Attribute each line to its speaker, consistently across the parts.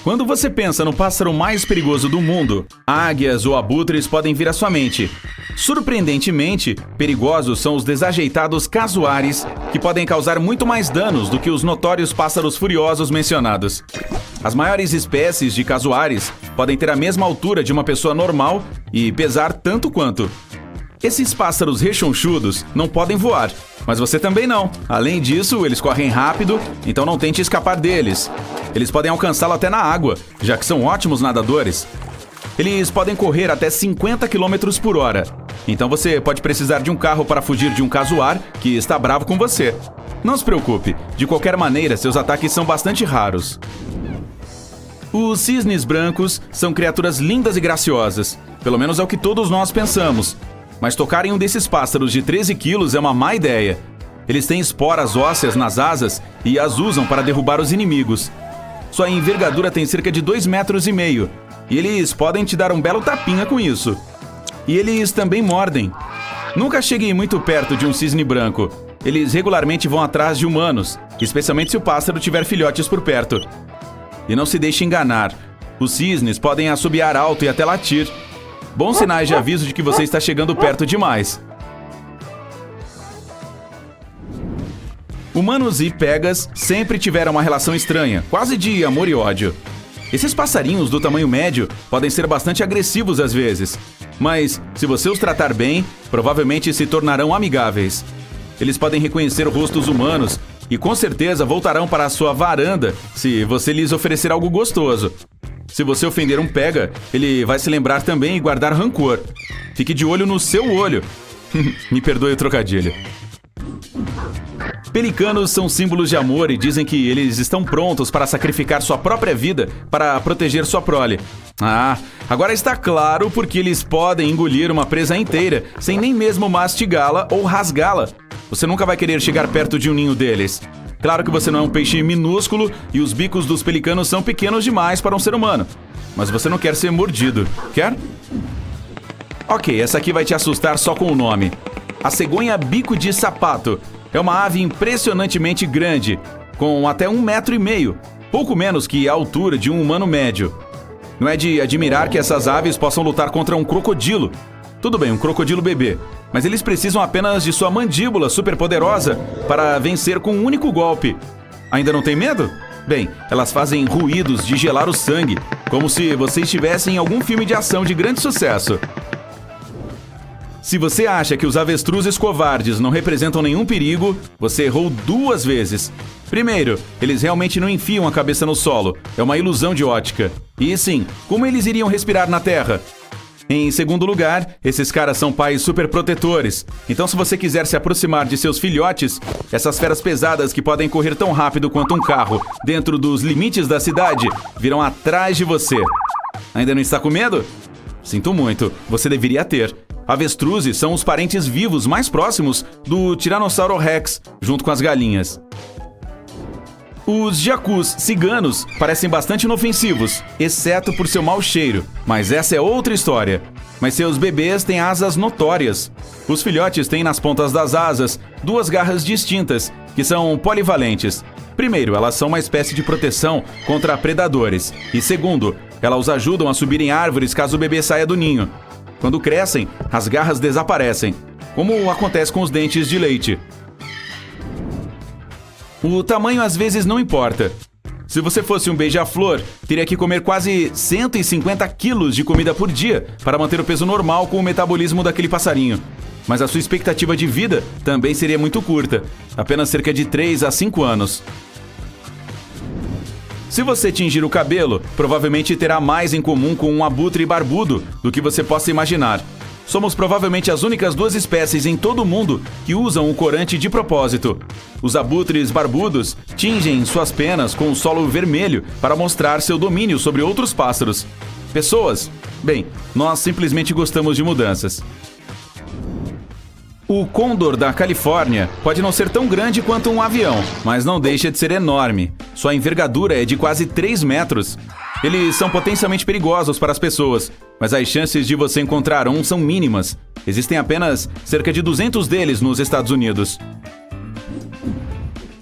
Speaker 1: Quando você pensa no pássaro mais perigoso do mundo, águias ou abutres podem vir à sua mente. Surpreendentemente, perigosos são os desajeitados casuares, que podem causar muito mais danos do que os notórios pássaros furiosos mencionados. As maiores espécies de casuares podem ter a mesma altura de uma pessoa normal e pesar tanto quanto. Esses pássaros rechonchudos não podem voar, mas você também não. Além disso, eles correm rápido, então não tente escapar deles. Eles podem alcançá-lo até na água, já que são ótimos nadadores. Eles podem correr até 50 km por hora. Então você pode precisar de um carro para fugir de um casuar que está bravo com você. Não se preocupe, de qualquer maneira, seus ataques são bastante raros. Os cisnes brancos são criaturas lindas e graciosas. Pelo menos é o que todos nós pensamos. Mas tocar em um desses pássaros de 13 quilos é uma má ideia. Eles têm esporas ósseas nas asas e as usam para derrubar os inimigos. Sua envergadura tem cerca de 2,5 metros e eles podem te dar um belo tapinha com isso. E eles também mordem. Nunca chegue muito perto de um cisne branco. Eles regularmente vão atrás de humanos, especialmente se o pássaro tiver filhotes por perto. E não se deixe enganar. Os cisnes podem assobiar alto e até latir. Bons sinais de aviso de que você está chegando perto demais. Humanos e pegas sempre tiveram uma relação estranha, quase de amor e ódio. Esses passarinhos do tamanho médio podem ser bastante agressivos às vezes, mas se você os tratar bem, provavelmente se tornarão amigáveis. Eles podem reconhecer rostos humanos e com certeza voltarão para a sua varanda se você lhes oferecer algo gostoso. Se você ofender um pega, ele vai se lembrar também e guardar rancor. Fique de olho no seu olho. Me perdoe o trocadilho. Pelicanos são símbolos de amor e dizem que eles estão prontos para sacrificar sua própria vida para proteger sua prole. Agora está claro porque eles podem engolir uma presa inteira sem nem mesmo mastigá-la ou rasgá-la. Você nunca vai querer chegar perto de um ninho deles. Claro que você não é um peixe minúsculo e os bicos dos pelicanos são pequenos demais para um ser humano. Mas você não quer ser mordido, quer? Ok, essa aqui vai te assustar só com o nome. A cegonha bico de sapato é uma ave impressionantemente grande, com até 1,5 metro, pouco menos que a altura de um humano médio. Não é de admirar que essas aves possam lutar contra um crocodilo. Tudo bem, um crocodilo bebê, mas eles precisam apenas de sua mandíbula superpoderosa para vencer com um único golpe. Ainda não tem medo? Bem, elas fazem ruídos de gelar o sangue, como se você estivesse em algum filme de ação de grande sucesso. Se você acha que os avestruzes covardes não representam nenhum perigo, você errou 2 vezes. Primeiro, eles realmente não enfiam a cabeça no solo, é uma ilusão de ótica. E sim, como eles iriam respirar na terra? Em segundo lugar, esses caras são pais superprotetores. Então se você quiser se aproximar de seus filhotes, essas feras pesadas que podem correr tão rápido quanto um carro dentro dos limites da cidade, virão atrás de você. Ainda não está com medo? Sinto muito, você deveria ter. Avestruzes são os parentes vivos mais próximos do Tiranossauro Rex, junto com as galinhas. Os jacus ciganos parecem bastante inofensivos, exceto por seu mau cheiro, mas essa é outra história. Mas seus bebês têm asas notórias. Os filhotes têm nas pontas das asas 2 garras distintas, que são polivalentes. Primeiro, elas são uma espécie de proteção contra predadores. E segundo, elas os ajudam a subir em árvores caso o bebê saia do ninho. Quando crescem, as garras desaparecem, como acontece com os dentes de leite. O tamanho às vezes não importa. Se você fosse um beija-flor, teria que comer quase 150 quilos de comida por dia para manter o peso normal com o metabolismo daquele passarinho. Mas a sua expectativa de vida também seria muito curta, apenas cerca de 3 a 5 anos. Se você tingir o cabelo, provavelmente terá mais em comum com um abutre barbudo do que você possa imaginar. Somos provavelmente as únicas 2 espécies em todo o mundo que usam o corante de propósito. Os abutres barbudos tingem suas penas com o solo vermelho para mostrar seu domínio sobre outros pássaros. Pessoas? Bem, nós simplesmente gostamos de mudanças. O côndor da Califórnia pode não ser tão grande quanto um avião, mas não deixa de ser enorme. Sua envergadura é de quase 3 metros. Eles são potencialmente perigosos para as pessoas, mas as chances de você encontrar um são mínimas. Existem apenas cerca de 200 deles nos Estados Unidos.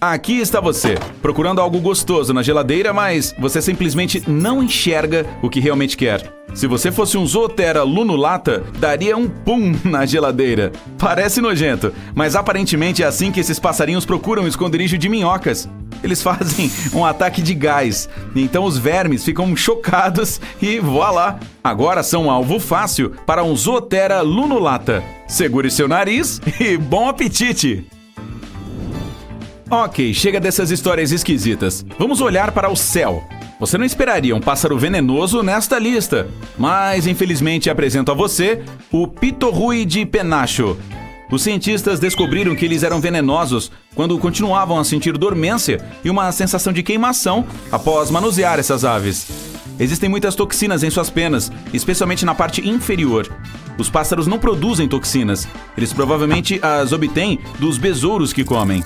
Speaker 1: Aqui está você, procurando algo gostoso na geladeira, mas você simplesmente não enxerga o que realmente quer. Se você fosse um Zoothera lunulata, daria um pum na geladeira. Parece nojento, mas aparentemente é assim que esses passarinhos procuram o esconderijo de minhocas. Eles fazem um ataque de gás, então os vermes ficam chocados e voilá! Agora são um alvo fácil para um Zoothera lunulata. Segure seu nariz e bom apetite! Ok, chega dessas histórias esquisitas. Vamos olhar para o céu. Você não esperaria um pássaro venenoso nesta lista, mas infelizmente apresento a você o Pitorruide penacho. Os cientistas descobriram que eles eram venenosos quando continuavam a sentir dormência e uma sensação de queimação após manusear essas aves. Existem muitas toxinas em suas penas, especialmente na parte inferior. Os pássaros não produzem toxinas, eles provavelmente as obtêm dos besouros que comem.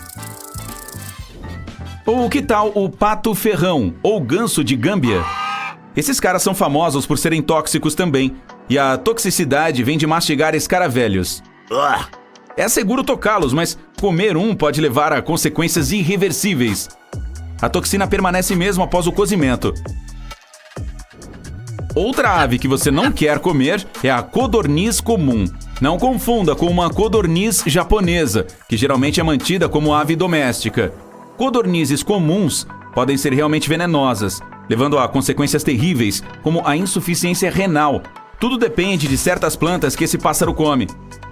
Speaker 1: Ou que tal o pato ferrão, ou ganso de Gâmbia? Esses caras são famosos por serem tóxicos também, e a toxicidade vem de mastigar escaravelhos. É seguro tocá-los, mas comer um pode levar a consequências irreversíveis. A toxina permanece mesmo após o cozimento. Outra ave que você não quer comer é a codorniz comum. Não confunda com uma codorniz japonesa, que geralmente é mantida como ave doméstica. Codornizes comuns podem ser realmente venenosas, levando a consequências terríveis, como a insuficiência renal. Tudo depende de certas plantas que esse pássaro come.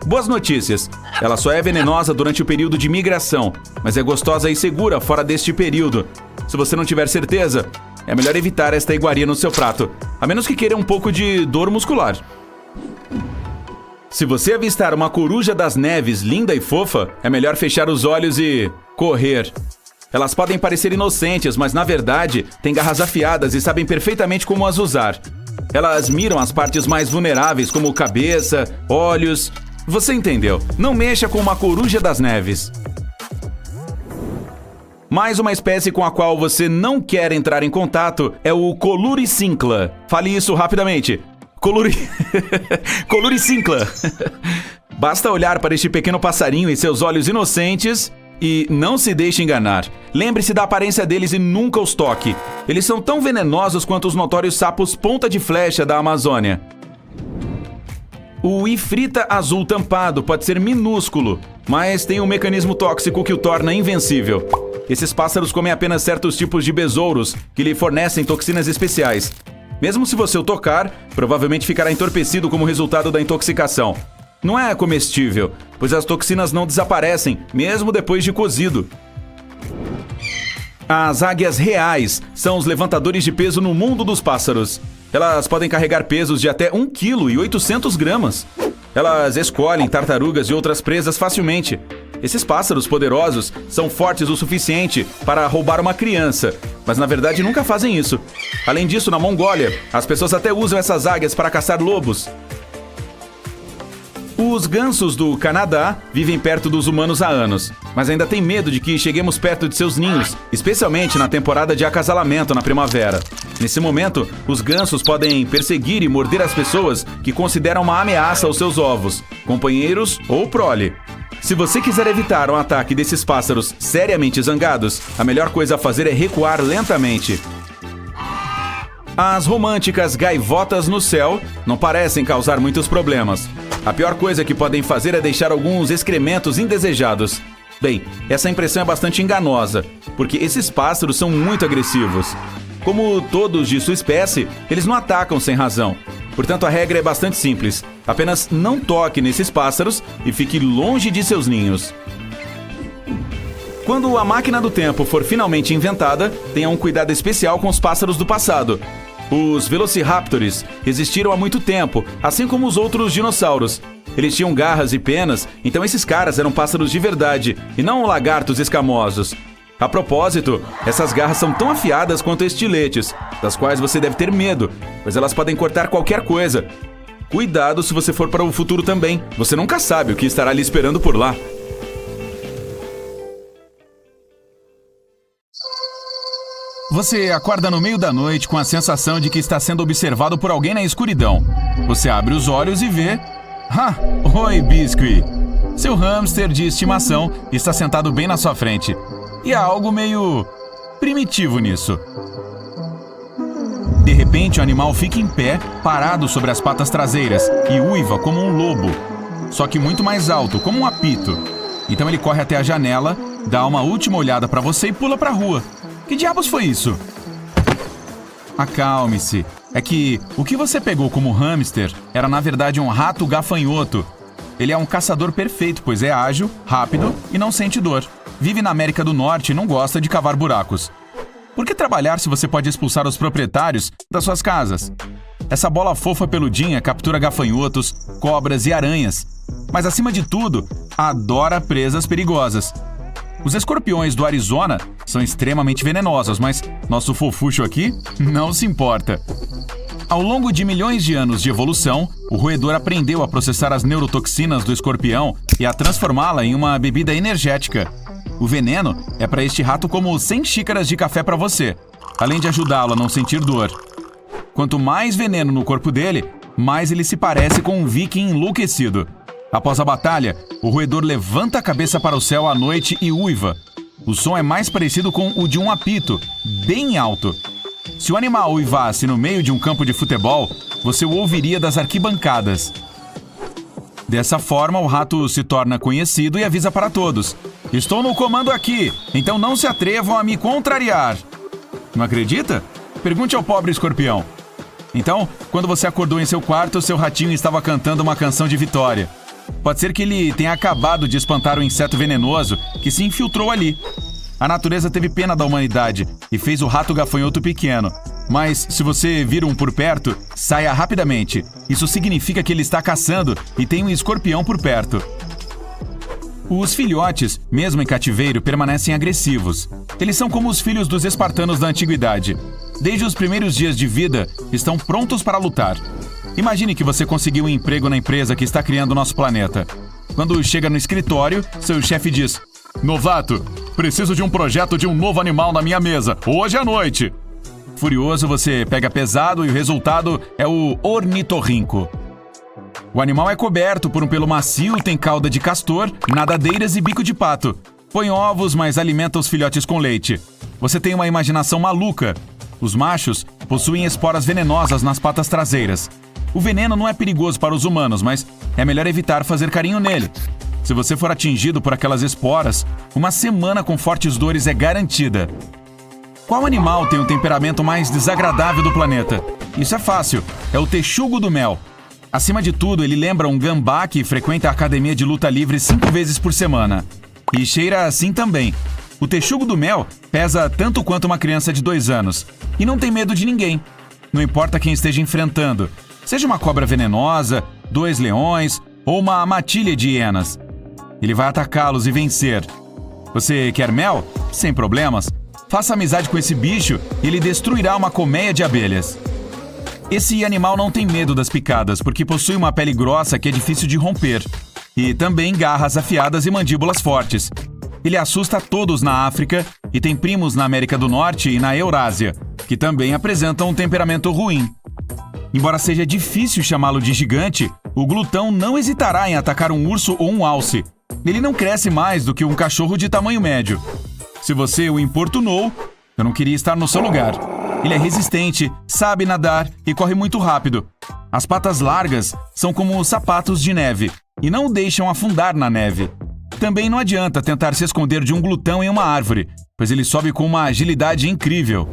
Speaker 1: Boas notícias, ela só é venenosa durante o período de migração, mas é gostosa e segura fora deste período. Se você não tiver certeza, é melhor evitar esta iguaria no seu prato, a menos que queira um pouco de dor muscular. Se você avistar uma coruja das neves linda e fofa, é melhor fechar os olhos e correr. Elas podem parecer inocentes, mas na verdade têm garras afiadas e sabem perfeitamente como as usar. Elas miram as partes mais vulneráveis, como cabeça, olhos. Você entendeu? Não mexa com uma coruja das neves. Mais uma espécie com a qual você não quer entrar em contato é o Coluricincla. Fale isso rapidamente. Coluricincla. Basta olhar para este pequeno passarinho e seus olhos inocentes e não se deixe enganar. Lembre-se da aparência deles e nunca os toque. Eles são tão venenosos quanto os notórios sapos ponta de flecha da Amazônia. O ifrita azul tampado pode ser minúsculo, mas tem um mecanismo tóxico que o torna invencível. Esses pássaros comem apenas certos tipos de besouros que lhe fornecem toxinas especiais. Mesmo se você o tocar, provavelmente ficará entorpecido como resultado da intoxicação. Não é comestível, pois as toxinas não desaparecem, mesmo depois de cozido. As águias reais são os levantadores de peso no mundo dos pássaros. Elas podem carregar pesos de até 1,8 kg. Elas escolhem tartarugas e outras presas facilmente. Esses pássaros poderosos são fortes o suficiente para roubar uma criança, mas na verdade nunca fazem isso. Além disso, na Mongólia, as pessoas até usam essas águias para caçar lobos. Os gansos do Canadá vivem perto dos humanos há anos, mas ainda têm medo de que cheguemos perto de seus ninhos, especialmente na temporada de acasalamento na primavera. Nesse momento, os gansos podem perseguir e morder as pessoas que consideram uma ameaça aos seus ovos, companheiros ou prole. Se você quiser evitar um ataque desses pássaros seriamente zangados, a melhor coisa a fazer é recuar lentamente. As românticas gaivotas no céu não parecem causar muitos problemas. A pior coisa que podem fazer é deixar alguns excrementos indesejados. Bem, essa impressão é bastante enganosa, porque esses pássaros são muito agressivos. Como todos de sua espécie, eles não atacam sem razão. Portanto, a regra é bastante simples. Apenas não toque nesses pássaros e fique longe de seus ninhos. Quando a máquina do tempo for finalmente inventada, tenha um cuidado especial com os pássaros do passado. Os velociraptors existiram há muito tempo, assim como os outros dinossauros. Eles tinham garras e penas, então esses caras eram pássaros de verdade, e não lagartos escamosos. A propósito, essas garras são tão afiadas quanto estiletes, das quais você deve ter medo, pois elas podem cortar qualquer coisa. Cuidado se você for para o futuro também, você nunca sabe o que estará lhe esperando por lá. Você acorda no meio da noite com a sensação de que está sendo observado por alguém na escuridão. Você abre os olhos e vê... Oi, Biscuit! Seu hamster de estimação está sentado bem na sua frente. E há algo meio primitivo nisso. De repente, o animal fica em pé, parado sobre as patas traseiras, e uiva como um lobo, só que muito mais alto, como um apito. Então ele corre até a janela, dá uma última olhada para você e pula para a rua. Que diabos foi isso? Acalme-se. É que o que você pegou como hamster era na verdade um rato gafanhoto. Ele é um caçador perfeito, pois é ágil, rápido e não sente dor. Vive na América do Norte e não gosta de cavar buracos. Por que trabalhar se você pode expulsar os proprietários das suas casas? Essa bola fofa peludinha captura gafanhotos, cobras e aranhas. Mas acima de tudo, adora presas perigosas. Os escorpiões do Arizona são extremamente venenosos, mas nosso fofucho aqui não se importa. Ao longo de milhões de anos de evolução, o roedor aprendeu a processar as neurotoxinas do escorpião e a transformá-la em uma bebida energética. O veneno é para este rato como 100 xícaras de café para você, além de ajudá-lo a não sentir dor. Quanto mais veneno no corpo dele, mais ele se parece com um viking enlouquecido. Após a batalha, o roedor levanta a cabeça para o céu à noite e uiva. O som é mais parecido com o de um apito, bem alto. Se o animal uivasse no meio de um campo de futebol, você o ouviria das arquibancadas. Dessa forma, o rato se torna conhecido e avisa para todos: estou no comando aqui, então não se atrevam a me contrariar. Não acredita? Pergunte ao pobre escorpião. Então, quando você acordou em seu quarto, seu ratinho estava cantando uma canção de vitória. Pode ser que ele tenha acabado de espantar um inseto venenoso que se infiltrou ali. A natureza teve pena da humanidade e fez o rato gafanhoto pequeno. Mas, se você vir um por perto, saia rapidamente. Isso significa que ele está caçando e tem um escorpião por perto. Os filhotes, mesmo em cativeiro, permanecem agressivos. Eles são como os filhos dos espartanos da antiguidade. Desde os primeiros dias de vida, estão prontos para lutar. Imagine que você conseguiu um emprego na empresa que está criando o nosso planeta. Quando chega no escritório, seu chefe diz: novato, preciso de um projeto de um novo animal na minha mesa, hoje à noite. Furioso, você pega pesado e o resultado é o ornitorrinco. O animal é coberto por um pelo macio, tem cauda de castor, nadadeiras e bico de pato. Põe ovos, mas alimenta os filhotes com leite. Você tem uma imaginação maluca. Os machos possuem esporas venenosas nas patas traseiras. O veneno não é perigoso para os humanos, mas é melhor evitar fazer carinho nele. Se você for atingido por aquelas esporas, uma semana com fortes dores é garantida. Qual animal tem o temperamento mais desagradável do planeta? Isso é fácil, é o texugo do mel. Acima de tudo, ele lembra um gambá que frequenta a academia de luta livre 5 vezes por semana. E cheira assim também. O texugo do mel pesa tanto quanto uma criança de 2 anos. E não tem medo de ninguém. Não importa quem esteja enfrentando. Seja uma cobra venenosa, 2 leões ou uma matilha de hienas. Ele vai atacá-los e vencer. Você quer mel? Sem problemas. Faça amizade com esse bicho e ele destruirá uma colmeia de abelhas. Esse animal não tem medo das picadas, porque possui uma pele grossa que é difícil de romper. E também garras afiadas e mandíbulas fortes. Ele assusta todos na África e tem primos na América do Norte e na Eurásia, que também apresentam um temperamento ruim. Embora seja difícil chamá-lo de gigante, o glutão não hesitará em atacar um urso ou um alce. Ele não cresce mais do que um cachorro de tamanho médio. Se você o importunou, eu não queria estar no seu lugar. Ele é resistente, sabe nadar e corre muito rápido. As patas largas são como sapatos de neve e não o deixam afundar na neve. Também não adianta tentar se esconder de um glutão em uma árvore, pois ele sobe com uma agilidade incrível.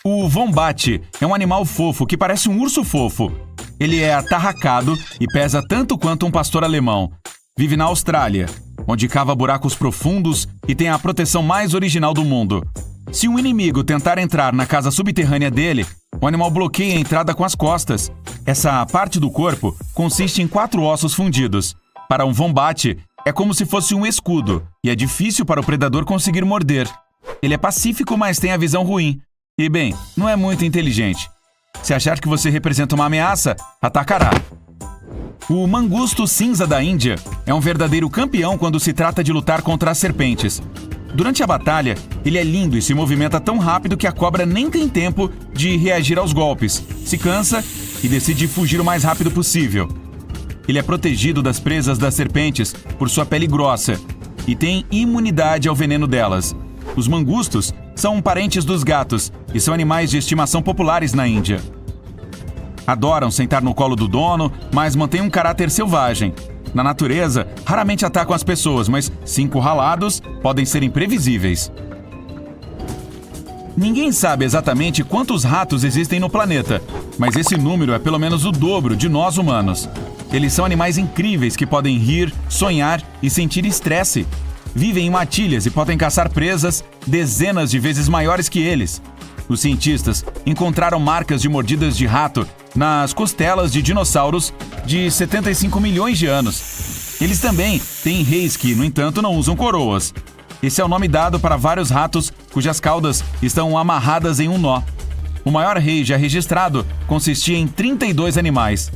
Speaker 1: O wombat é um animal fofo que parece um urso fofo. Ele é atarracado e pesa tanto quanto um pastor alemão. Vive na Austrália, onde cava buracos profundos e tem a proteção mais original do mundo. Se um inimigo tentar entrar na casa subterrânea dele, o animal bloqueia a entrada com as costas. Essa parte do corpo consiste em 4 ossos fundidos. Para um wombat, é como se fosse um escudo, e é difícil para o predador conseguir morder. Ele é pacífico, mas tem a visão ruim. E bem, não é muito inteligente. Se achar que você representa uma ameaça, atacará. O mangusto cinza da Índia é um verdadeiro campeão quando se trata de lutar contra as serpentes. Durante a batalha, ele é lindo e se movimenta tão rápido que a cobra nem tem tempo de reagir aos golpes, se cansa e decide fugir o mais rápido possível. Ele é protegido das presas das serpentes por sua pele grossa e tem imunidade ao veneno delas. Os mangustos são parentes dos gatos e são animais de estimação populares na Índia. Adoram sentar no colo do dono, mas mantêm um caráter selvagem. Na natureza, raramente atacam as pessoas, mas, se encurralados, podem ser imprevisíveis. Ninguém sabe exatamente quantos ratos existem no planeta, mas esse número é pelo menos o dobro de nós humanos. Eles são animais incríveis que podem rir, sonhar e sentir estresse. Vivem em matilhas e podem caçar presas dezenas de vezes maiores que eles. Os cientistas encontraram marcas de mordidas de rato nas costelas de dinossauros de 75 milhões de anos. Eles também têm reis que, no entanto, não usam coroas. Esse é o nome dado para vários ratos cujas caudas estão amarradas em um nó. O maior rei já registrado consistia em 32 animais.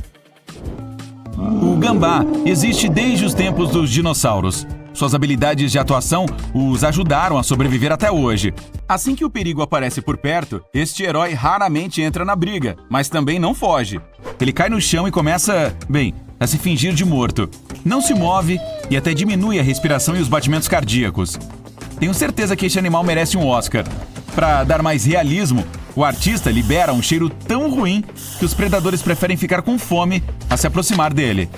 Speaker 1: O gambá existe desde os tempos dos dinossauros. Suas habilidades de atuação os ajudaram a sobreviver até hoje. Assim que o perigo aparece por perto, este herói raramente entra na briga, mas também não foge. Ele cai no chão e começa, a se fingir de morto. Não se move e até diminui a respiração e os batimentos cardíacos. Tenho certeza que este animal merece um Oscar. Para dar mais realismo, o artista libera um cheiro tão ruim que os predadores preferem ficar com fome a se aproximar dele.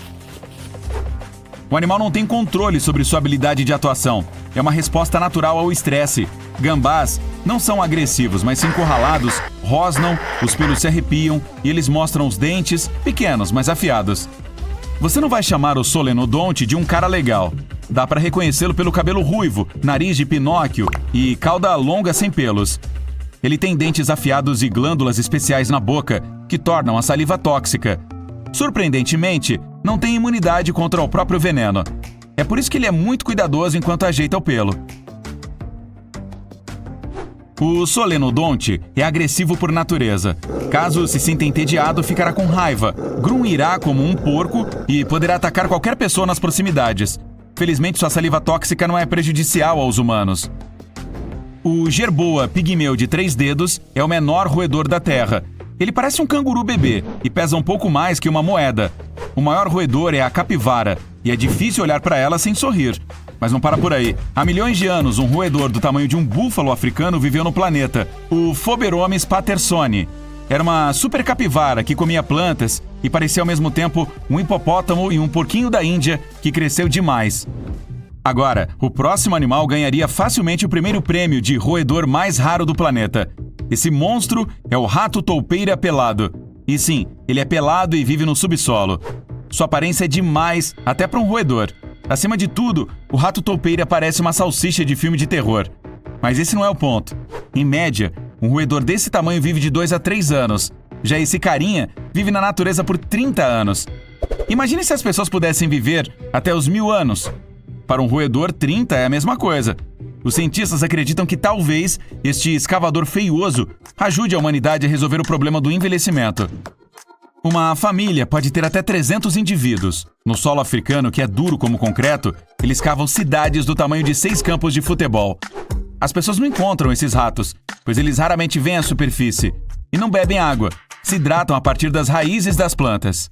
Speaker 1: O animal não tem controle sobre sua habilidade de atuação. É uma resposta natural ao estresse. Gambás não são agressivos, mas se encurralados, rosnam, os pelos se arrepiam e eles mostram os dentes, pequenos, mas afiados. Você não vai chamar o solenodonte de um cara legal. Dá para reconhecê-lo pelo cabelo ruivo, nariz de Pinóquio e cauda longa sem pelos. Ele tem dentes afiados e glândulas especiais na boca, que tornam a saliva tóxica. Surpreendentemente, não tem imunidade contra o próprio veneno. É por isso que ele é muito cuidadoso enquanto ajeita o pelo. O solenodonte é agressivo por natureza. Caso se sinta entediado, ficará com raiva, grunhirá como um porco e poderá atacar qualquer pessoa nas proximidades. Felizmente, sua saliva tóxica não é prejudicial aos humanos. O jerboa pigmeu de 3 dedos é o menor roedor da Terra. Ele parece um canguru bebê e pesa um pouco mais que uma moeda. O maior roedor é a capivara e é difícil olhar para ela sem sorrir. Mas não para por aí. Há milhões de anos, um roedor do tamanho de um búfalo africano viveu no planeta, o Phoberomes pattersoni. Era uma super capivara que comia plantas e parecia ao mesmo tempo um hipopótamo e um porquinho da Índia que cresceu demais. Agora, o próximo animal ganharia facilmente o primeiro prêmio de roedor mais raro do planeta. Esse monstro é o rato toupeira pelado. E sim, ele é pelado e vive no subsolo. Sua aparência é demais, até para um roedor. Acima de tudo, o rato toupeira parece uma salsicha de filme de terror. Mas esse não é o ponto. Em média, um roedor desse tamanho vive de 2 a 3 anos. Já esse carinha vive na natureza por 30 anos. Imagine se as pessoas pudessem viver até os 1000 anos. Para um roedor, 30 é a mesma coisa. Os cientistas acreditam que talvez este escavador feioso ajude a humanidade a resolver o problema do envelhecimento. Uma família pode ter até 300 indivíduos. No solo africano, que é duro como concreto, eles cavam cidades do tamanho de 6 campos de futebol. As pessoas não encontram esses ratos, pois eles raramente vêm à superfície e não bebem água, se hidratam a partir das raízes das plantas.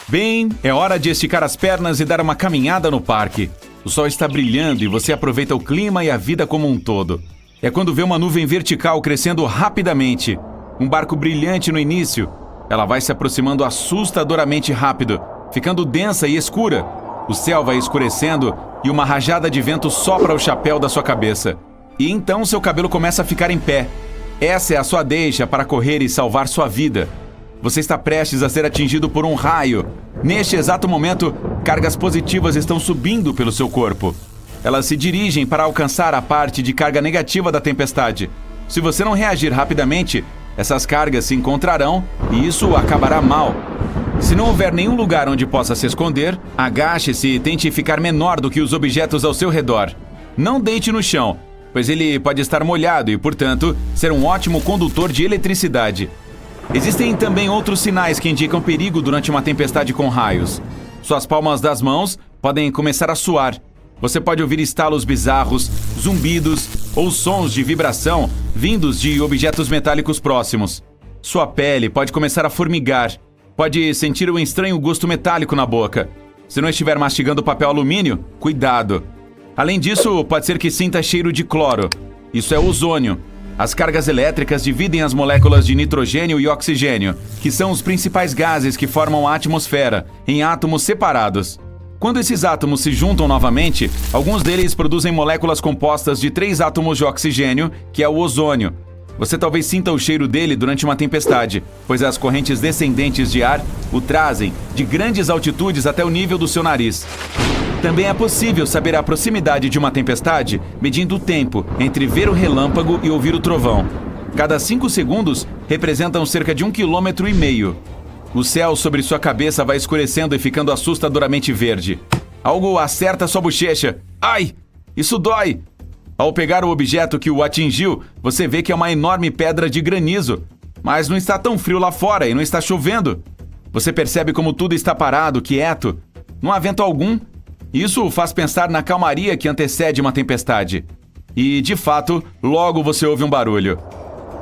Speaker 2: Bem, é hora de esticar as pernas e dar uma caminhada no parque. O sol está brilhando e você aproveita o clima e a vida como um todo. É quando vê uma nuvem vertical crescendo rapidamente. Um barco brilhante no início. Ela vai se aproximando assustadoramente rápido, ficando densa e escura. O céu vai escurecendo e uma rajada de vento sopra o chapéu da sua cabeça. E então seu cabelo começa a ficar em pé. Essa é a sua deixa para correr e salvar sua vida. Você está prestes a ser atingido por um raio. Neste exato momento, cargas positivas estão subindo pelo seu corpo. Elas se dirigem para alcançar a parte de carga negativa da tempestade. Se você não reagir rapidamente, essas cargas se encontrarão e isso acabará mal. Se não houver nenhum lugar onde possa se esconder, agache-se e tente ficar menor do que os objetos ao seu redor. Não deite no chão, pois ele pode estar molhado e, portanto, ser um ótimo condutor de eletricidade. Existem também outros sinais que indicam perigo durante uma tempestade com raios. Suas palmas das mãos podem começar a suar. Você pode ouvir estalos bizarros, zumbidos ou sons de vibração vindos de objetos metálicos próximos. Sua pele pode começar a formigar. Pode sentir um estranho gosto metálico na boca. Se não estiver mastigando papel alumínio, cuidado.
Speaker 1: Além disso, pode ser que sinta cheiro de cloro. Isso é ozônio. As cargas elétricas dividem as moléculas de nitrogênio e oxigênio, que são os principais gases que formam a atmosfera, em átomos separados. Quando esses átomos se juntam novamente, alguns deles produzem moléculas compostas de 3 átomos de oxigênio, que é o ozônio. Você talvez sinta o cheiro dele durante uma tempestade, pois as correntes descendentes de ar o trazem de grandes altitudes até o nível do seu nariz. Também é possível saber a proximidade de uma tempestade medindo o tempo entre ver o relâmpago e ouvir o trovão. Cada 5 segundos representam cerca de 1,5 km. O céu sobre sua cabeça vai escurecendo e ficando assustadoramente verde. Algo acerta sua bochecha. Ai! Isso dói! Ao pegar o objeto que o atingiu, você vê que é uma enorme pedra de granizo. Mas não está tão frio lá fora e não está chovendo. Você percebe como tudo está parado, quieto. Não há vento algum. Isso faz pensar na calmaria que antecede uma tempestade. E, de fato, logo você ouve um barulho.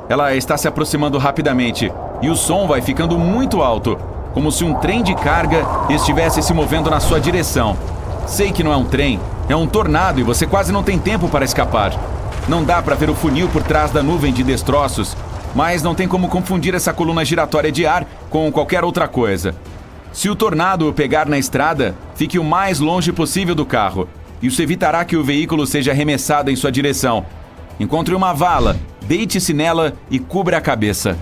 Speaker 1: Ela está se aproximando rapidamente e o som vai ficando muito alto, como se um trem de carga estivesse se movendo na sua direção. Sei que não é um trem, é um tornado e você quase não tem tempo para escapar. Não dá para ver o funil por trás da nuvem de destroços, mas não tem como confundir essa coluna giratória de ar com qualquer outra coisa. Se o tornado o pegar na estrada, fique o mais longe possível do carro. Isso evitará que o veículo seja arremessado em sua direção. Encontre uma vala, deite-se nela e cubra a cabeça.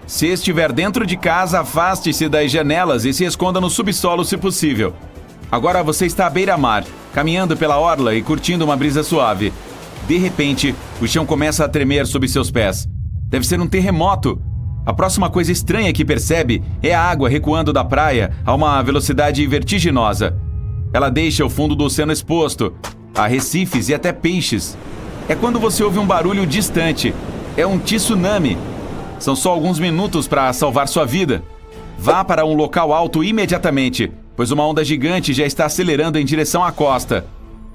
Speaker 1: Se estiver dentro de casa, afaste-se das janelas e se esconda no subsolo se possível. Agora você está à beira-mar, caminhando pela orla e curtindo uma brisa suave. De repente, o chão começa a tremer sob seus pés. Deve ser um terremoto. A próxima coisa estranha que percebe é a água recuando da praia a uma velocidade vertiginosa. Ela deixa o fundo do oceano exposto. Há recifes e até peixes. É quando você ouve um barulho distante. É um tsunami. São só alguns minutos para salvar sua vida. Vá para um local alto imediatamente, pois uma onda gigante já está acelerando em direção à costa.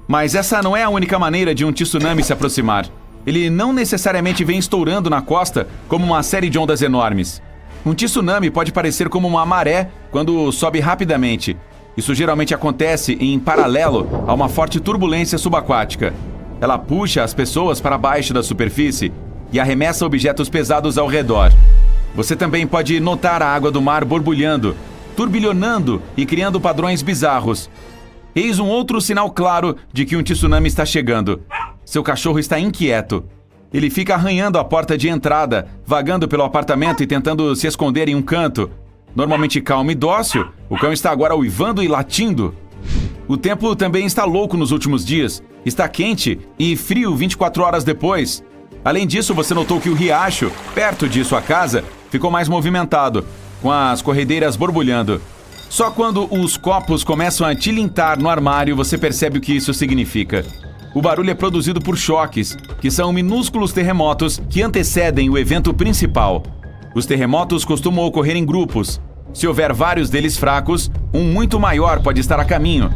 Speaker 1: Mas essa não é a única maneira de um tsunami se aproximar. Ele não necessariamente vem estourando na costa como uma série de ondas enormes. Um tsunami pode parecer como uma maré quando sobe rapidamente. Isso geralmente acontece em paralelo a uma forte turbulência subaquática. Ela puxa as pessoas para baixo da superfície e arremessa objetos pesados ao redor. Você também pode notar a água do mar borbulhando, turbilhonando e criando padrões bizarros. Eis um outro sinal claro de que um tsunami está chegando. Seu cachorro está inquieto. Ele fica arranhando a porta de entrada, vagando pelo apartamento e tentando se esconder em um canto. Normalmente calmo e dócil, o cão está agora uivando e latindo. O tempo também está louco nos últimos dias. Está quente e frio 24 horas depois. Além disso, você notou que o riacho, perto de sua casa, ficou mais movimentado, com as corredeiras borbulhando. Só quando os copos começam a tilintar no armário, você percebe o que isso significa. O barulho é produzido por choques, que são minúsculos terremotos que antecedem o evento principal. Os terremotos costumam ocorrer em grupos. Se houver vários deles fracos, um muito maior pode estar a caminho.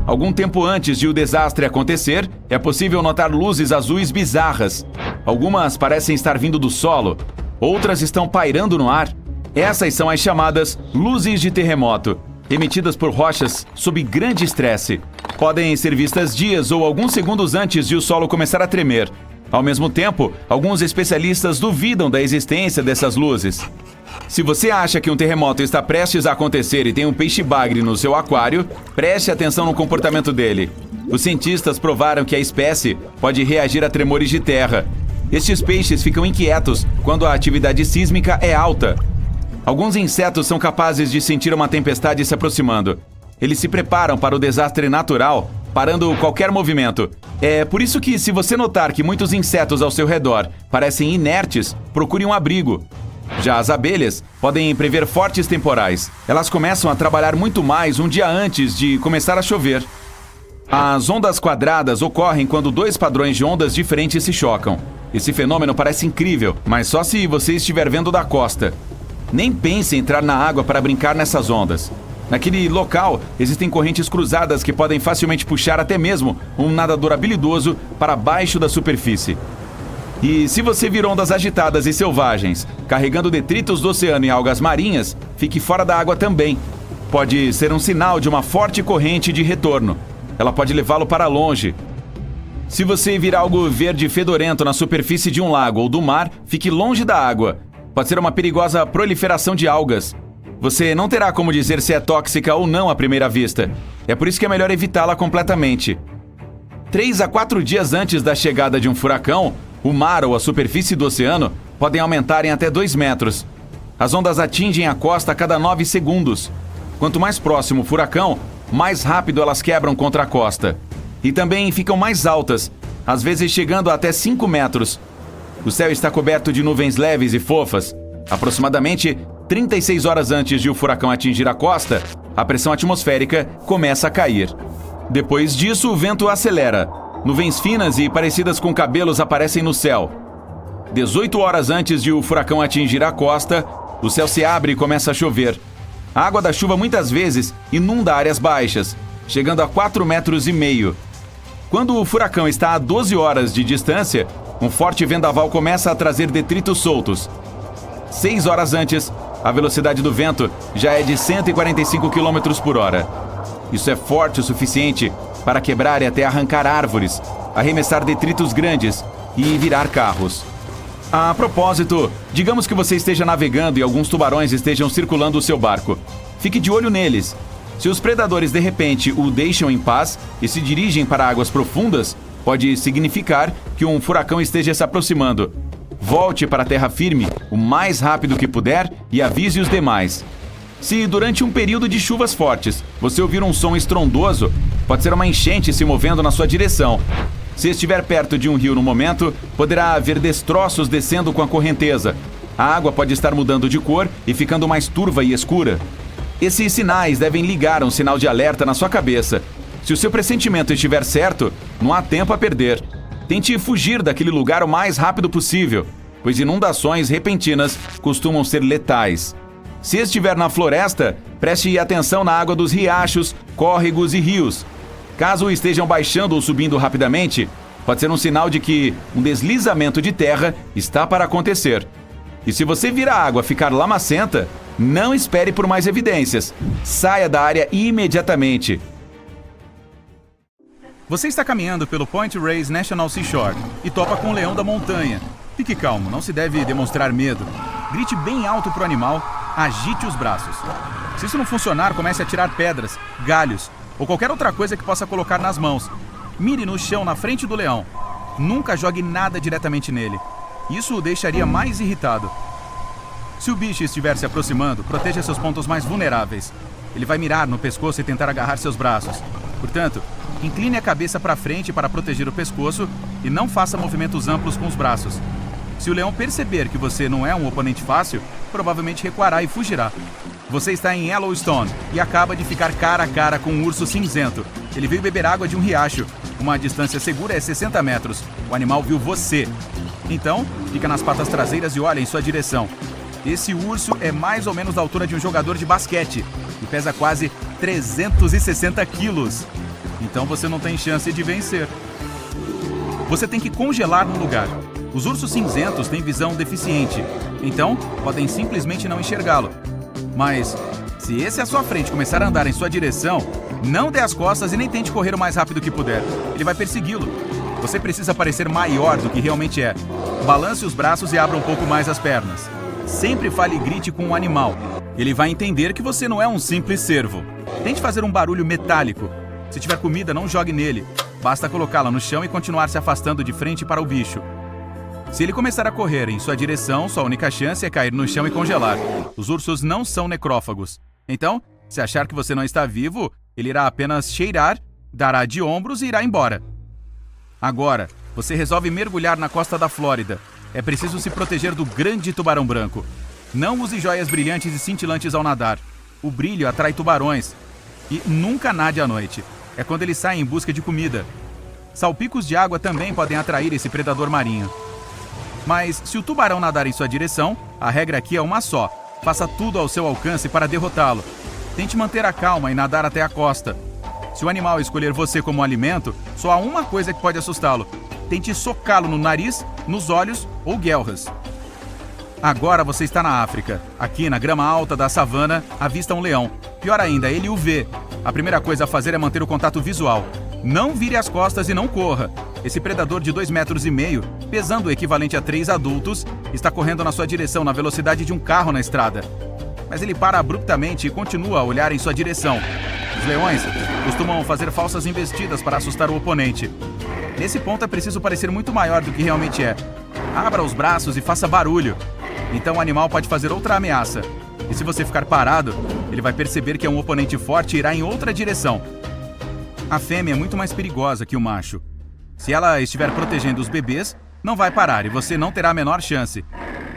Speaker 1: Algum tempo antes de o desastre acontecer, é possível notar luzes azuis bizarras. Algumas parecem estar vindo do solo, outras estão pairando no ar. Essas são as chamadas luzes de terremoto, emitidas por rochas sob grande estresse. Podem ser vistas dias ou alguns segundos antes de o solo começar a tremer. Ao mesmo tempo, alguns especialistas duvidam da existência dessas luzes. Se você acha que um terremoto está prestes a acontecer e tem um peixe-bagre no seu aquário, preste atenção no comportamento dele. Os cientistas provaram que a espécie pode reagir a tremores de terra. Estes peixes ficam inquietos quando a atividade sísmica é alta. Alguns insetos são capazes de sentir uma tempestade se aproximando. Eles se preparam para o desastre natural, parando qualquer movimento. É por isso que, se você notar que muitos insetos ao seu redor parecem inertes, procure um abrigo. Já as abelhas podem prever fortes temporais. Elas começam a trabalhar muito mais um dia antes de começar a chover. As ondas quadradas ocorrem quando dois padrões de ondas diferentes se chocam. Esse fenômeno parece incrível, mas só se você estiver vendo da costa. Nem pense em entrar na água para brincar nessas ondas. Naquele local, existem correntes cruzadas que podem facilmente puxar até mesmo um nadador habilidoso para baixo da superfície. E se você vir ondas agitadas e selvagens, carregando detritos do oceano e algas marinhas, fique fora da água também. Pode ser um sinal de uma forte corrente de retorno. Ela pode levá-lo para longe. Se você vir algo verde fedorento na superfície de um lago ou do mar, fique longe da água. Pode ser uma perigosa proliferação de algas. Você não terá como dizer se é tóxica ou não à primeira vista. É por isso que é melhor evitá-la completamente. 3 a 4 dias antes da chegada de um furacão, o mar ou a superfície do oceano podem aumentar em até 2 metros. As ondas atingem a costa a cada 9 segundos. Quanto mais próximo o furacão, mais rápido elas quebram contra a costa. E também ficam mais altas, às vezes chegando a até 5 metros. O céu está coberto de nuvens leves e fofas. Aproximadamente 36 horas antes de o furacão atingir a costa, a pressão atmosférica começa a cair. Depois disso, o vento acelera. Nuvens finas e parecidas com cabelos aparecem no céu. 18 horas antes de o furacão atingir a costa, o céu se abre e começa a chover. A água da chuva muitas vezes inunda áreas baixas, chegando a 4,5 metros. Quando o furacão está a 12 horas de distância, um forte vendaval começa a trazer detritos soltos. 6 horas antes, a velocidade do vento já é de 145 km por hora. Isso é forte o suficiente para quebrar e até arrancar árvores, arremessar detritos grandes e virar carros. A propósito, digamos que você esteja navegando e alguns tubarões estejam circulando o seu barco. Fique de olho neles. Se os predadores de repente o deixam em paz e se dirigem para águas profundas, pode significar que um furacão esteja se aproximando. Volte para a terra firme o mais rápido que puder e avise os demais. Se durante um período de chuvas fortes você ouvir um som estrondoso, pode ser uma enchente se movendo na sua direção. Se estiver perto de um rio no momento, poderá haver destroços descendo com a correnteza. A água pode estar mudando de cor e ficando mais turva e escura. Esses sinais devem ligar um sinal de alerta na sua cabeça. Se o seu pressentimento estiver certo, não há tempo a perder. Tente fugir daquele lugar o mais rápido possível, pois inundações repentinas costumam ser letais. Se estiver na floresta, preste atenção na água dos riachos, córregos e rios. Caso estejam baixando ou subindo rapidamente, pode ser um sinal de que um deslizamento de terra está para acontecer. E se você vir a água ficar lamacenta, não espere por mais evidências. Saia da área imediatamente.
Speaker 2: Você está caminhando pelo Point Reyes National Seashore e topa com um leão da montanha. Fique calmo, não se deve demonstrar medo. Grite bem alto para o animal, agite os braços. Se isso não funcionar, comece a tirar pedras, galhos ou qualquer outra coisa que possa colocar nas mãos. Mire no chão na frente do leão. Nunca jogue nada diretamente nele. Isso o deixaria mais irritado. Se o bicho estiver se aproximando, proteja seus pontos mais vulneráveis. Ele vai mirar no pescoço e tentar agarrar seus braços. Portanto, incline a cabeça para frente para proteger o pescoço e não faça movimentos amplos com os braços. Se o leão perceber que você não é um oponente fácil, provavelmente recuará e fugirá. Você está em Yellowstone e acaba de ficar cara a cara com um urso cinzento. Ele veio beber água de um riacho. Uma distância segura é 60 metros. O animal viu você. Então, fica nas patas traseiras e olha em sua direção. Esse urso é mais ou menos da altura de um jogador de basquete e pesa quase 360 quilos. Então você não tem chance de vencer. Você tem que congelar no lugar. Os ursos cinzentos têm visão deficiente, então podem simplesmente não enxergá-lo. Mas, se esse à sua frente começar a andar em sua direção, não dê as costas e nem tente correr o mais rápido que puder. Ele vai persegui-lo. Você precisa parecer maior do que realmente é. Balance os braços e abra um pouco mais as pernas. Sempre fale e grite com o animal. Ele vai entender que você não é um simples cervo. Tente fazer um barulho metálico. Se tiver comida, não jogue nele. Basta colocá-la no chão e continuar se afastando de frente para o bicho. Se ele começar a correr em sua direção, sua única chance é cair no chão e congelar. Os ursos não são necrófagos. Então, se achar que você não está vivo, ele irá apenas cheirar, dará de ombros e irá embora. Agora, você resolve mergulhar na costa da Flórida. É preciso se proteger do grande tubarão branco. Não use joias brilhantes e cintilantes ao nadar. O brilho atrai tubarões. E nunca nade à noite. É quando eles saem em busca de comida. Salpicos de água também podem atrair esse predador marinho. Mas, se o tubarão nadar em sua direção, a regra aqui é uma só. Faça tudo ao seu alcance para derrotá-lo. Tente manter a calma e nadar até a costa. Se o animal escolher você como alimento, só há uma coisa que pode assustá-lo. Tente socá-lo no nariz, nos olhos ou guelras. Agora você está na África. Aqui, na grama alta da savana, avista um leão. Pior ainda, ele o vê. A primeira coisa a fazer é manter o contato visual. Não vire as costas e não corra.
Speaker 1: Esse predador de 2,5 metros, pesando o equivalente a 3 adultos, está correndo na sua direção na velocidade de um carro na estrada. Mas ele para abruptamente e continua a olhar em sua direção. Os leões costumam fazer falsas investidas para assustar o oponente. Nesse ponto é preciso parecer muito maior do que realmente é. Abra os braços e faça barulho. Então o animal pode fazer outra ameaça. E se você ficar parado, ele vai perceber que é um oponente forte e irá em outra direção. A fêmea é muito mais perigosa que o macho. Se ela estiver protegendo os bebês, não vai parar e você não terá a menor chance.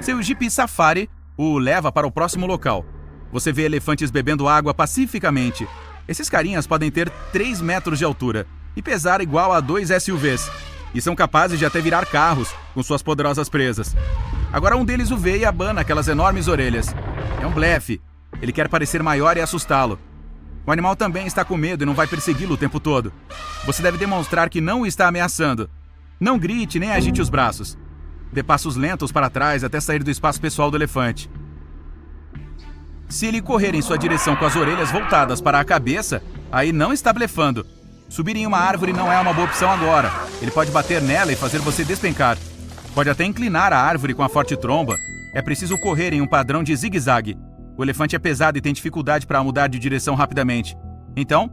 Speaker 1: Seu Jeep Safari o leva para o próximo local. Você vê elefantes bebendo água pacificamente. Esses carinhas podem ter 3 metros de altura e pesar igual a 2 SUVs. E são capazes de até virar carros com suas poderosas presas. Agora um deles o vê e abana aquelas enormes orelhas. É um blefe. Ele quer parecer maior e assustá-lo. O animal também está com medo e não vai persegui-lo o tempo todo. Você deve demonstrar que não o está ameaçando. Não grite nem agite os braços. Dê passos lentos para trás até sair do espaço pessoal do elefante. Se ele correr em sua direção com as orelhas voltadas para a cabeça, aí não está blefando. Subir em uma árvore não é uma boa opção agora. Ele pode bater nela e fazer você despencar. Pode até inclinar a árvore com a forte tromba. É preciso correr em um padrão de zigue-zague. O elefante é pesado e tem dificuldade para mudar de direção rapidamente. Então,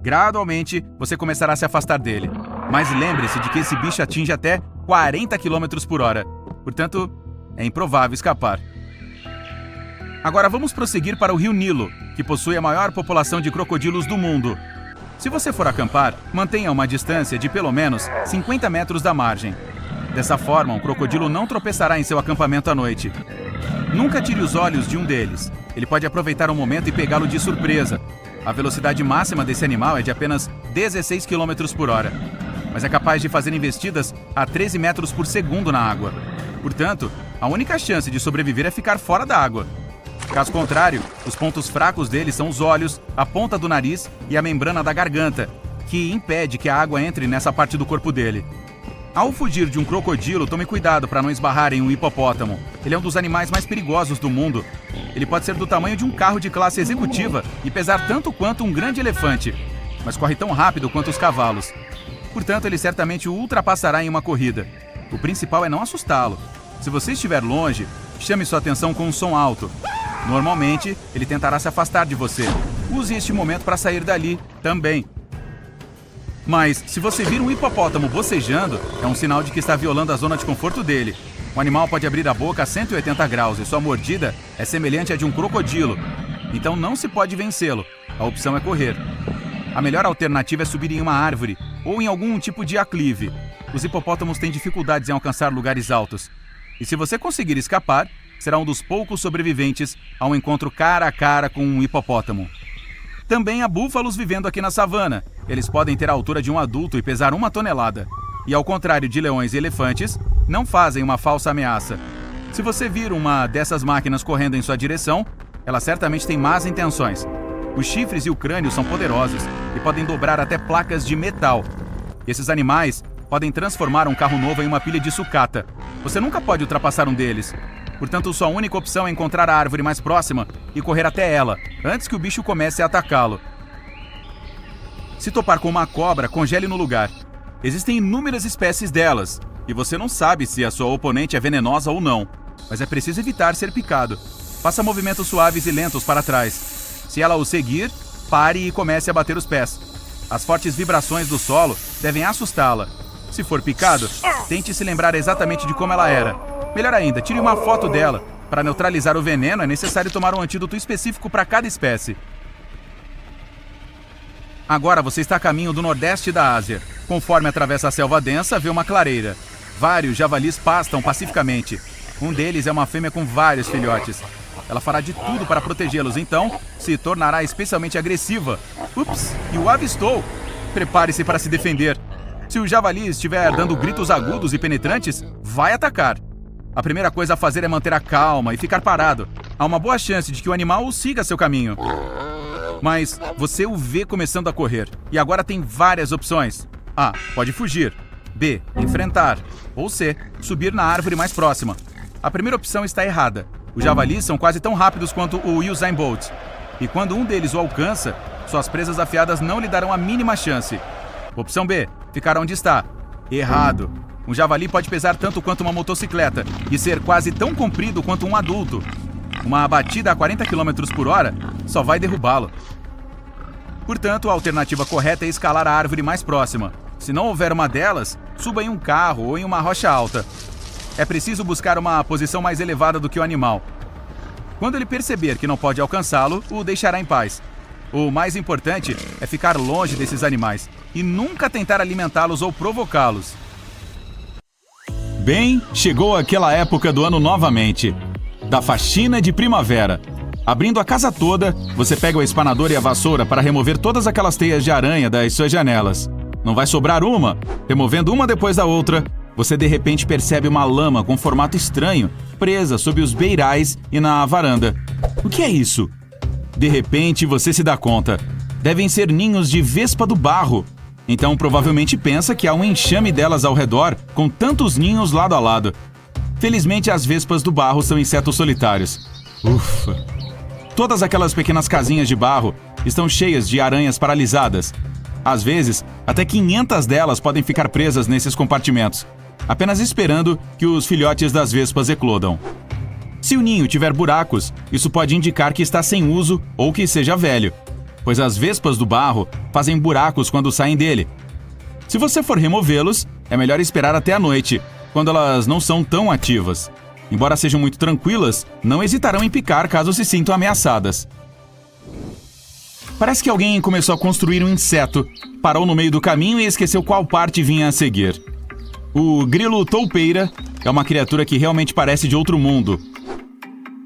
Speaker 1: gradualmente, você começará a se afastar dele. Mas lembre-se de que esse bicho atinge até 40 km por hora. Portanto, é improvável escapar. Agora vamos prosseguir para o Rio Nilo, que possui a maior população de crocodilos do mundo. Se você for acampar, mantenha uma distância de pelo menos 50 metros da margem. Dessa forma, um crocodilo não tropeçará em seu acampamento à noite. Nunca tire os olhos de um deles. Ele pode aproveitar o momento e pegá-lo de surpresa. A velocidade máxima desse animal é de apenas 16 km por hora, mas é capaz de fazer investidas a 13 metros por segundo na água. Portanto, a única chance de sobreviver é ficar fora da água. Caso contrário, os pontos fracos dele são os olhos, a ponta do nariz e a membrana da garganta, que impede que a água entre nessa parte do corpo dele. Ao fugir de um crocodilo, tome cuidado para não esbarrar em um hipopótamo. Ele é um dos animais mais perigosos do mundo. Ele pode ser do tamanho de um carro de classe executiva e pesar tanto quanto um grande elefante, mas corre tão rápido quanto os cavalos. Portanto, ele certamente o ultrapassará em uma corrida. O principal é não assustá-lo. Se você estiver longe, chame sua atenção com um som alto. Normalmente, ele tentará se afastar de você. Use este momento para sair dali também. Mas, se você vir um hipopótamo bocejando, é um sinal de que está violando a zona de conforto dele. O animal pode abrir a boca a 180 graus e sua mordida é semelhante à de um crocodilo. Então não se pode vencê-lo. A opção é correr. A melhor alternativa é subir em uma árvore ou em algum tipo de aclive. Os hipopótamos têm dificuldades em alcançar lugares altos. E se você conseguir escapar, será um dos poucos sobreviventes a um encontro cara a cara com um hipopótamo. Também há búfalos vivendo aqui na savana. Eles podem ter a altura de um adulto e pesar 1 tonelada. E ao contrário de leões e elefantes, não fazem uma falsa ameaça. Se você vir uma dessas máquinas correndo em sua direção, ela certamente tem más intenções. Os chifres e o crânio são poderosos e podem dobrar até placas de metal. Esses animais podem transformar um carro novo em uma pilha de sucata. Você nunca pode ultrapassar um deles. Portanto, sua única opção é encontrar a árvore mais próxima e correr até ela, antes que o bicho comece a atacá-lo. Se topar com uma cobra, congele no lugar. Existem inúmeras espécies delas, e você não sabe se a sua oponente é venenosa ou não, mas é preciso evitar ser picado. Faça movimentos suaves e lentos para trás. Se ela o seguir, pare e comece a bater os pés. As fortes vibrações do solo devem assustá-la. Se for picado, tente se lembrar exatamente de como ela era. Melhor ainda, tire uma foto dela. Para neutralizar o veneno, é necessário tomar um antídoto específico para cada espécie. Agora você está a caminho do nordeste da Ásia. Conforme atravessa a selva densa, vê uma clareira. Vários javalis pastam pacificamente. Um deles é uma fêmea com vários filhotes. Ela fará de tudo para protegê-los, então se tornará especialmente agressiva. Ups, e o avistou. Prepare-se para se defender. Se o javali estiver dando gritos agudos e penetrantes, vai atacar. A primeira coisa a fazer é manter a calma e ficar parado. Há uma boa chance de que o animal siga seu caminho. Mas você o vê começando a correr. E agora tem várias opções. A. Pode fugir. B. Enfrentar. Ou C. Subir na árvore mais próxima. A primeira opção está errada. Os javalis são quase tão rápidos quanto o Usain Bolt. E quando um deles o alcança, suas presas afiadas não lhe darão a mínima chance. Opção B. Ficar onde está. Errado. Um javali pode pesar tanto quanto uma motocicleta e ser quase tão comprido quanto um adulto. Uma batida a 40 km por hora só vai derrubá-lo. Portanto, a alternativa correta é escalar a árvore mais próxima. Se não houver uma delas, suba em um carro ou em uma rocha alta. É preciso buscar uma posição mais elevada do que o animal. Quando ele perceber que não pode alcançá-lo, o deixará em paz. O mais importante é ficar longe desses animais e nunca tentar alimentá-los ou provocá-los.
Speaker 2: Bem, chegou aquela época do ano novamente, da faxina de primavera. Abrindo a casa toda, você pega o espanador e a vassoura para remover todas aquelas teias de aranha das suas janelas. Não vai sobrar uma. Removendo uma depois da outra, você de repente percebe uma lama com formato estranho presa sob os beirais e na varanda. O que é isso? De repente você se dá conta. Devem ser ninhos de vespa do barro. Então provavelmente pensa que há um enxame delas ao redor, com tantos ninhos lado a lado. Felizmente as vespas do barro são insetos solitários. Ufa! Todas aquelas pequenas casinhas de barro estão cheias de aranhas paralisadas. Às vezes, até 500 delas podem ficar presas nesses compartimentos, apenas esperando que os filhotes das vespas eclodam. Se o ninho tiver buracos, isso pode indicar que está sem uso ou que seja velho, pois as vespas do barro fazem buracos quando saem dele. Se você for removê-los, é melhor esperar até a noite, quando elas não são tão ativas. Embora sejam muito tranquilas, não hesitarão em picar caso se sintam ameaçadas. Parece que alguém começou a construir um inseto, parou no meio do caminho e esqueceu qual parte vinha a seguir. O grilo toupeira é uma criatura que realmente parece de outro mundo.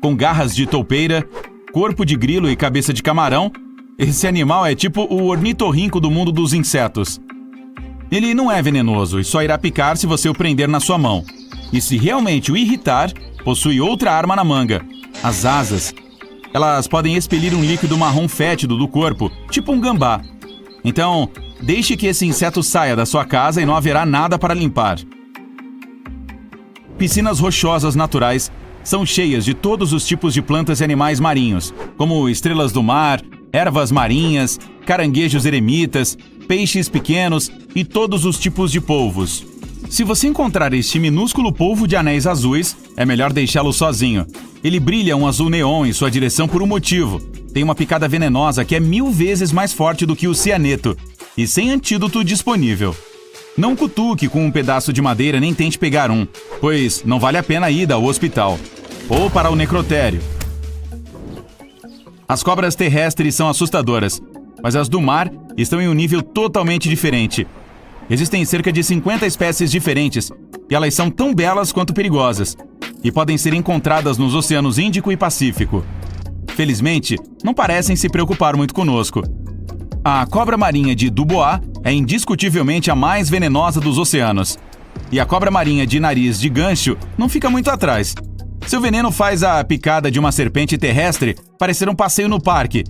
Speaker 2: Com garras de toupeira, corpo de grilo e cabeça de camarão, esse animal é tipo o ornitorrinco do mundo dos insetos. Ele não é venenoso e só irá picar se você o prender na sua mão. E se realmente o irritar, possui outra arma na manga: as asas. Elas podem expelir um líquido marrom fétido do corpo, tipo um gambá. Então, deixe que esse inseto saia da sua casa e não haverá nada para limpar. Piscinas rochosas naturais são cheias de todos os tipos de plantas e animais marinhos, como estrelas do mar, ervas marinhas, caranguejos eremitas, peixes pequenos e todos os tipos de polvos. Se você encontrar este minúsculo polvo de anéis azuis, é melhor deixá-lo sozinho. Ele brilha um azul neon em sua direção por um motivo. Tem uma picada venenosa que é 1000 vezes mais forte do que o cianeto, e sem antídoto disponível. Não cutuque com um pedaço de madeira nem tente pegar um, pois não vale a pena ir ao hospital ou para o necrotério. As cobras terrestres são assustadoras, mas as do mar estão em um nível totalmente diferente. Existem cerca de 50 espécies diferentes, e elas são tão belas quanto perigosas, e podem ser encontradas nos oceanos Índico e Pacífico. Felizmente, não parecem se preocupar muito conosco. A cobra marinha de Dubois é indiscutivelmente a mais venenosa dos oceanos. E a cobra marinha de nariz de gancho não fica muito atrás. Seu veneno faz a picada de uma serpente terrestre parecer um passeio no parque.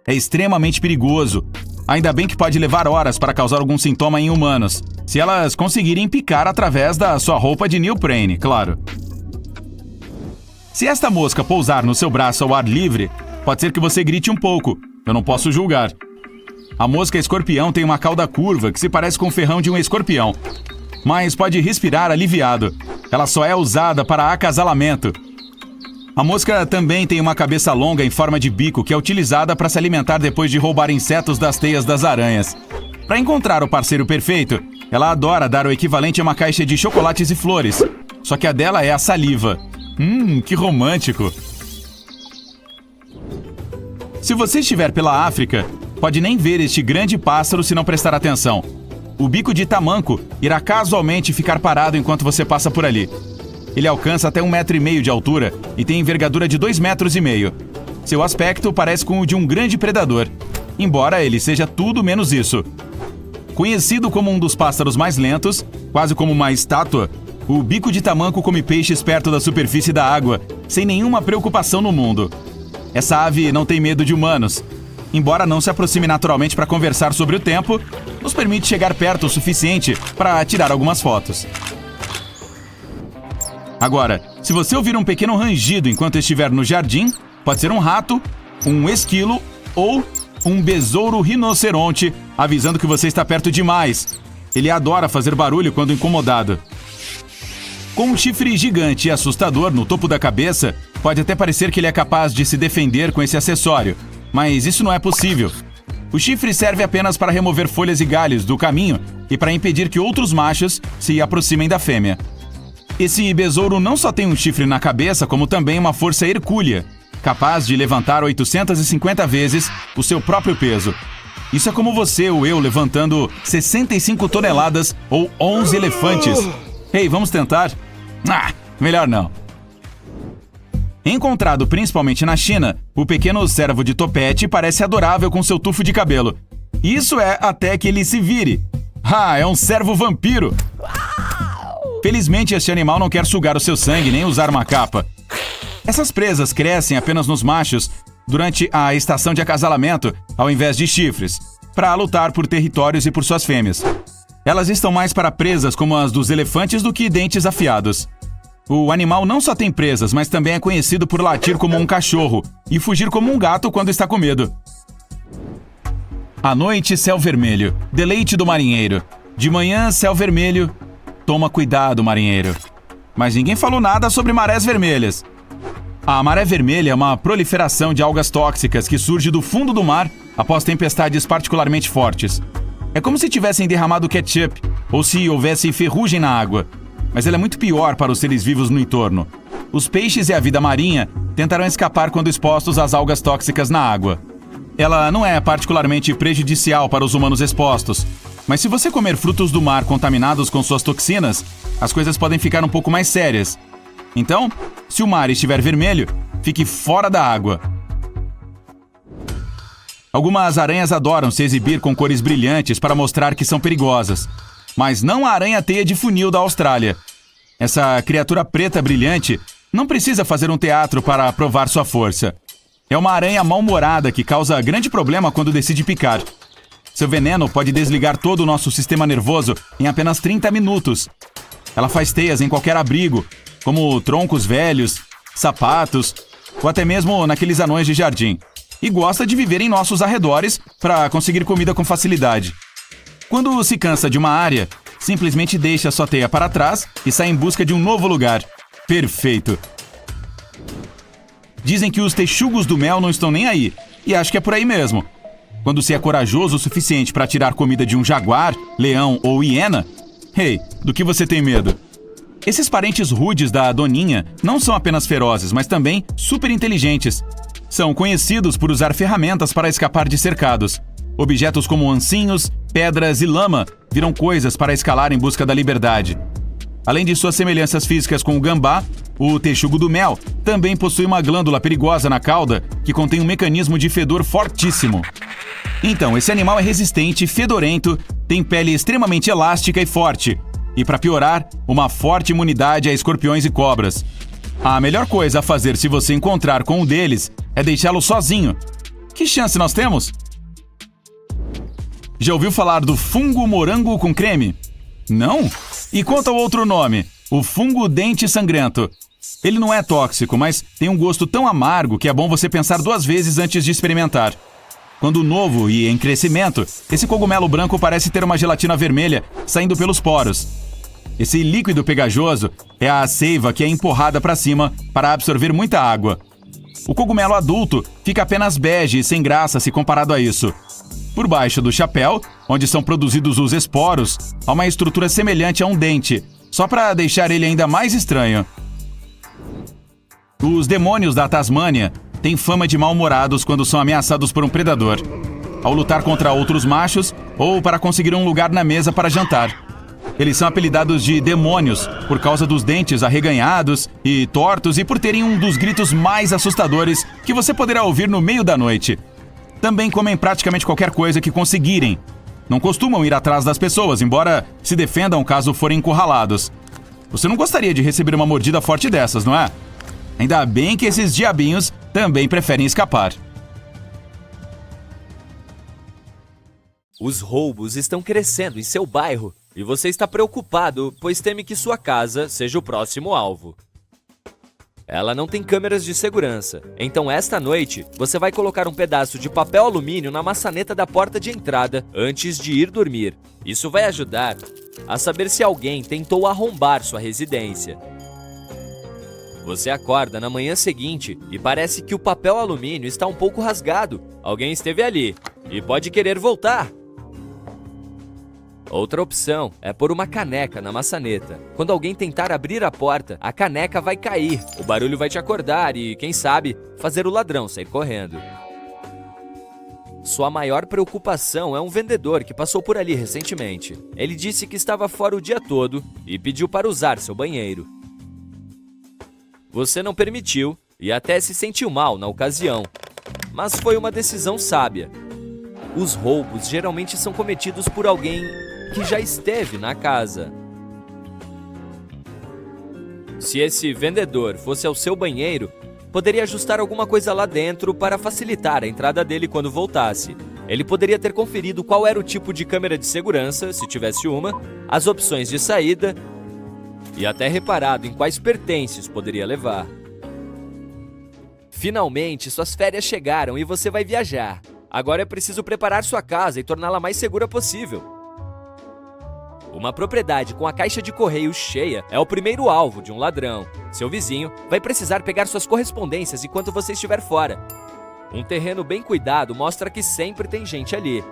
Speaker 2: É extremamente perigoso. Ainda bem que pode levar horas para causar algum sintoma em humanos, se elas conseguirem picar através da sua roupa de neoprene, claro. Se esta mosca pousar no seu braço ao ar livre, pode ser que você grite um pouco. Eu não posso julgar. A mosca escorpião tem uma cauda curva que se parece com o ferrão de um escorpião, mas pode respirar aliviado. Ela só é usada para acasalamento. A mosca também tem uma cabeça longa em forma de bico que é utilizada para se alimentar depois de roubar insetos das teias das aranhas. Para encontrar o parceiro perfeito, ela adora dar o equivalente a uma caixa de chocolates e flores. Só que a dela é a saliva. Que romântico! Se você estiver pela África, pode nem ver este grande pássaro se não prestar atenção. O bico de tamanco irá casualmente ficar parado enquanto você passa por ali. Ele alcança até 1,5 metro de altura e tem envergadura de 2,5 metros. Seu aspecto parece com o de um grande predador, embora ele seja tudo menos isso. Conhecido como um dos pássaros mais lentos, quase como uma estátua, o bico de tamanco come peixes perto da superfície da água, sem nenhuma preocupação no mundo. Essa ave não tem medo de humanos. Embora não se aproxime naturalmente para conversar sobre o tempo, nos permite chegar perto o suficiente para tirar algumas fotos. Agora, se você ouvir um pequeno rangido enquanto estiver no jardim, pode ser um rato, um esquilo ou um besouro rinoceronte avisando que você está perto demais. Ele adora fazer barulho quando incomodado. Com um chifre gigante e assustador no topo da cabeça, pode até parecer que ele é capaz de se defender com esse acessório, mas isso não é possível. O chifre serve apenas para remover folhas e galhos do caminho e para impedir que outros machos se aproximem da fêmea. Esse besouro não só tem um chifre na cabeça, como também uma força hercúlea, capaz de levantar 850 vezes o seu próprio peso. Isso é como você ou eu levantando 65 toneladas ou 11 elefantes. Ei, vamos tentar? Melhor não. Encontrado principalmente na China, o pequeno cervo de topete parece adorável com seu tufo de cabelo. Isso é até que ele se vire. É um cervo vampiro! Felizmente, este animal não quer sugar o seu sangue nem usar uma capa. Essas presas crescem apenas nos machos durante a estação de acasalamento, ao invés de chifres, para lutar por territórios e por suas fêmeas. Elas estão mais para presas como as dos elefantes do que dentes afiados. O animal não só tem presas, mas também é conhecido por latir como um cachorro e fugir como um gato quando está com medo. À noite, céu vermelho, deleite do marinheiro. De manhã, céu vermelho. Toma cuidado, marinheiro. Mas ninguém falou nada sobre marés vermelhas. A maré vermelha é uma proliferação de algas tóxicas que surge do fundo do mar após tempestades particularmente fortes. É como se tivessem derramado ketchup ou se houvesse ferrugem na água. Mas ela é muito pior para os seres vivos no entorno. Os peixes e a vida marinha tentarão escapar quando expostos às algas tóxicas na água. Ela não é particularmente prejudicial para os humanos expostos, mas se você comer frutos do mar contaminados com suas toxinas, as coisas podem ficar um pouco mais sérias. Então, se o mar estiver vermelho, fique fora da água. Algumas aranhas adoram se exibir com cores brilhantes para mostrar que são perigosas. Mas não a aranha-teia de funil da Austrália. Essa criatura preta brilhante não precisa fazer um teatro para provar sua força. É uma aranha mal-humorada que causa grande problema quando decide picar. Seu veneno pode desligar todo o nosso sistema nervoso em apenas 30 minutos. Ela faz teias em qualquer abrigo, como troncos velhos, sapatos ou até mesmo naqueles anões de jardim. E gosta de viver em nossos arredores para conseguir comida com facilidade. Quando se cansa de uma área, simplesmente deixa sua teia para trás e sai em busca de um novo lugar. Perfeito! Dizem que os texugos do mel não estão nem aí, e acho que é por aí mesmo. Quando se é corajoso o suficiente para tirar comida de um jaguar, leão ou hiena, do que você tem medo? Esses parentes rudes da doninha não são apenas ferozes, mas também super inteligentes. São conhecidos por usar ferramentas para escapar de cercados. Objetos como ancinhos, pedras e lama viram coisas para escalar em busca da liberdade. Além de suas semelhanças físicas com o gambá, o texugo do mel também possui uma glândula perigosa na cauda que contém um mecanismo de fedor fortíssimo. Então, esse animal é resistente, fedorento, tem pele extremamente elástica e forte. E para piorar, uma forte imunidade a escorpiões e cobras. A melhor coisa a fazer se você encontrar com um deles é deixá-lo sozinho. Que chance nós temos? Já ouviu falar do fungo morango com creme? Não? E quanto ao outro nome, o fungo dente sangrento. Ele não é tóxico, mas tem um gosto tão amargo que é bom você pensar 2 vezes antes de experimentar. Quando novo e em crescimento, esse cogumelo branco parece ter uma gelatina vermelha saindo pelos poros. Esse líquido pegajoso é a seiva que é empurrada para cima para absorver muita água. O cogumelo adulto fica apenas bege e sem graça se comparado a isso. Por baixo do chapéu, onde são produzidos os esporos, há uma estrutura semelhante a um dente, só para deixar ele ainda mais estranho. Os demônios da Tasmânia têm fama de mal-humorados quando são ameaçados por um predador, ao lutar contra outros machos ou para conseguir um lugar na mesa para jantar. Eles são apelidados de demônios por causa dos dentes arreganhados e tortos e por terem um dos gritos mais assustadores que você poderá ouvir no meio da noite. Também comem praticamente qualquer coisa que conseguirem. Não costumam ir atrás das pessoas, embora se defendam caso forem encurralados. Você não gostaria de receber uma mordida forte dessas, não é? Ainda bem que esses diabinhos também preferem escapar.
Speaker 3: Os roubos estão crescendo em seu bairro e você está preocupado, pois teme que sua casa seja o próximo alvo. Ela não tem câmeras de segurança. Então esta noite, você vai colocar um pedaço de papel alumínio na maçaneta da porta de entrada antes de ir dormir. Isso vai ajudar a saber se alguém tentou arrombar sua residência. Você acorda na manhã seguinte e parece que o papel alumínio está um pouco rasgado. Alguém esteve ali e pode querer voltar. Outra opção é pôr uma caneca na maçaneta. Quando alguém tentar abrir a porta, a caneca vai cair, o barulho vai te acordar e, quem sabe, fazer o ladrão sair correndo. Sua maior preocupação é um vendedor que passou por ali recentemente. Ele disse que estava fora o dia todo e pediu para usar seu banheiro. Você não permitiu e até se sentiu mal na ocasião, mas foi uma decisão sábia. Os roubos geralmente são cometidos por alguém que já esteve na casa. Se esse vendedor fosse ao seu banheiro, poderia ajustar alguma coisa lá dentro para facilitar a entrada dele quando voltasse. Ele poderia ter conferido qual era o tipo de câmera de segurança, se tivesse uma, as opções de saída e até reparado em quais pertences poderia levar. Finalmente, suas férias chegaram e você vai viajar. Agora é preciso preparar sua casa e torná-la mais segura possível. Uma propriedade com a caixa de correio cheia é o primeiro alvo de um ladrão. Seu vizinho vai precisar pegar suas correspondências enquanto você estiver fora. Um terreno bem cuidado mostra que sempre tem gente ali.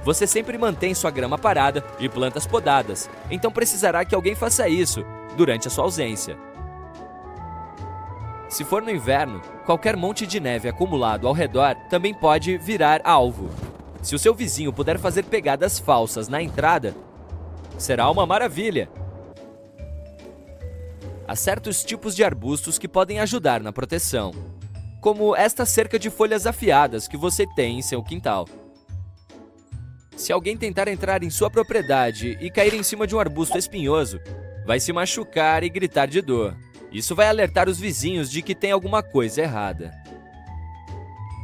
Speaker 3: Você sempre mantém sua grama parada e plantas podadas, então precisará que alguém faça isso durante a sua ausência. Se for no inverno, qualquer monte de neve acumulado ao redor também pode virar alvo. Se o seu vizinho puder fazer pegadas falsas na entrada, será uma maravilha. Há certos tipos de arbustos que podem ajudar na proteção, como esta cerca de folhas afiadas que você tem em seu quintal. Se alguém tentar entrar em sua propriedade e cair em cima de um arbusto espinhoso, vai se machucar e gritar de dor. Isso vai alertar os vizinhos de que tem alguma coisa errada.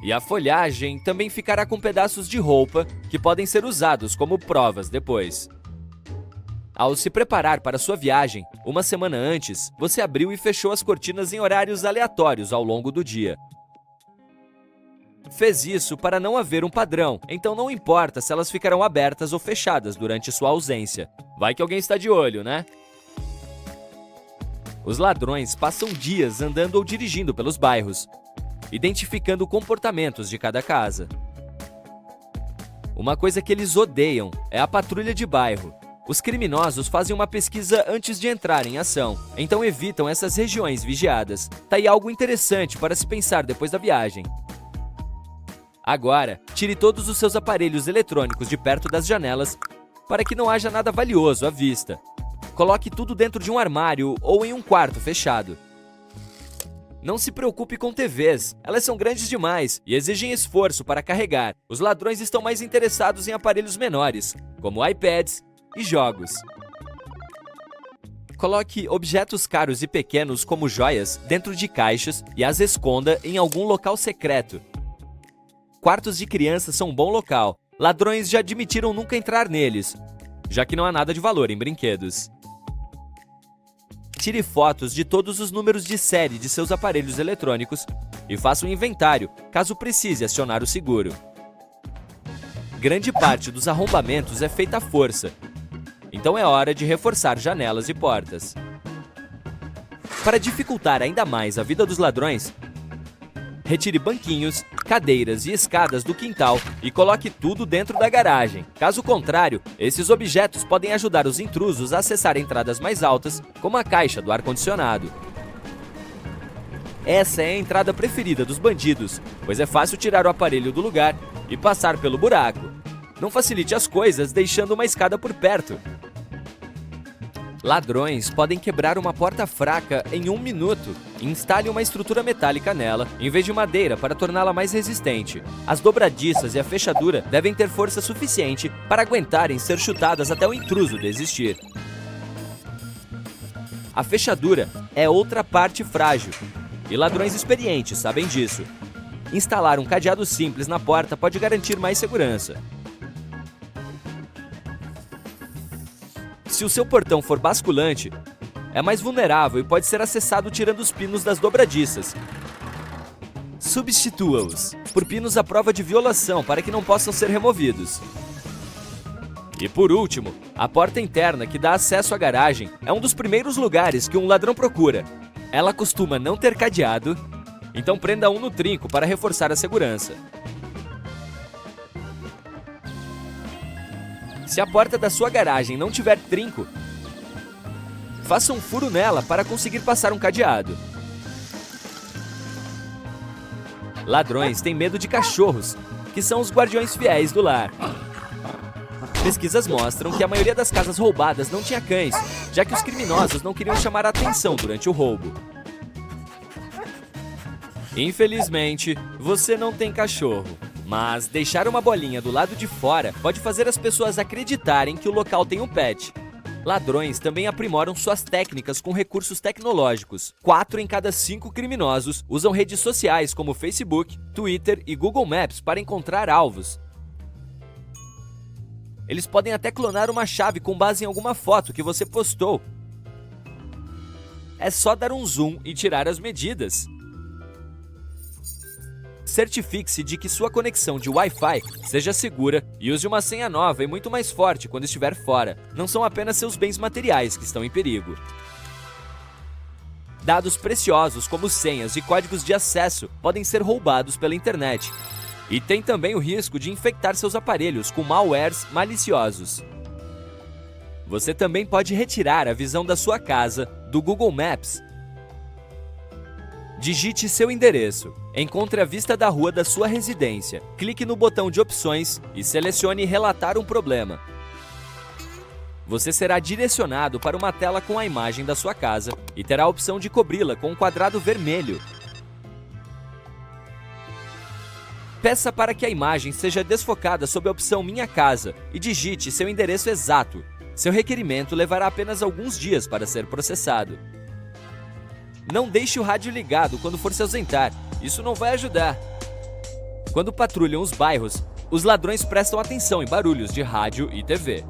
Speaker 3: E a folhagem também ficará com pedaços de roupa que podem ser usados como provas depois. Ao se preparar para sua viagem, uma semana antes, você abriu e fechou as cortinas em horários aleatórios ao longo do dia. Fez isso para não haver um padrão, então não importa se elas ficarão abertas ou fechadas durante sua ausência. Vai que alguém está de olho, né? Os ladrões passam dias andando ou dirigindo pelos bairros, identificando comportamentos de cada casa. Uma coisa que eles odeiam é a patrulha de bairro. Os criminosos fazem uma pesquisa antes de entrar em ação, então evitam essas regiões vigiadas. Tá aí algo interessante para se pensar depois da viagem. Agora, tire todos os seus aparelhos eletrônicos de perto das janelas para que não haja nada valioso à vista. Coloque tudo dentro de um armário ou em um quarto fechado. Não se preocupe com TVs, elas são grandes demais e exigem esforço para carregar. Os ladrões estão mais interessados em aparelhos menores, como iPads e jogos. Coloque objetos caros e pequenos como joias dentro de caixas e as esconda em algum local secreto. Quartos de crianças são um bom local. Ladrões já admitiram nunca entrar neles, já que não há nada de valor em brinquedos. Tire fotos de todos os números de série de seus aparelhos eletrônicos e faça um inventário, caso precise acionar o seguro. Grande parte dos arrombamentos é feita à força, então é hora de reforçar janelas e portas. Para dificultar ainda mais a vida dos ladrões, retire banquinhos, cadeiras e escadas do quintal e coloque tudo dentro da garagem. Caso contrário, esses objetos podem ajudar os intrusos a acessar entradas mais altas, como a caixa do ar-condicionado. Essa é a entrada preferida dos bandidos, pois é fácil tirar o aparelho do lugar e passar pelo buraco. Não facilite as coisas deixando uma escada por perto. Ladrões podem quebrar uma porta fraca em 1 minuto. Instale uma estrutura metálica nela, em vez de madeira, para torná-la mais resistente. As dobradiças e a fechadura devem ter força suficiente para aguentarem ser chutadas até o intruso desistir. A fechadura é outra parte frágil, e ladrões experientes sabem disso. Instalar um cadeado simples na porta pode garantir mais segurança. Se o seu portão for basculante, é mais vulnerável e pode ser acessado tirando os pinos das dobradiças. Substitua-os por pinos à prova de violação para que não possam ser removidos. E por último, a porta interna que dá acesso à garagem é um dos primeiros lugares que um ladrão procura. Ela costuma não ter cadeado, então prenda um no trinco para reforçar a segurança. Se a porta da sua garagem não tiver trinco, faça um furo nela para conseguir passar um cadeado. Ladrões têm medo de cachorros, que são os guardiões fiéis do lar. Pesquisas mostram que a maioria das casas roubadas não tinha cães, já que os criminosos não queriam chamar a atenção durante o roubo. Infelizmente, você não tem cachorro, mas deixar uma bolinha do lado de fora pode fazer as pessoas acreditarem que o local tem um pet. Ladrões também aprimoram suas técnicas com recursos tecnológicos. 4 em cada 5 criminosos usam redes sociais como Facebook, Twitter e Google Maps para encontrar alvos. Eles podem até clonar uma chave com base em alguma foto que você postou. É só dar um zoom e tirar as medidas. Certifique-se de que sua conexão de Wi-Fi seja segura e use uma senha nova e muito mais forte quando estiver fora. Não são apenas seus bens materiais que estão em perigo. Dados preciosos como senhas e códigos de acesso podem ser roubados pela internet. E tem também o risco de infectar seus aparelhos com malwares maliciosos. Você também pode retirar a visão da sua casa do Google Maps. Digite seu endereço, encontre a vista da rua da sua residência, clique no botão de opções e selecione relatar um problema. Você será direcionado para uma tela com a imagem da sua casa e terá a opção de cobri-la com um quadrado vermelho. Peça para que a imagem seja desfocada sob a opção Minha Casa e digite seu endereço exato. Seu requerimento levará apenas alguns dias para ser processado. Não deixe o rádio ligado quando for se ausentar, isso não vai ajudar. Quando patrulham os bairros, os ladrões prestam atenção em barulhos de rádio e TV.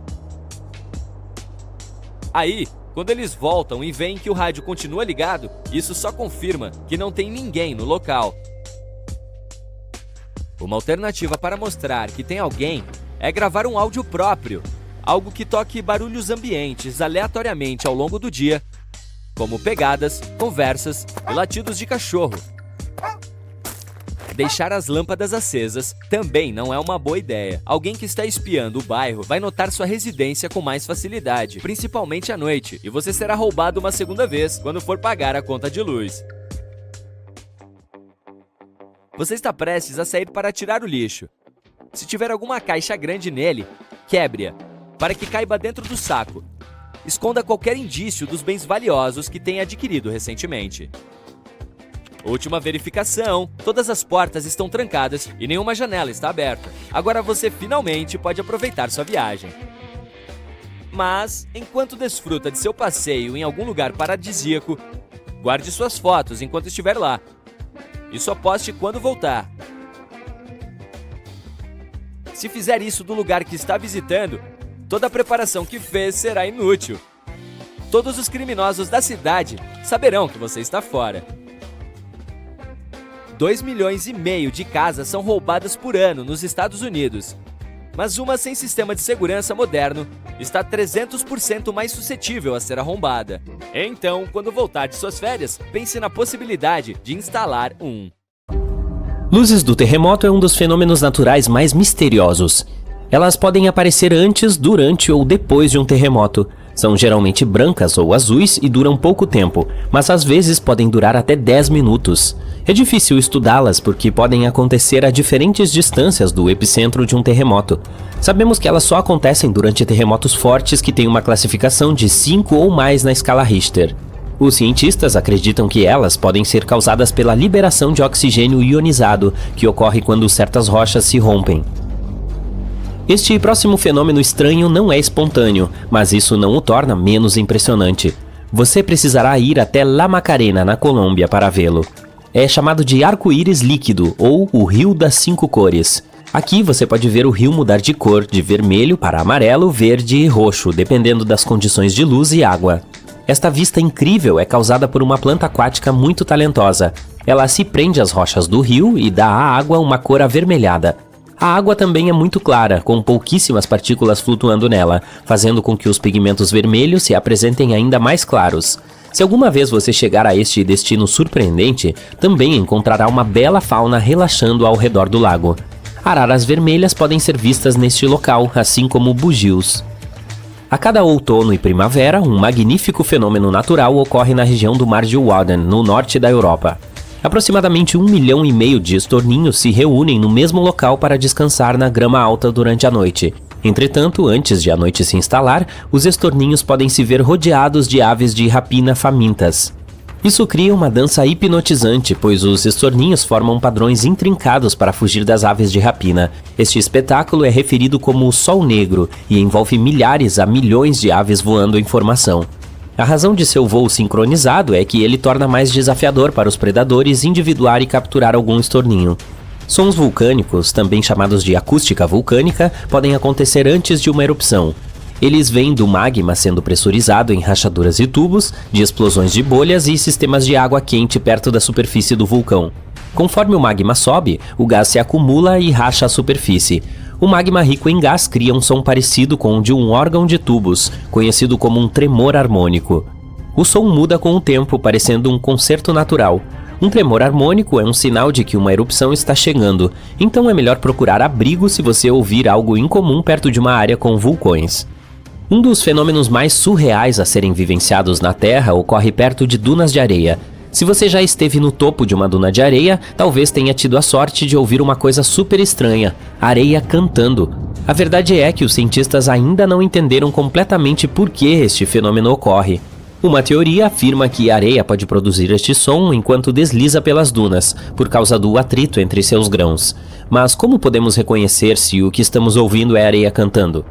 Speaker 3: Aí, quando eles voltam e veem que o rádio continua ligado, isso só confirma que não tem ninguém no local. Uma alternativa para mostrar que tem alguém é gravar um áudio próprio, algo que toque barulhos ambientes aleatoriamente ao longo do dia, como pegadas, conversas e latidos de cachorro. Deixar as lâmpadas acesas também não é uma boa ideia. Alguém que está espiando o bairro vai notar sua residência com mais facilidade, principalmente à noite, e você será roubado uma segunda vez quando for pagar a conta de luz. Você está prestes a sair para tirar o lixo. Se tiver alguma caixa grande nele, quebre-a, para que caiba dentro do saco. Esconda qualquer indício dos bens valiosos que tenha adquirido recentemente. Última verificação, todas as portas estão trancadas e nenhuma janela está aberta. Agora você finalmente pode aproveitar sua viagem. Mas, enquanto desfruta de seu passeio em algum lugar paradisíaco, guarde suas fotos enquanto estiver lá. E só poste quando voltar. Se fizer isso do lugar que está visitando, toda a preparação que fez será inútil. Todos os criminosos da cidade saberão que você está fora. 2,5 milhões de casas são roubadas por ano nos Estados Unidos. Mas uma sem sistema de segurança moderno está 300% mais suscetível a ser arrombada. Então, quando voltar de suas férias, pense na possibilidade de instalar um.
Speaker 4: Luzes do terremoto é um dos fenômenos naturais mais misteriosos. Elas podem aparecer antes, durante ou depois de um terremoto. São geralmente brancas ou azuis e duram pouco tempo, mas às vezes podem durar até 10 minutos. É difícil estudá-las porque podem acontecer a diferentes distâncias do epicentro de um terremoto. Sabemos que elas só acontecem durante terremotos fortes que têm uma classificação de 5 ou mais na escala Richter. Os cientistas acreditam que elas podem ser causadas pela liberação de oxigênio ionizado, que ocorre quando certas rochas se rompem. Este próximo fenômeno estranho não é espontâneo, mas isso não o torna menos impressionante. Você precisará ir até La Macarena, na Colômbia, para vê-lo. É chamado de arco-íris líquido, ou o Rio das 5 Cores. Aqui você pode ver o rio mudar de cor, de vermelho para amarelo, verde e roxo, dependendo das condições de luz e água. Esta vista incrível é causada por uma planta aquática muito talentosa. Ela se prende às rochas do rio e dá à água uma cor avermelhada. A água também é muito clara, com pouquíssimas partículas flutuando nela, fazendo com que os pigmentos vermelhos se apresentem ainda mais claros. Se alguma vez você chegar a este destino surpreendente, também encontrará uma bela fauna relaxando ao redor do lago. Araras vermelhas podem ser vistas neste local, assim como bugios. A cada outono e primavera, um magnífico fenômeno natural ocorre na região do Mar de Wadden, no norte da Europa. Aproximadamente 1,5 milhão de estorninhos se reúnem no mesmo local para descansar na grama alta durante a noite. Entretanto, antes de a noite se instalar, os estorninhos podem se ver rodeados de aves de rapina famintas. Isso cria uma dança hipnotizante, pois os estorninhos formam padrões intrincados para fugir das aves de rapina. Este espetáculo é referido como o Sol Negro e envolve milhares a milhões de aves voando em formação. A razão de seu voo sincronizado é que ele torna mais desafiador para os predadores individuar e capturar algum estorninho. Sons vulcânicos, também chamados de acústica vulcânica, podem acontecer antes de uma erupção. Eles vêm do magma sendo pressurizado em rachaduras e tubos, de explosões de bolhas e sistemas de água quente perto da superfície do vulcão. Conforme o magma sobe, o gás se acumula e racha a superfície. O magma rico em gás cria um som parecido com o de um órgão de tubos, conhecido como um tremor harmônico. O som muda com o tempo, parecendo um concerto natural. Um tremor harmônico é um sinal de que uma erupção está chegando, então é melhor procurar abrigo se você ouvir algo incomum perto de uma área com vulcões. Um dos fenômenos mais surreais a serem vivenciados na Terra ocorre perto de dunas de areia. Se você já esteve no topo de uma duna de areia, talvez tenha tido a sorte de ouvir uma coisa super estranha: areia cantando. A verdade é que os cientistas ainda não entenderam completamente por que este fenômeno ocorre. Uma teoria afirma que a areia pode produzir este som enquanto desliza pelas dunas, por causa do atrito entre seus grãos. Mas como podemos reconhecer se o que estamos ouvindo é areia cantando?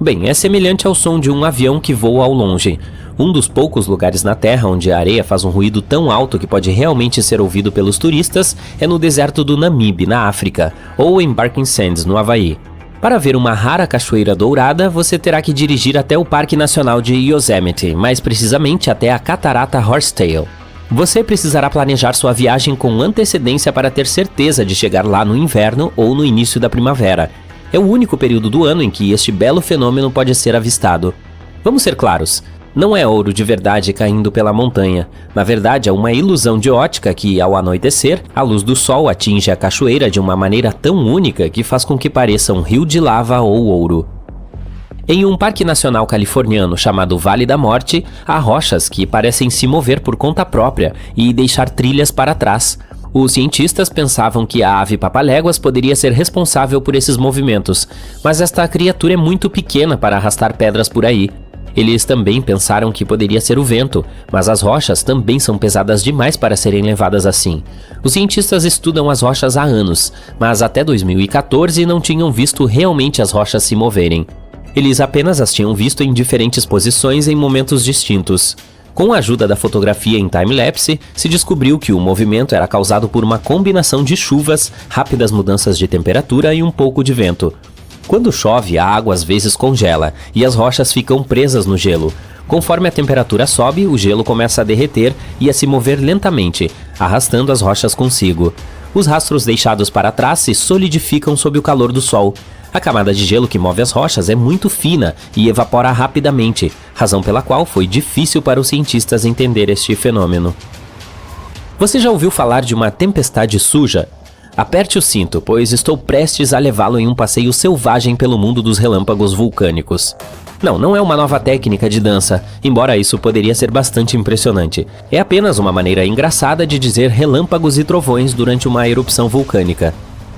Speaker 4: Bem, é semelhante ao som de um avião que voa ao longe. Um dos poucos lugares na Terra onde a areia faz um ruído tão alto que pode realmente ser ouvido pelos turistas é no deserto do Namibe, na África, ou em Barking Sands, no Havaí. Para ver uma rara cachoeira dourada, você terá que dirigir até o Parque Nacional de Yosemite, mais precisamente até a Catarata Horsetail. Você precisará planejar sua viagem com antecedência para ter certeza de chegar lá no inverno ou no início da primavera. É o único período do ano em que este belo fenômeno pode ser avistado. Vamos ser claros, não é ouro de verdade caindo pela montanha. Na verdade, é uma ilusão de ótica que, ao anoitecer, a luz do sol atinge a cachoeira de uma maneira tão única que faz com que pareça um rio de lava ou ouro. Em um parque nacional californiano chamado Vale da Morte, há rochas que parecem se mover por conta própria e deixar trilhas para trás. Os cientistas pensavam que a ave papaléguas poderia ser responsável por esses movimentos, mas esta criatura é muito pequena para arrastar pedras por aí. Eles também pensaram que poderia ser o vento, mas as rochas também são pesadas demais para serem levadas assim. Os cientistas estudam as rochas há anos, mas até 2014 não tinham visto realmente as rochas se moverem. Eles apenas as tinham visto em diferentes posições em momentos distintos. Com a ajuda da fotografia em time-lapse, se descobriu que o movimento era causado por uma combinação de chuvas, rápidas mudanças de temperatura e um pouco de vento. Quando chove, a água às vezes congela e as rochas ficam presas no gelo. Conforme a temperatura sobe, o gelo começa a derreter e a se mover lentamente, arrastando as rochas consigo. Os rastros deixados para trás se solidificam sob o calor do sol. A camada de gelo que move as rochas é muito fina e evapora rapidamente, razão pela qual foi difícil para os cientistas entender este fenômeno. Você já ouviu falar de uma tempestade suja? Aperte o cinto, pois estou prestes a levá-lo em um passeio selvagem pelo mundo dos relâmpagos vulcânicos. Não é uma nova técnica de dança, embora isso poderia ser bastante impressionante. É apenas uma maneira engraçada de dizer relâmpagos e trovões durante uma erupção vulcânica.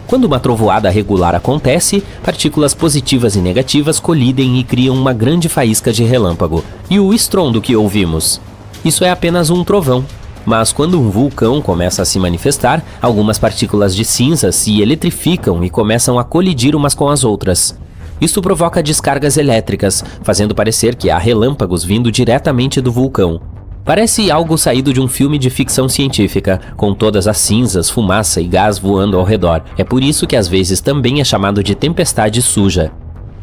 Speaker 4: Quando uma trovoada regular acontece, partículas positivas e negativas colidem e criam uma grande faísca de relâmpago. E o estrondo que ouvimos? Isso é apenas um trovão. Mas quando um vulcão começa a se manifestar, algumas partículas de cinza se eletrificam e começam a colidir umas com as outras. Isto provoca descargas elétricas, fazendo parecer que há relâmpagos vindo diretamente do vulcão. Parece algo saído de um filme de ficção científica, com todas as cinzas, fumaça e gás voando ao redor. É por isso que às vezes também é chamado de tempestade suja.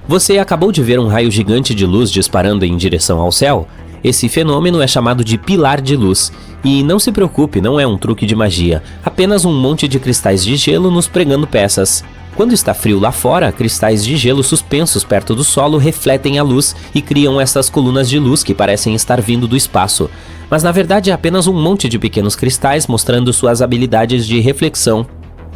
Speaker 4: Você acabou de ver um raio gigante de luz disparando em direção ao céu? Esse fenômeno é chamado de pilar de luz. E não se preocupe, não é um truque de magia, apenas um monte de cristais de gelo nos pregando peças. Quando está frio lá fora, cristais de gelo suspensos perto do solo refletem a luz e criam essas colunas de luz que parecem estar vindo do espaço. Mas na verdade é apenas um monte de pequenos cristais mostrando suas habilidades de reflexão.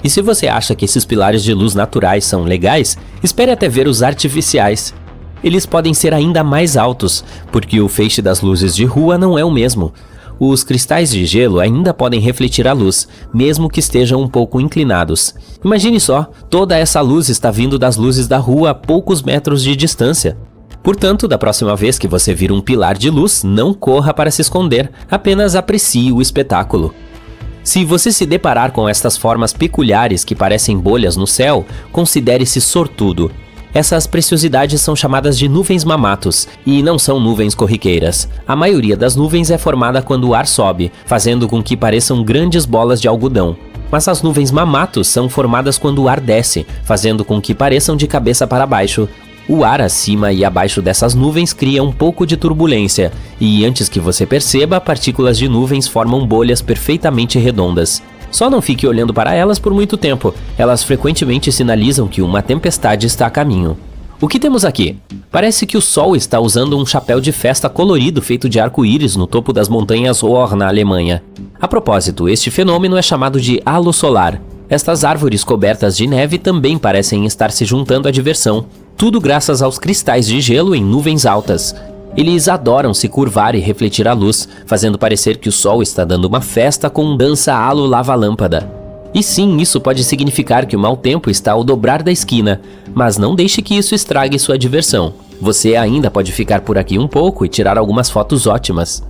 Speaker 4: E se você acha que esses pilares de luz naturais são legais, espere até ver os artificiais. Eles podem ser ainda mais altos, porque o feixe das luzes de rua não é o mesmo. Os cristais de gelo ainda podem refletir a luz, mesmo que estejam um pouco inclinados. Imagine só, toda essa luz está vindo das luzes da rua a poucos metros de distância. Portanto, da próxima vez que você vir um pilar de luz, não corra para se esconder, apenas aprecie o espetáculo. Se você se deparar com estas formas peculiares que parecem bolhas no céu, considere-se sortudo. Essas preciosidades são chamadas de nuvens mamatos, e não são nuvens corriqueiras. A maioria das nuvens é formada quando o ar sobe, fazendo com que pareçam grandes bolas de algodão. Mas as nuvens mamatos são formadas quando o ar desce, fazendo com que pareçam de cabeça para baixo. O ar acima e abaixo dessas nuvens cria um pouco de turbulência, e antes que você perceba, partículas de nuvens formam bolhas perfeitamente redondas. Só não fique olhando para elas por muito tempo, elas frequentemente sinalizam que uma tempestade está a caminho. O que temos aqui? Parece que o Sol está usando um chapéu de festa colorido feito de arco-íris no topo das montanhas Ruhr, na Alemanha. A propósito, este fenômeno é chamado de halo solar. Estas árvores cobertas de neve também parecem estar se juntando à diversão, tudo graças aos cristais de gelo em nuvens altas. Eles adoram se curvar e refletir a luz, fazendo parecer que o Sol está dando uma festa com dança halo lava-lâmpada. E sim, isso pode significar que o mau tempo está ao dobrar da esquina, mas não deixe que isso estrague sua diversão. Você ainda pode ficar por aqui um pouco e tirar algumas fotos ótimas.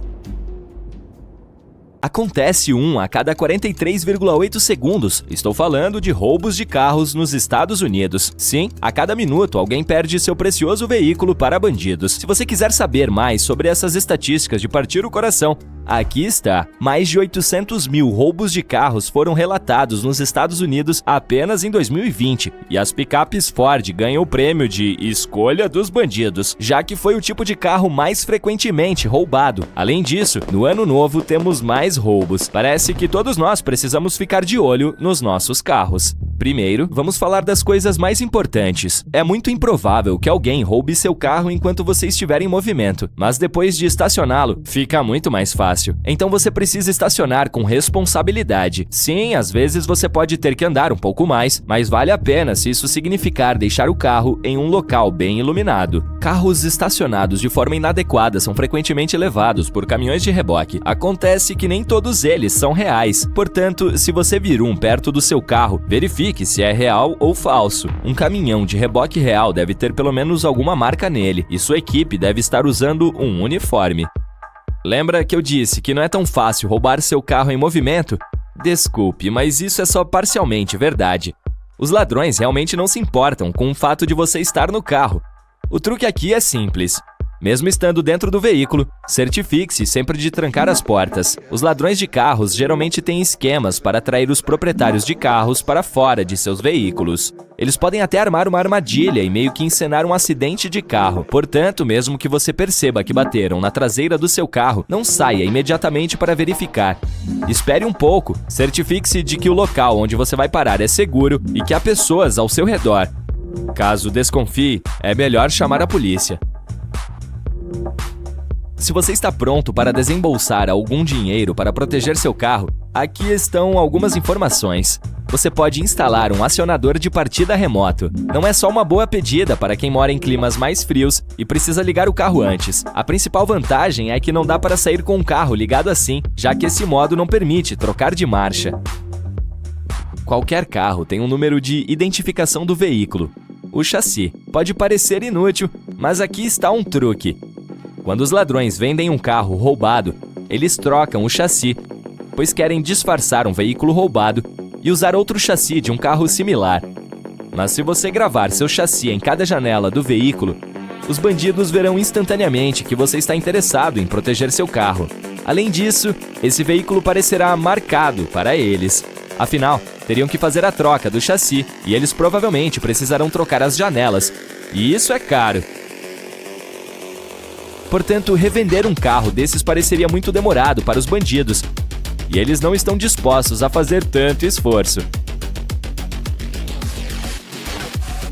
Speaker 3: Acontece a cada 43,8 segundos. Estou falando de roubos de carros nos Estados Unidos. Sim, a cada minuto alguém perde seu precioso veículo para bandidos. Se você quiser saber mais sobre essas estatísticas de partir o coração, aqui está. Mais de 800 mil roubos de carros foram relatados nos Estados Unidos apenas em 2020. E as picapes Ford ganham o prêmio de Escolha dos Bandidos, já que foi o tipo de carro mais frequentemente roubado. Além disso, no ano novo temos mais roubos. Parece que todos nós precisamos ficar de olho nos nossos carros. Primeiro, vamos falar das coisas mais importantes. É muito improvável que alguém roube seu carro enquanto você estiver em movimento, mas depois de estacioná-lo, fica muito mais fácil. Então você precisa estacionar com responsabilidade. Sim, às vezes você pode ter que andar um pouco mais, mas vale a pena se isso significar deixar o carro em um local bem iluminado. Carros estacionados de forma inadequada são frequentemente levados por caminhões de reboque. Acontece que nem todos eles são reais. Portanto, se você vir um perto do seu carro, verifique se é real ou falso. Um caminhão de reboque real deve ter pelo menos alguma marca nele, e sua equipe deve estar usando um uniforme. Lembra que eu disse que não é tão fácil roubar seu carro em movimento? Desculpe, mas isso é só parcialmente verdade. Os ladrões realmente não se importam com o fato de você estar no carro. O truque aqui é simples. Mesmo estando dentro do veículo, certifique-se sempre de trancar as portas. Os ladrões de carros geralmente têm esquemas para atrair os proprietários de carros para fora de seus veículos. Eles podem até armar uma armadilha e meio que encenar um acidente de carro. Portanto, mesmo que você perceba que bateram na traseira do seu carro, não saia imediatamente para verificar. Espere um pouco, certifique-se de que o local onde você vai parar é seguro e que há pessoas ao seu redor. Caso desconfie, é melhor chamar a polícia. Se você está pronto para desembolsar algum dinheiro para proteger seu carro, aqui estão algumas informações. Você pode instalar um acionador de partida remoto. Não é só uma boa pedida para quem mora em climas mais frios e precisa ligar o carro antes. A principal vantagem é que não dá para sair com o carro ligado assim, já que esse modo não permite trocar de marcha. Qualquer carro tem um número de identificação do veículo, o chassi. Pode parecer inútil, mas aqui está um truque. Quando os ladrões vendem um carro roubado, eles trocam o chassi, pois querem disfarçar um veículo roubado e usar outro chassi de um carro similar. Mas se você gravar seu chassi em cada janela do veículo, os bandidos verão instantaneamente que você está interessado em proteger seu carro. Além disso, esse veículo parecerá marcado para eles. Afinal, teriam que fazer a troca do chassi e eles provavelmente precisarão trocar as janelas. E isso é caro. Portanto, revender um carro desses pareceria muito demorado para os bandidos. E eles não estão dispostos a fazer tanto esforço.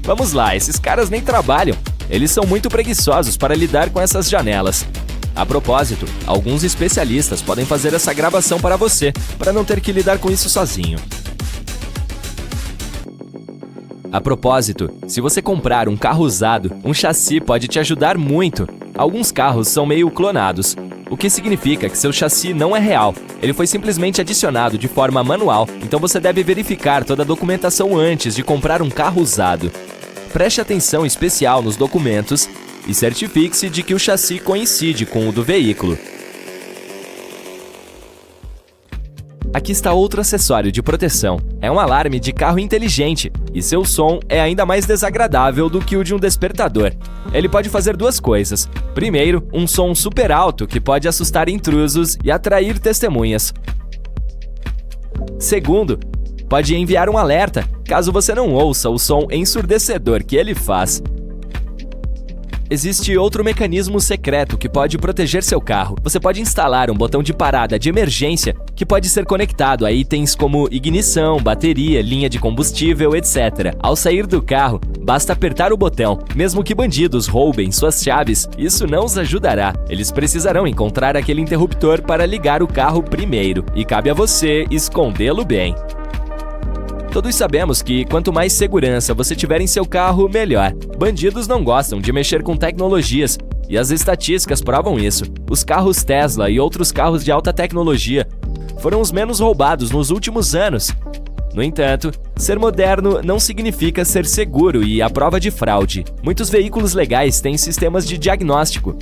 Speaker 3: Vamos lá, esses caras nem trabalham. Eles são muito preguiçosos para lidar com essas janelas. A propósito, alguns especialistas podem fazer essa gravação para você, para não ter que lidar com isso sozinho. A propósito, se você comprar um carro usado, um chassi pode te ajudar muito. Alguns carros são meio clonados, o que significa que seu chassi não é real. Ele foi simplesmente adicionado de forma manual, então você deve verificar toda a documentação antes de comprar um carro usado. Preste atenção especial nos documentos e certifique-se de que o chassi coincide com o do veículo. Aqui está outro acessório de proteção. É um alarme de carro inteligente, e seu som é ainda mais desagradável do que o de um despertador. Ele pode fazer duas coisas. Primeiro, um som super alto que pode assustar intrusos e atrair testemunhas. Segundo, pode enviar um alerta caso você não ouça o som ensurdecedor que ele faz. Existe outro mecanismo secreto que pode proteger seu carro. Você pode instalar um botão de parada de emergência que pode ser conectado a itens como ignição, bateria, linha de combustível, etc. Ao sair do carro, basta apertar o botão. Mesmo que bandidos roubem suas chaves, isso não os ajudará. Eles precisarão encontrar aquele interruptor para ligar o carro primeiro, e cabe a você escondê-lo bem. Todos sabemos que quanto mais segurança você tiver em seu carro, melhor. Bandidos não gostam de mexer com tecnologias, e as estatísticas provam isso. Os carros Tesla e outros carros de alta tecnologia foram os menos roubados nos últimos anos. No entanto, ser moderno não significa ser seguro e à prova de fraude. Muitos veículos legais têm sistemas de diagnóstico.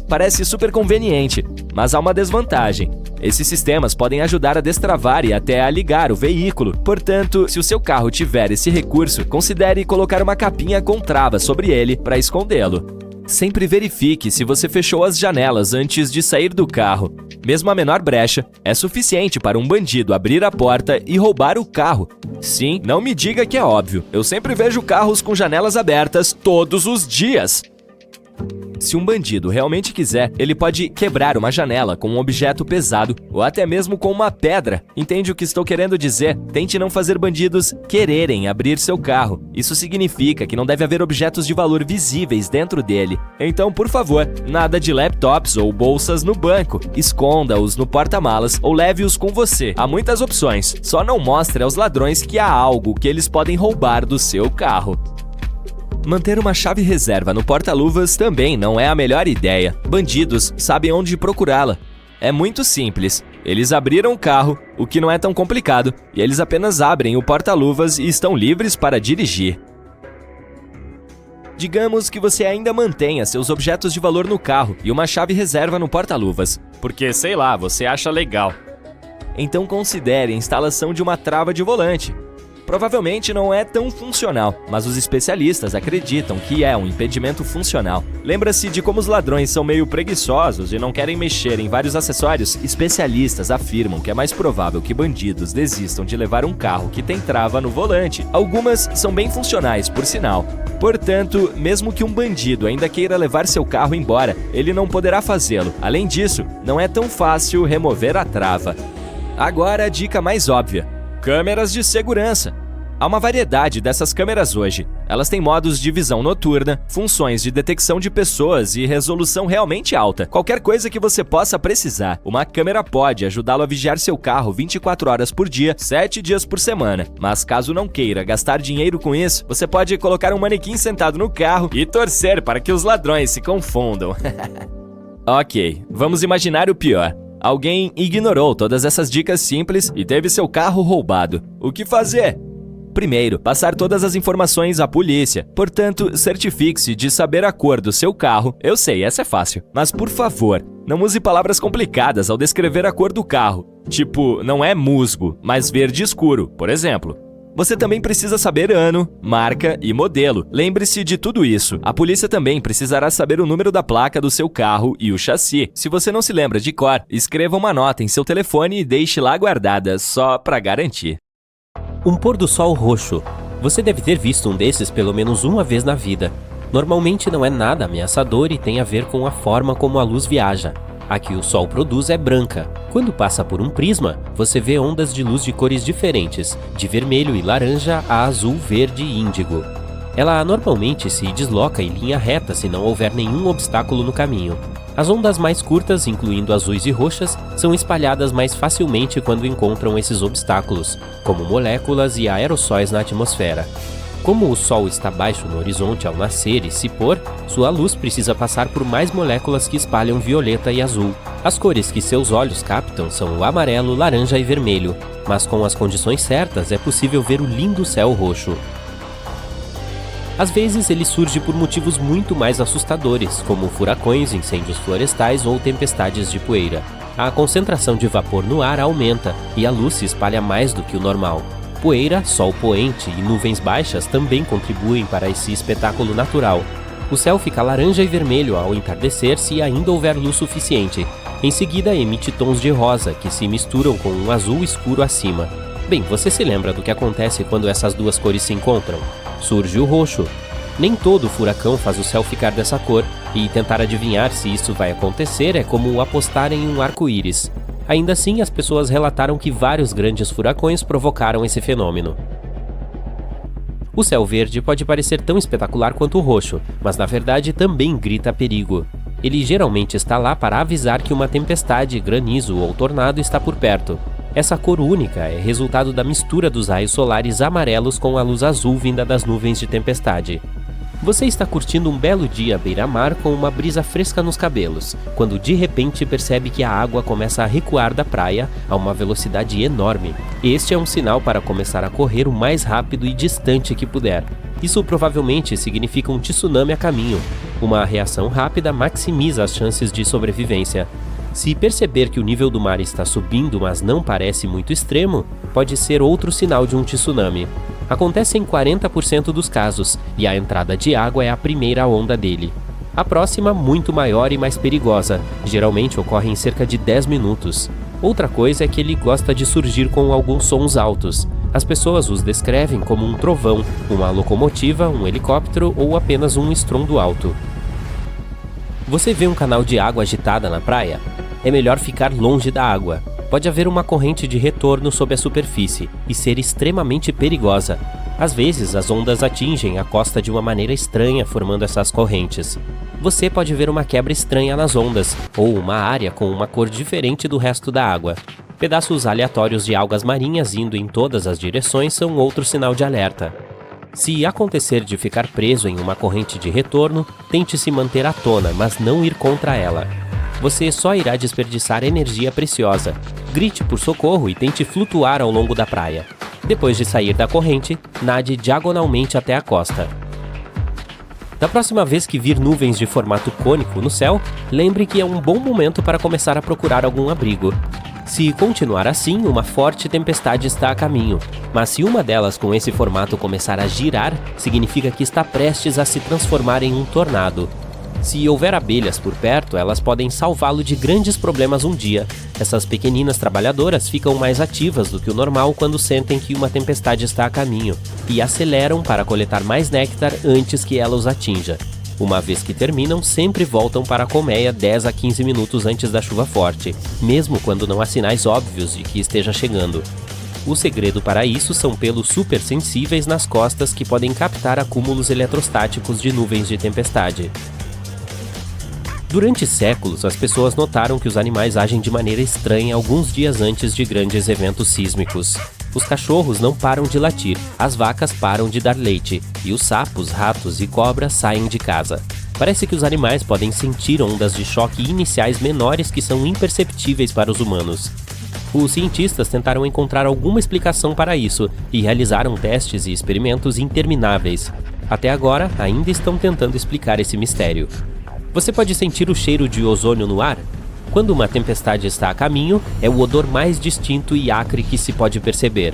Speaker 3: Parece super conveniente, mas há uma desvantagem. Esses sistemas podem ajudar a destravar e até a ligar o veículo. Portanto, se o seu carro tiver esse recurso, considere colocar uma capinha com trava sobre ele para escondê-lo. Sempre verifique se você fechou as janelas antes de sair do carro. Mesmo a menor brecha é suficiente para um bandido abrir a porta e roubar o carro. Sim, não me diga que é óbvio. Eu sempre vejo carros com janelas abertas todos os dias. Se um bandido realmente quiser, ele pode quebrar uma janela com um objeto pesado ou até mesmo com uma pedra. Entende o que estou querendo dizer? Tente não fazer bandidos quererem abrir seu carro. Isso significa que não deve haver objetos de valor visíveis dentro dele. Então, por favor, nada de laptops ou bolsas no banco. Esconda-os no porta-malas ou leve-os com você. Há muitas opções. Só não mostre aos ladrões que há algo que eles podem roubar do seu carro. Manter uma chave reserva no porta-luvas também não é a melhor ideia. Bandidos sabem onde procurá-la. É muito simples. Eles abriram o carro, o que não é tão complicado, e eles apenas abrem o porta-luvas e estão livres para dirigir. Digamos que você ainda mantenha seus objetos de valor no carro e uma chave reserva no porta-luvas, porque, sei lá, você acha legal. Então considere a instalação de uma trava de volante. Provavelmente não é tão funcional, mas os especialistas acreditam que é um impedimento funcional. Lembra-se de como os ladrões são meio preguiçosos e não querem mexer em vários acessórios? Especialistas afirmam que é mais provável que bandidos desistam de levar um carro que tem trava no volante. Algumas são bem funcionais, por sinal. Portanto, mesmo que um bandido ainda queira levar seu carro embora, ele não poderá fazê-lo. Além disso, não é tão fácil remover a trava. Agora a dica mais óbvia. Câmeras de segurança. Há uma variedade dessas câmeras hoje. Elas têm modos de visão noturna, funções de detecção de pessoas e resolução realmente alta. Qualquer coisa que você possa precisar, uma câmera pode ajudá-lo a vigiar seu carro 24 horas por dia, 7 dias por semana. Mas caso não queira gastar dinheiro com isso, você pode colocar um manequim sentado no carro e torcer para que os ladrões se confundam. Ok, vamos imaginar o pior. Alguém ignorou todas essas dicas simples e teve seu carro roubado. O que fazer? Primeiro, passar todas as informações à polícia. Portanto, certifique-se de saber a cor do seu carro. Eu sei, essa é fácil. Mas, por favor, não use palavras complicadas ao descrever a cor do carro. Tipo, não é musgo, mas verde escuro, por exemplo. Você também precisa saber ano, marca e modelo. Lembre-se de tudo isso. A polícia também precisará saber o número da placa do seu carro e o chassi. Se você não se lembra de cor, escreva uma nota em seu telefone e deixe lá guardada, só para garantir.
Speaker 4: Um pôr do sol roxo. Você deve ter visto um desses pelo menos uma vez na vida. Normalmente não é nada ameaçador e tem a ver com a forma como a luz viaja. A que o Sol produz é branca. Quando passa por um prisma, você vê ondas de luz de cores diferentes, de vermelho e laranja a azul, verde e índigo. Ela normalmente se desloca em linha reta se não houver nenhum obstáculo no caminho. As ondas mais curtas, incluindo azuis e roxas, são espalhadas mais facilmente quando encontram esses obstáculos, como moléculas e aerossóis na atmosfera. Como o Sol está baixo no horizonte ao nascer e se pôr, sua luz precisa passar por mais moléculas que espalham violeta e azul. As cores que seus olhos captam são o amarelo, laranja e vermelho, mas com as condições certas é possível ver o lindo céu roxo. Às vezes ele surge por motivos muito mais assustadores, como furacões, incêndios florestais ou tempestades de poeira. A concentração de vapor no ar aumenta e a luz se espalha mais do que o normal. Poeira, sol poente e nuvens baixas também contribuem para esse espetáculo natural. O céu fica laranja e vermelho ao entardecer se ainda houver luz suficiente. Em seguida, emite tons de rosa, que se misturam com um azul escuro acima. Bem, você se lembra do que acontece quando essas duas cores se encontram? Surge o roxo. Nem todo furacão faz o céu ficar dessa cor, e tentar adivinhar se isso vai acontecer é como apostar em um arco-íris. Ainda assim, as pessoas relataram que vários grandes furacões provocaram esse fenômeno. O céu verde pode parecer tão espetacular quanto o roxo, mas na verdade também grita perigo. Ele geralmente está lá para avisar que uma tempestade, granizo ou tornado está por perto. Essa cor única é resultado da mistura dos raios solares amarelos com a luz azul vinda das nuvens de tempestade. Você está curtindo um belo dia à beira-mar com uma brisa fresca nos cabelos, quando de repente percebe que a água começa a recuar da praia a uma velocidade enorme. Este é um sinal para começar a correr o mais rápido e distante que puder. Isso provavelmente significa um tsunami a caminho. Uma reação rápida maximiza as chances de sobrevivência. Se perceber que o nível do mar está subindo, mas não parece muito extremo, pode ser outro sinal de um tsunami. Acontece em 40% dos casos, e a entrada de água é a primeira onda dele. A próxima, muito maior e mais perigosa, geralmente ocorre em cerca de 10 minutos. Outra coisa é que ele gosta de surgir com alguns sons altos. As pessoas os descrevem como um trovão, uma locomotiva, um helicóptero ou apenas um estrondo alto. Você vê um canal de água agitada na praia? É melhor ficar longe da água. Pode haver uma corrente de retorno sob a superfície e ser extremamente perigosa. Às vezes, as ondas atingem a costa de uma maneira estranha, formando essas correntes. Você pode ver uma quebra estranha nas ondas, ou uma área com uma cor diferente do resto da água. Pedaços aleatórios de algas marinhas indo em todas as direções são outro sinal de alerta. Se acontecer de ficar preso em uma corrente de retorno, tente se manter à tona, mas não ir contra ela. Você só irá desperdiçar energia preciosa. Grite por socorro e tente flutuar ao longo da praia. Depois de sair da corrente, nade diagonalmente até a costa. Da próxima vez que vir nuvens de formato cônico no céu, lembre que é um bom momento para começar a procurar algum abrigo. Se continuar assim, uma forte tempestade está a caminho, mas se uma delas com esse formato começar a girar, significa que está prestes a se transformar em um tornado. Se houver abelhas por perto, elas podem salvá-lo de grandes problemas um dia. Essas pequeninas trabalhadoras ficam mais ativas do que o normal quando sentem que uma tempestade está a caminho, e aceleram para coletar mais néctar antes que ela os atinja. Uma vez que terminam, sempre voltam para a colmeia 10 a 15 minutos antes da chuva forte, mesmo quando não há sinais óbvios de que esteja chegando. O segredo para isso são pelos supersensíveis nas costas que podem captar acúmulos eletrostáticos de nuvens de tempestade. Durante séculos, as pessoas notaram que os animais agem de maneira estranha alguns dias antes de grandes eventos sísmicos. Os cachorros não param de latir, as vacas param de dar leite, e os sapos, ratos e cobras saem de casa. Parece que os animais podem sentir ondas de choque iniciais menores que são imperceptíveis para os humanos. Os cientistas tentaram encontrar alguma explicação para isso e realizaram testes e experimentos intermináveis. Até agora, ainda estão tentando explicar esse mistério. Você pode sentir o cheiro de ozônio no ar? Quando uma tempestade está a caminho, é o odor mais distinto e acre que se pode perceber.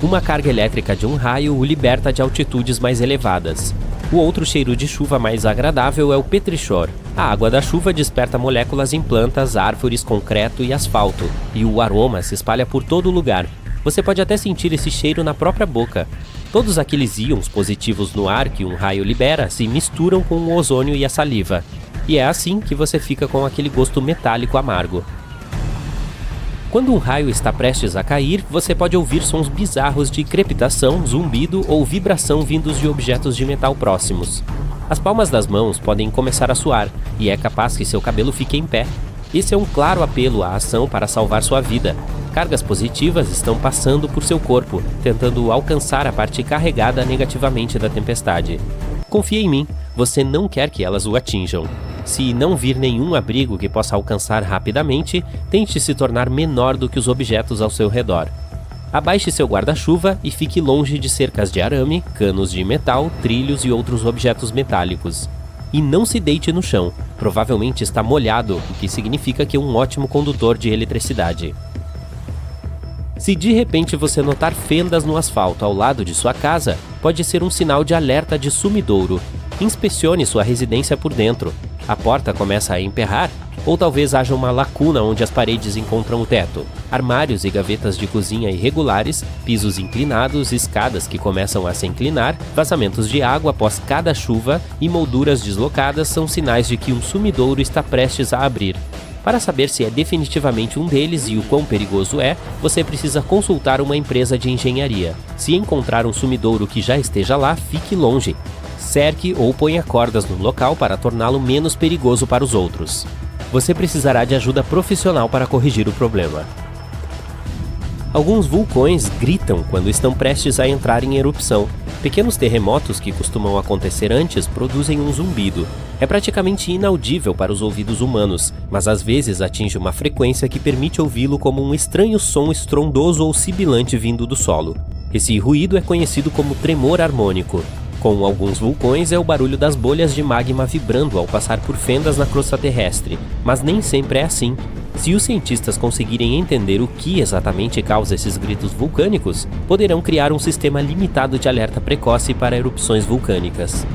Speaker 4: Uma carga elétrica de um raio o liberta de altitudes mais elevadas. O outro cheiro de chuva mais agradável é o petrichor. A água da chuva desperta moléculas em plantas, árvores, concreto e asfalto, e o aroma se espalha por todo o lugar. Você pode até sentir esse cheiro na própria boca. Todos aqueles íons positivos no ar que um raio libera se misturam com o ozônio e a saliva. E é assim que você fica com aquele gosto metálico amargo. Quando um raio está prestes a cair, você pode ouvir sons bizarros de crepitação, zumbido ou vibração vindos de objetos de metal próximos. As palmas das mãos podem começar a suar, e é capaz que seu cabelo fique em pé. Esse é um claro apelo à ação para salvar sua vida. Cargas positivas estão passando por seu corpo, tentando alcançar a parte carregada negativamente da tempestade. Confie em mim, você não quer que elas o atinjam. Se não vir nenhum abrigo que possa alcançar rapidamente, tente se tornar menor do que os objetos ao seu redor. Abaixe seu guarda-chuva e fique longe de cercas de arame, canos de metal, trilhos e outros objetos metálicos. E não se deite no chão, provavelmente está molhado, o que significa que é um ótimo condutor de eletricidade. Se de repente você notar fendas no asfalto ao lado de sua casa, pode ser um sinal de alerta de sumidouro. Inspecione sua residência por dentro. A porta começa a emperrar, ou talvez haja uma lacuna onde as paredes encontram o teto. Armários e gavetas de cozinha irregulares, pisos inclinados, escadas que começam a se inclinar, vazamentos de água após cada chuva e molduras deslocadas são sinais de que um sumidouro está prestes a abrir. Para saber se é definitivamente um deles e o quão perigoso é, você precisa consultar uma empresa de engenharia. Se encontrar um sumidouro que já esteja lá, fique longe. Cerque ou ponha cordas no local para torná-lo menos perigoso para os outros. Você precisará de ajuda profissional para corrigir o problema. Alguns vulcões gritam quando estão prestes a entrar em erupção. Pequenos terremotos que costumam acontecer antes produzem um zumbido. É praticamente inaudível para os ouvidos humanos, mas às vezes atinge uma frequência que permite ouvi-lo como um estranho som estrondoso ou sibilante vindo do solo. Esse ruído é conhecido como tremor harmônico. Com alguns vulcões é o barulho das bolhas de magma vibrando ao passar por fendas na crosta terrestre, mas nem sempre é assim. Se os cientistas conseguirem entender o que exatamente causa esses gritos vulcânicos, poderão criar um sistema limitado de alerta precoce para erupções vulcânicas.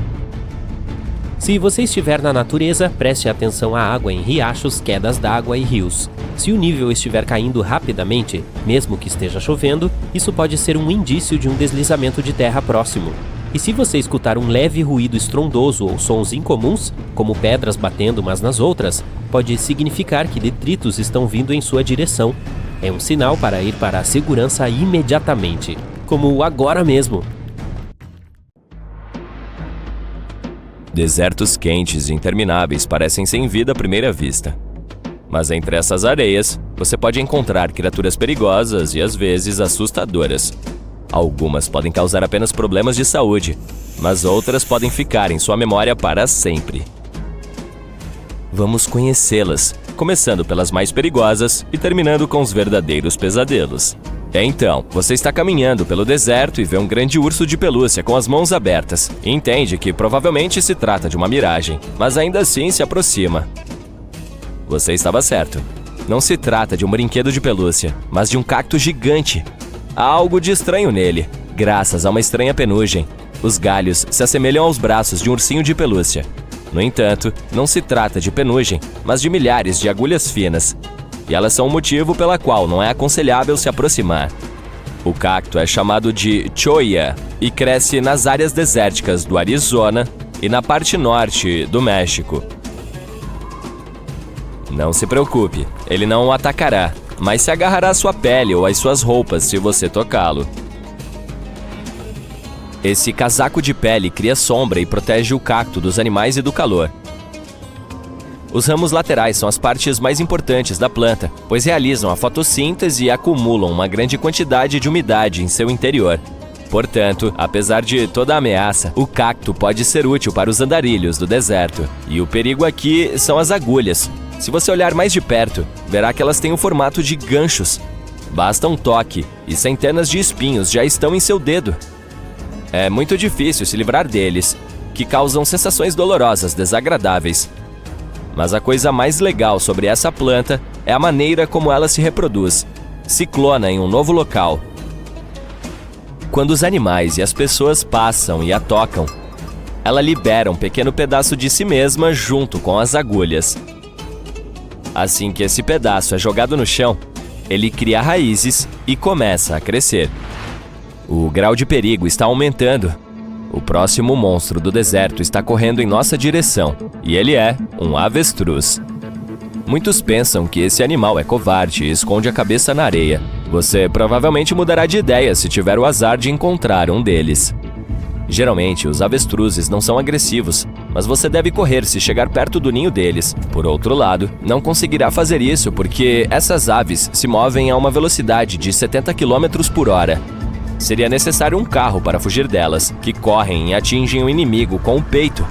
Speaker 4: Se você estiver na natureza, preste atenção à água em riachos, quedas d'água e rios. Se o nível estiver caindo rapidamente, mesmo que esteja chovendo, isso pode ser um indício de um deslizamento de terra próximo. E se você escutar um leve ruído estrondoso ou sons incomuns, como pedras batendo umas nas outras, pode significar que detritos estão vindo em sua direção. É um sinal para ir para a segurança imediatamente, como agora mesmo.
Speaker 5: Desertos quentes e intermináveis parecem sem vida à primeira vista. Mas entre essas areias, você pode encontrar criaturas perigosas e às vezes assustadoras. Algumas podem causar apenas problemas de saúde, mas outras podem ficar em sua memória para sempre. Vamos conhecê-las, começando pelas mais perigosas e terminando com os verdadeiros pesadelos. Então, você está caminhando pelo deserto e vê um grande urso de pelúcia com as mãos abertas. E entende que provavelmente se trata de uma miragem, mas ainda assim se aproxima. Você estava certo. Não se trata de um brinquedo de pelúcia, mas de um cacto gigante. Há algo de estranho nele, graças a uma estranha penugem. Os galhos se assemelham aos braços de um ursinho de pelúcia. No entanto, não se trata de penugem, mas de milhares de agulhas finas. E elas são o motivo pela qual não é aconselhável se aproximar. O cacto é chamado de cholla e cresce nas áreas desérticas do Arizona e na parte norte do México. Não se preocupe, ele não o atacará, mas se agarrará à sua pele ou às suas roupas se você tocá-lo. Esse casaco de pele cria sombra e protege o cacto dos animais e do calor. Os ramos laterais são as partes mais importantes da planta, pois realizam a fotossíntese e acumulam uma grande quantidade de umidade em seu interior. Portanto, apesar de toda a ameaça, o cacto pode ser útil para os andarilhos do deserto. E o perigo aqui são as agulhas. Se você olhar mais de perto, verá que elas têm o formato de ganchos. Basta um toque e centenas de espinhos já estão em seu dedo. É muito difícil se livrar deles, que causam sensações dolorosas desagradáveis. Mas a coisa mais legal sobre essa planta é a maneira como ela se reproduz. Se clona em um novo local. Quando os animais e as pessoas passam e a tocam, ela libera um pequeno pedaço de si mesma junto com as agulhas. Assim que esse pedaço é jogado no chão, ele cria raízes e começa a crescer. O grau de perigo está aumentando. O próximo monstro do deserto está correndo em nossa direção, e ele é um avestruz. Muitos pensam que esse animal é covarde e esconde a cabeça na areia. Você provavelmente mudará de ideia se tiver o azar de encontrar um deles. Geralmente, os avestruzes não são agressivos, mas você deve correr se chegar perto do ninho deles. Por outro lado, não conseguirá fazer isso porque essas aves se movem a uma velocidade de 70 km por hora. Seria necessário um carro para fugir delas, que correm e atingem o inimigo com o peito.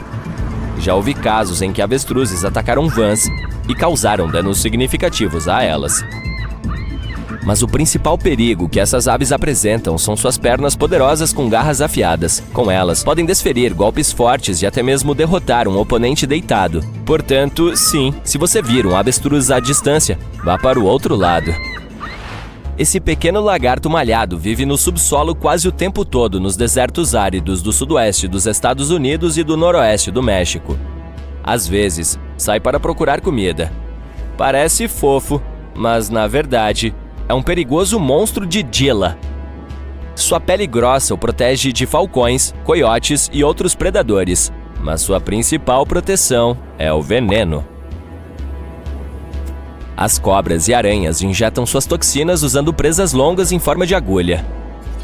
Speaker 5: Já houve casos em que avestruzes atacaram vans e causaram danos significativos a elas. Mas o principal perigo que essas aves apresentam são suas pernas poderosas com garras afiadas. Com elas, podem desferir golpes fortes e até mesmo derrotar um oponente deitado. Portanto, sim, se você vir um avestruz à distância, vá para o outro lado. Esse pequeno lagarto malhado vive no subsolo quase o tempo todo nos desertos áridos do sudoeste dos Estados Unidos e do noroeste do México. Às vezes, sai para procurar comida. Parece fofo, mas na verdade, é um perigoso monstro de Gila. Sua pele grossa o protege de falcões, coiotes e outros predadores, mas sua principal proteção é o veneno. As cobras e aranhas injetam suas toxinas usando presas longas em forma de agulha.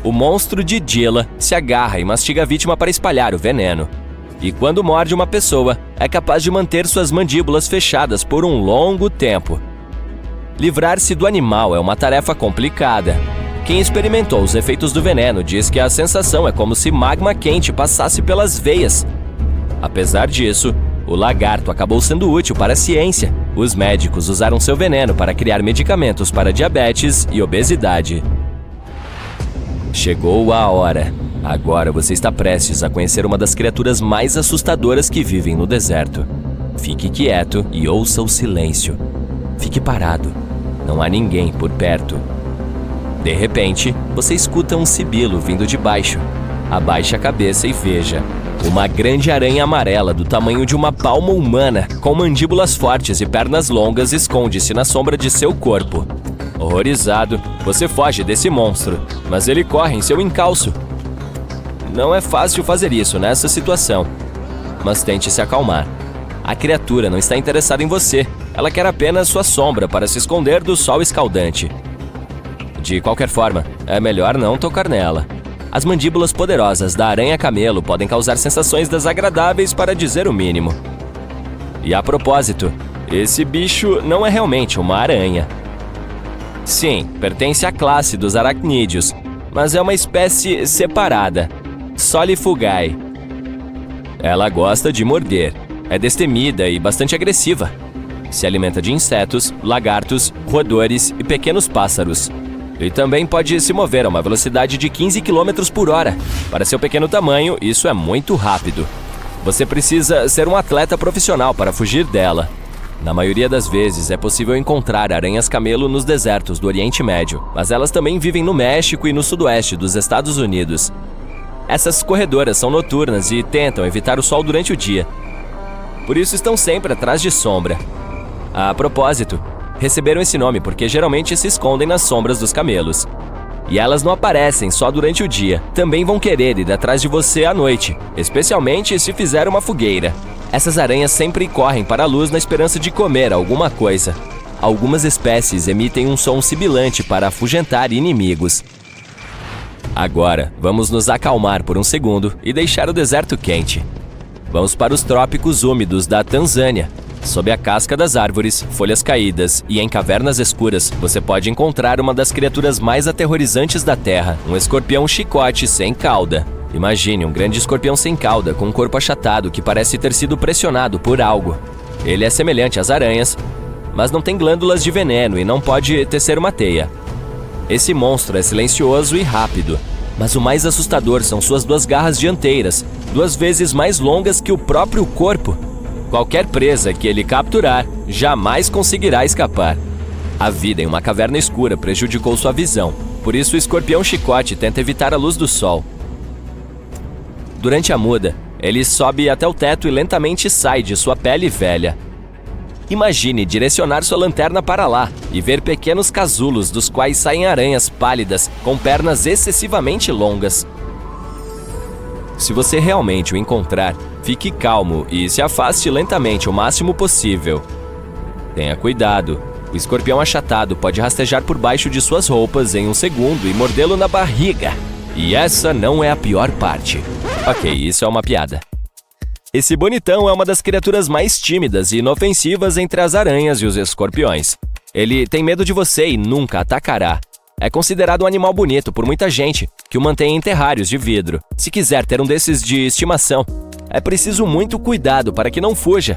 Speaker 5: O monstro de Gila se agarra e mastiga a vítima para espalhar o veneno. E quando morde uma pessoa, é capaz de manter suas mandíbulas fechadas por um longo tempo. Livrar-se do animal é uma tarefa complicada. Quem experimentou os efeitos do veneno diz que a sensação é como se magma quente passasse pelas veias. Apesar disso, o lagarto acabou sendo útil para a ciência. Os médicos usaram seu veneno para criar medicamentos para diabetes e obesidade. Chegou a hora. Agora você está prestes a conhecer uma das criaturas mais assustadoras que vivem no deserto. Fique quieto e ouça o silêncio. Fique parado. Não há ninguém por perto. De repente, você escuta um sibilo vindo de baixo. Abaixe a cabeça e veja. Uma grande aranha amarela do tamanho de uma palma humana, com mandíbulas fortes e pernas longas, esconde-se na sombra de seu corpo. Horrorizado, você foge desse monstro, mas ele corre em seu encalço. Não é fácil fazer isso nessa situação, mas tente se acalmar. A criatura não está interessada em você, ela quer apenas sua sombra para se esconder do sol escaldante. De qualquer forma, é melhor não tocar nela. As mandíbulas poderosas da aranha-camelo podem causar sensações desagradáveis, para dizer o mínimo. E a propósito, esse bicho não é realmente uma aranha. Sim, pertence à classe dos aracnídeos, mas é uma espécie separada, Solifugae. Ela gosta de morder, é destemida e bastante agressiva. Se alimenta de insetos, lagartos, roedores e pequenos pássaros. E também pode se mover a uma velocidade de 15 km por hora. Para seu pequeno tamanho, isso é muito rápido. Você precisa ser um atleta profissional para fugir dela. Na maioria das vezes, é possível encontrar aranhas-camelo nos desertos do Oriente Médio, mas elas também vivem no México e no sudoeste dos Estados Unidos. Essas corredoras são noturnas e tentam evitar o sol durante o dia. Por isso estão sempre atrás de sombra. A propósito, receberam esse nome porque geralmente se escondem nas sombras dos camelos. E elas não aparecem só durante o dia, também vão querer ir atrás de você à noite, especialmente se fizer uma fogueira. Essas aranhas sempre correm para a luz na esperança de comer alguma coisa. Algumas espécies emitem um som sibilante para afugentar inimigos. Agora, vamos nos acalmar por um segundo e deixar o deserto quente. Vamos para os trópicos úmidos da Tanzânia. Sob a casca das árvores, folhas caídas e em cavernas escuras, você pode encontrar uma das criaturas mais aterrorizantes da Terra, um escorpião chicote sem cauda. Imagine um grande escorpião sem cauda com um corpo achatado que parece ter sido pressionado por algo. Ele é semelhante às aranhas, mas não tem glândulas de veneno e não pode tecer uma teia. Esse monstro é silencioso e rápido, mas o mais assustador são suas duas garras dianteiras, 2 vezes mais longas que o próprio corpo. Qualquer presa que ele capturar jamais conseguirá escapar. A vida em uma caverna escura prejudicou sua visão, por isso o escorpião chicote tenta evitar a luz do sol. Durante a muda, ele sobe até o teto e lentamente sai de sua pele velha. Imagine direcionar sua lanterna para lá e ver pequenos casulos dos quais saem aranhas pálidas com pernas excessivamente longas. Se você realmente o encontrar, fique calmo e se afaste lentamente o máximo possível. Tenha cuidado. O escorpião achatado pode rastejar por baixo de suas roupas em um segundo e mordê-lo na barriga. E essa não é a pior parte. Ok, isso é uma piada. Esse bonitão é uma das criaturas mais tímidas e inofensivas entre as aranhas e os escorpiões. Ele tem medo de você e nunca atacará. É considerado um animal bonito por muita gente, que o mantém em terrários de vidro. Se quiser ter um desses de estimação, é preciso muito cuidado para que não fuja.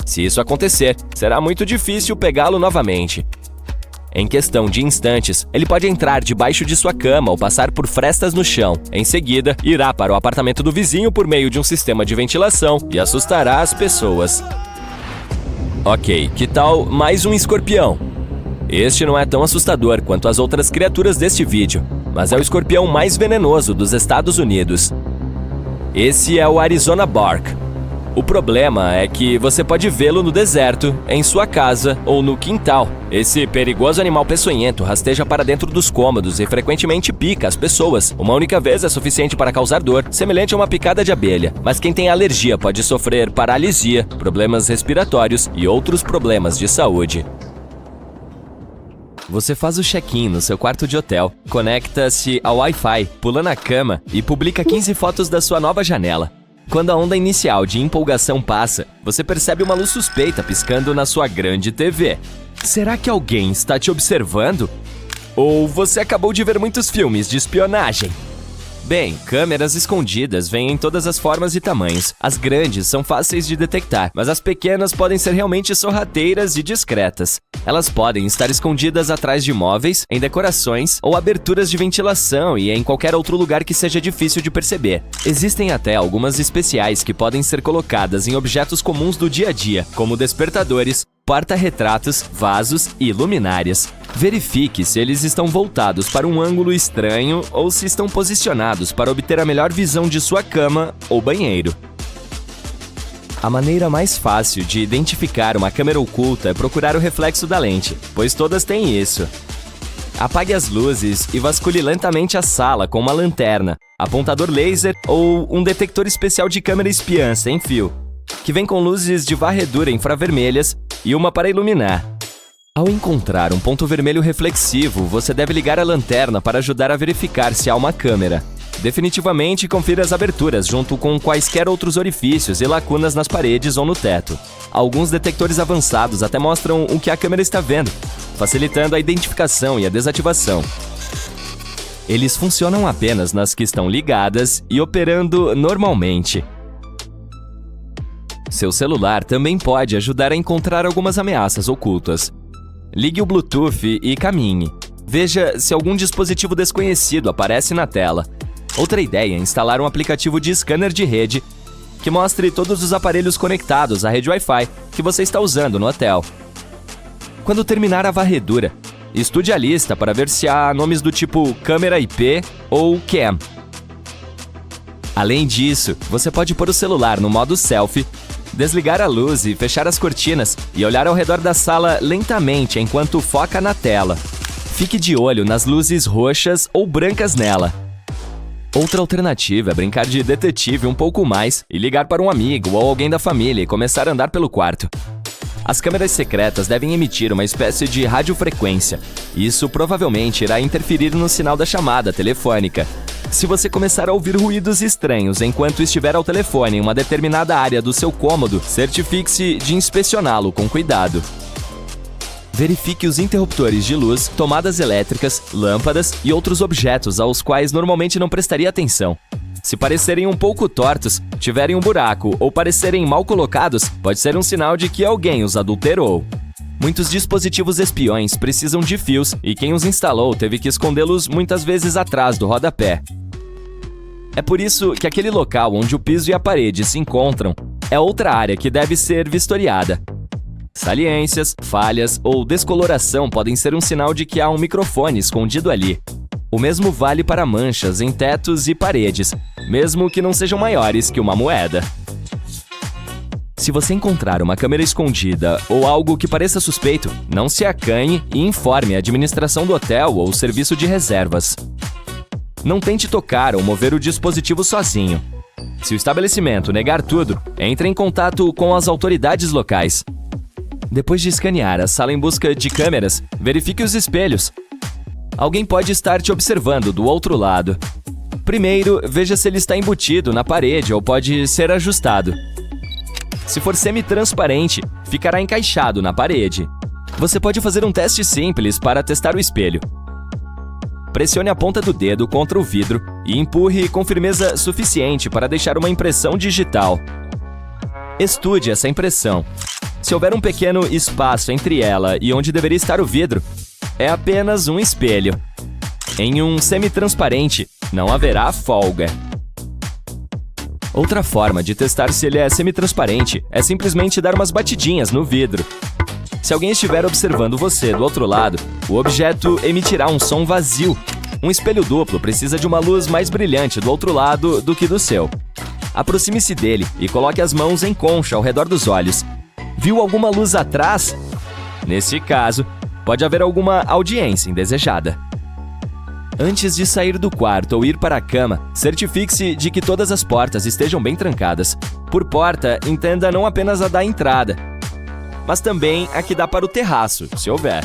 Speaker 5: Se isso acontecer, será muito difícil pegá-lo novamente. Em questão de instantes, ele pode entrar debaixo de sua cama ou passar por frestas no chão. Em seguida, irá para o apartamento do vizinho por meio de um sistema de ventilação e assustará as pessoas. Ok, que tal mais um escorpião? Este não é tão assustador quanto as outras criaturas deste vídeo, mas é o escorpião mais venenoso dos Estados Unidos. Esse é o Arizona Bark. O problema é que você pode vê-lo no deserto, em sua casa ou no quintal. Esse perigoso animal peçonhento rasteja para dentro dos cômodos e frequentemente pica as pessoas. Uma única vez é suficiente para causar dor, semelhante a uma picada de abelha. Mas quem tem alergia pode sofrer paralisia, problemas respiratórios e outros problemas de saúde. Você faz o check-in no seu quarto de hotel, conecta-se ao Wi-Fi, pula na cama e publica 15 fotos da sua nova janela. Quando a onda inicial de empolgação passa, você percebe uma luz suspeita piscando na sua grande TV. Será que alguém está te observando? Ou você acabou de ver muitos filmes de espionagem? Bem, câmeras escondidas vêm em todas as formas e tamanhos. As grandes são fáceis de detectar, mas as pequenas podem ser realmente sorrateiras e discretas. Elas podem estar escondidas atrás de móveis, em decorações ou aberturas de ventilação e em qualquer outro lugar que seja difícil de perceber. Existem até algumas especiais que podem ser colocadas em objetos comuns do dia a dia, como despertadores, porta-retratos, vasos e luminárias. Verifique se eles estão voltados para um ângulo estranho ou se estão posicionados para obter a melhor visão de sua cama ou banheiro. A maneira mais fácil de identificar uma câmera oculta é procurar o reflexo da lente, pois todas têm isso. Apague as luzes e vasculhe lentamente a sala com uma lanterna, apontador laser ou um detector especial de câmera espiã sem fio, que vem com luzes de varredura infravermelhas e uma para iluminar. Ao encontrar um ponto vermelho reflexivo, você deve ligar a lanterna para ajudar a verificar se há uma câmera. Definitivamente, confira as aberturas junto com quaisquer outros orifícios e lacunas nas paredes ou no teto. Alguns detectores avançados até mostram o que a câmera está vendo, facilitando a identificação e a desativação. Eles funcionam apenas nas que estão ligadas e operando normalmente. Seu celular também pode ajudar a encontrar algumas ameaças ocultas. Ligue o Bluetooth e caminhe. Veja se algum dispositivo desconhecido aparece na tela. Outra ideia é instalar um aplicativo de scanner de rede que mostre todos os aparelhos conectados à rede Wi-Fi que você está usando no hotel. Quando terminar a varredura, estude a lista para ver se há nomes do tipo câmera IP ou cam. Além disso, você pode pôr o celular no modo selfie, desligar a luz e fechar as cortinas e olhar ao redor da sala lentamente enquanto foca na tela. Fique de olho nas luzes roxas ou brancas nela. Outra alternativa é brincar de detetive um pouco mais e ligar para um amigo ou alguém da família e começar a andar pelo quarto. As câmeras secretas devem emitir uma espécie de radiofrequência. Isso provavelmente irá interferir no sinal da chamada telefônica. Se você começar a ouvir ruídos estranhos enquanto estiver ao telefone em uma determinada área do seu cômodo, certifique-se de inspecioná-lo com cuidado. Verifique os interruptores de luz, tomadas elétricas, lâmpadas e outros objetos aos quais normalmente não prestaria atenção. Se parecerem um pouco tortos, tiverem um buraco ou parecerem mal colocados, pode ser um sinal de que alguém os adulterou. Muitos dispositivos espiões precisam de fios e quem os instalou teve que escondê-los muitas vezes atrás do rodapé. É por isso que aquele local onde o piso e a parede se encontram é outra área que deve ser vistoriada. Saliências, falhas ou descoloração podem ser um sinal de que há um microfone escondido ali. O mesmo vale para manchas em tetos e paredes, mesmo que não sejam maiores que uma moeda. Se você encontrar uma câmera escondida ou algo que pareça suspeito, não se acanhe e informe a administração do hotel ou serviço de reservas. Não tente tocar ou mover o dispositivo sozinho. Se o estabelecimento negar tudo, entre em contato com as autoridades locais. Depois de escanear a sala em busca de câmeras, verifique os espelhos. Alguém pode estar te observando do outro lado. Primeiro, veja se ele está embutido na parede ou pode ser ajustado. Se for semi-transparente, ficará encaixado na parede. Você pode fazer um teste simples para testar o espelho. Pressione a ponta do dedo contra o vidro e empurre com firmeza suficiente para deixar uma impressão digital. Estude essa impressão. Se houver um pequeno espaço entre ela e onde deveria estar o vidro, é apenas um espelho. Em um semi-transparente, não haverá folga. Outra forma de testar se ele é semi-transparente é simplesmente dar umas batidinhas no vidro. Se alguém estiver observando você do outro lado, o objeto emitirá um som vazio. Um espelho duplo precisa de uma luz mais brilhante do outro lado do que do seu. Aproxime-se dele e coloque as mãos em concha ao redor dos olhos. Viu alguma luz atrás? Nesse caso, pode haver alguma audiência indesejada. Antes de sair do quarto ou ir para a cama, certifique-se de que todas as portas estejam bem trancadas. Por porta, entenda não apenas a da entrada, mas também a que dá para o terraço, se houver.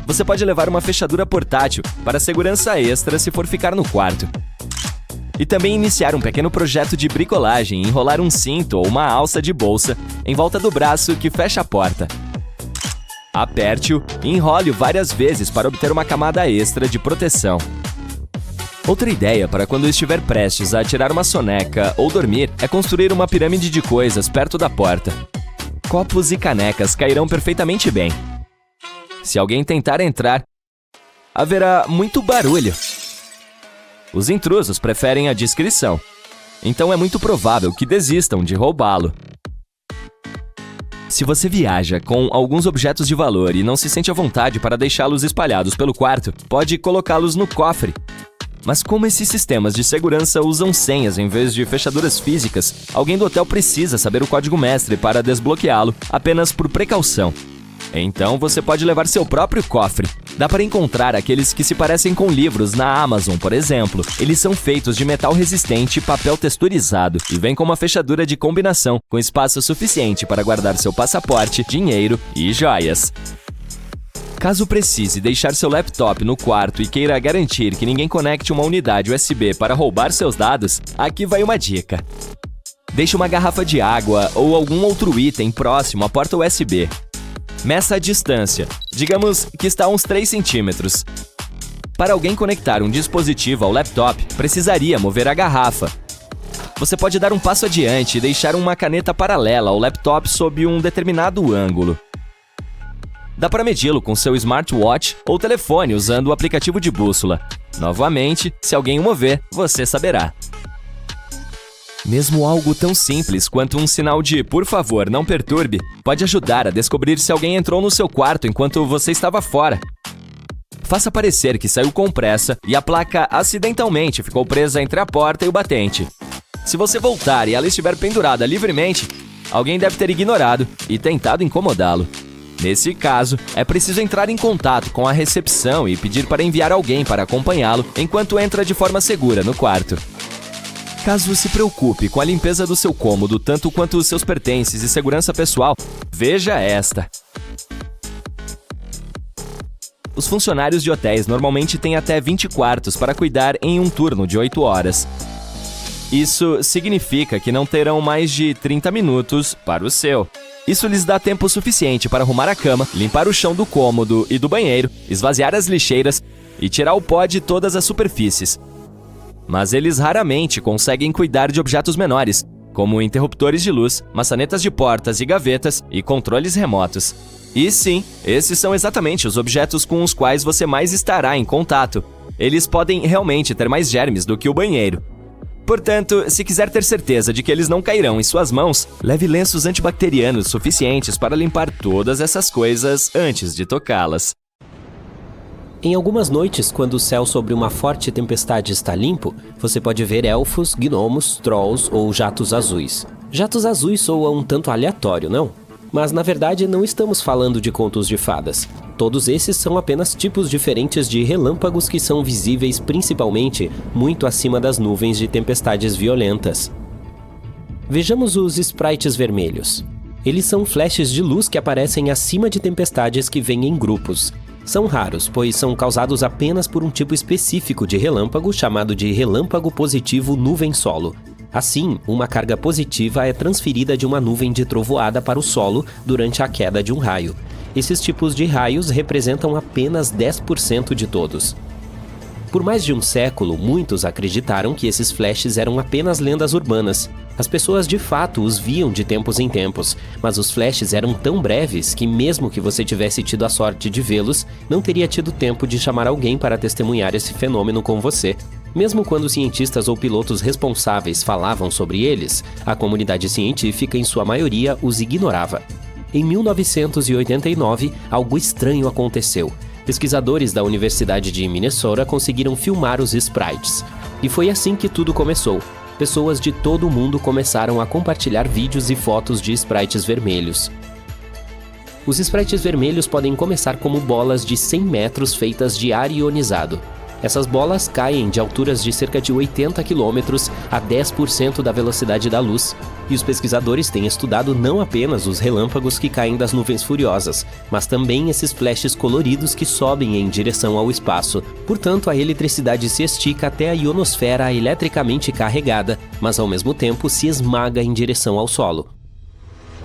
Speaker 5: Você pode levar uma fechadura portátil para segurança extra se for ficar no quarto. E também iniciar um pequeno projeto de bricolagem e enrolar um cinto ou uma alça de bolsa em volta do braço que fecha a porta. Aperte-o e enrole-o várias vezes para obter uma camada extra de proteção. Outra ideia para quando estiver prestes a tirar uma soneca ou dormir é construir uma pirâmide de coisas perto da porta. Copos e canecas cairão perfeitamente bem. Se alguém tentar entrar, haverá muito barulho. Os intrusos preferem a discrição, então é muito provável que desistam de roubá-lo. Se você viaja com alguns objetos de valor e não se sente à vontade para deixá-los espalhados pelo quarto, pode colocá-los no cofre. Mas como esses sistemas de segurança usam senhas em vez de fechaduras físicas, alguém do hotel precisa saber o código mestre para desbloqueá-lo, apenas por precaução. Então você pode levar seu próprio cofre. Dá para encontrar aqueles que se parecem com livros na Amazon, por exemplo. Eles são feitos de metal resistente e papel texturizado e vêm com uma fechadura de combinação com espaço suficiente para guardar seu passaporte, dinheiro e joias. Caso precise deixar seu laptop no quarto e queira garantir que ninguém conecte uma unidade USB para roubar seus dados, aqui vai uma dica. Deixe uma garrafa de água ou algum outro item próximo à porta USB. Meça a distância, digamos que está a uns 3 centímetros. Para alguém conectar um dispositivo ao laptop, precisaria mover a garrafa. Você pode dar um passo adiante e deixar uma caneta paralela ao laptop sob um determinado ângulo. Dá para medi-lo com seu smartwatch ou telefone usando o aplicativo de bússola. Novamente, se alguém o mover, você saberá. Mesmo algo tão simples quanto um sinal de "por favor, não perturbe" pode ajudar a descobrir se alguém entrou no seu quarto enquanto você estava fora. Faça parecer que saiu com pressa e a placa acidentalmente ficou presa entre a porta e o batente. Se você voltar e ela estiver pendurada livremente, alguém deve ter ignorado e tentado incomodá-lo. Nesse caso, é preciso entrar em contato com a recepção e pedir para enviar alguém para acompanhá-lo enquanto entra de forma segura no quarto. Caso se preocupe com a limpeza do seu cômodo tanto quanto os seus pertences e segurança pessoal, veja esta. Os funcionários de hotéis normalmente têm até 20 quartos para cuidar em um turno de 8 horas. Isso significa que não terão mais de 30 minutos para o seu. Isso lhes dá tempo suficiente para arrumar a cama, limpar o chão do cômodo e do banheiro, esvaziar as lixeiras e tirar o pó de todas as superfícies. Mas eles raramente conseguem cuidar de objetos menores, como interruptores de luz, maçanetas de portas e gavetas e controles remotos. E sim, esses são exatamente os objetos com os quais você mais estará em contato. Eles podem realmente ter mais germes do que o banheiro. Portanto, se quiser ter certeza de que eles não cairão em suas mãos, leve lenços antibacterianos suficientes para limpar todas essas coisas antes de tocá-las.
Speaker 4: Em algumas noites, quando o céu sobre uma forte tempestade está limpo, você pode ver elfos, gnomos, trolls ou jatos azuis. Jatos azuis soa um tanto aleatório, não? Mas na verdade não estamos falando de contos de fadas. Todos esses são apenas tipos diferentes de relâmpagos que são visíveis principalmente muito acima das nuvens de tempestades violentas. Vejamos os sprites vermelhos. Eles são flashes de luz que aparecem acima de tempestades que vêm em grupos. São raros, pois são causados apenas por um tipo específico de relâmpago chamado de relâmpago positivo nuvem-solo. Assim, uma carga positiva é transferida de uma nuvem de trovoada para o solo durante a queda de um raio. Esses tipos de raios representam apenas 10% de todos. Por mais de um século, muitos acreditaram que esses flashes eram apenas lendas urbanas. As pessoas de fato os viam de tempos em tempos, mas os flashes eram tão breves que mesmo que você tivesse tido a sorte de vê-los, não teria tido tempo de chamar alguém para testemunhar esse fenômeno com você. Mesmo quando cientistas ou pilotos responsáveis falavam sobre eles, a comunidade científica, em sua maioria, os ignorava. Em 1989, algo estranho aconteceu. Pesquisadores da Universidade de Minnesota conseguiram filmar os sprites. E foi assim que tudo começou. Pessoas de todo o mundo começaram a compartilhar vídeos e fotos de sprites vermelhos. Os sprites vermelhos podem começar como bolas de 100 metros feitas de ar ionizado. Essas bolas caem de alturas de cerca de 80 km a 10% da velocidade da luz. E os pesquisadores têm estudado não apenas os relâmpagos que caem das nuvens furiosas, mas também esses flashes coloridos que sobem em direção ao espaço. Portanto, a eletricidade se estica até a ionosfera eletricamente carregada, mas ao mesmo tempo se esmaga em direção ao solo.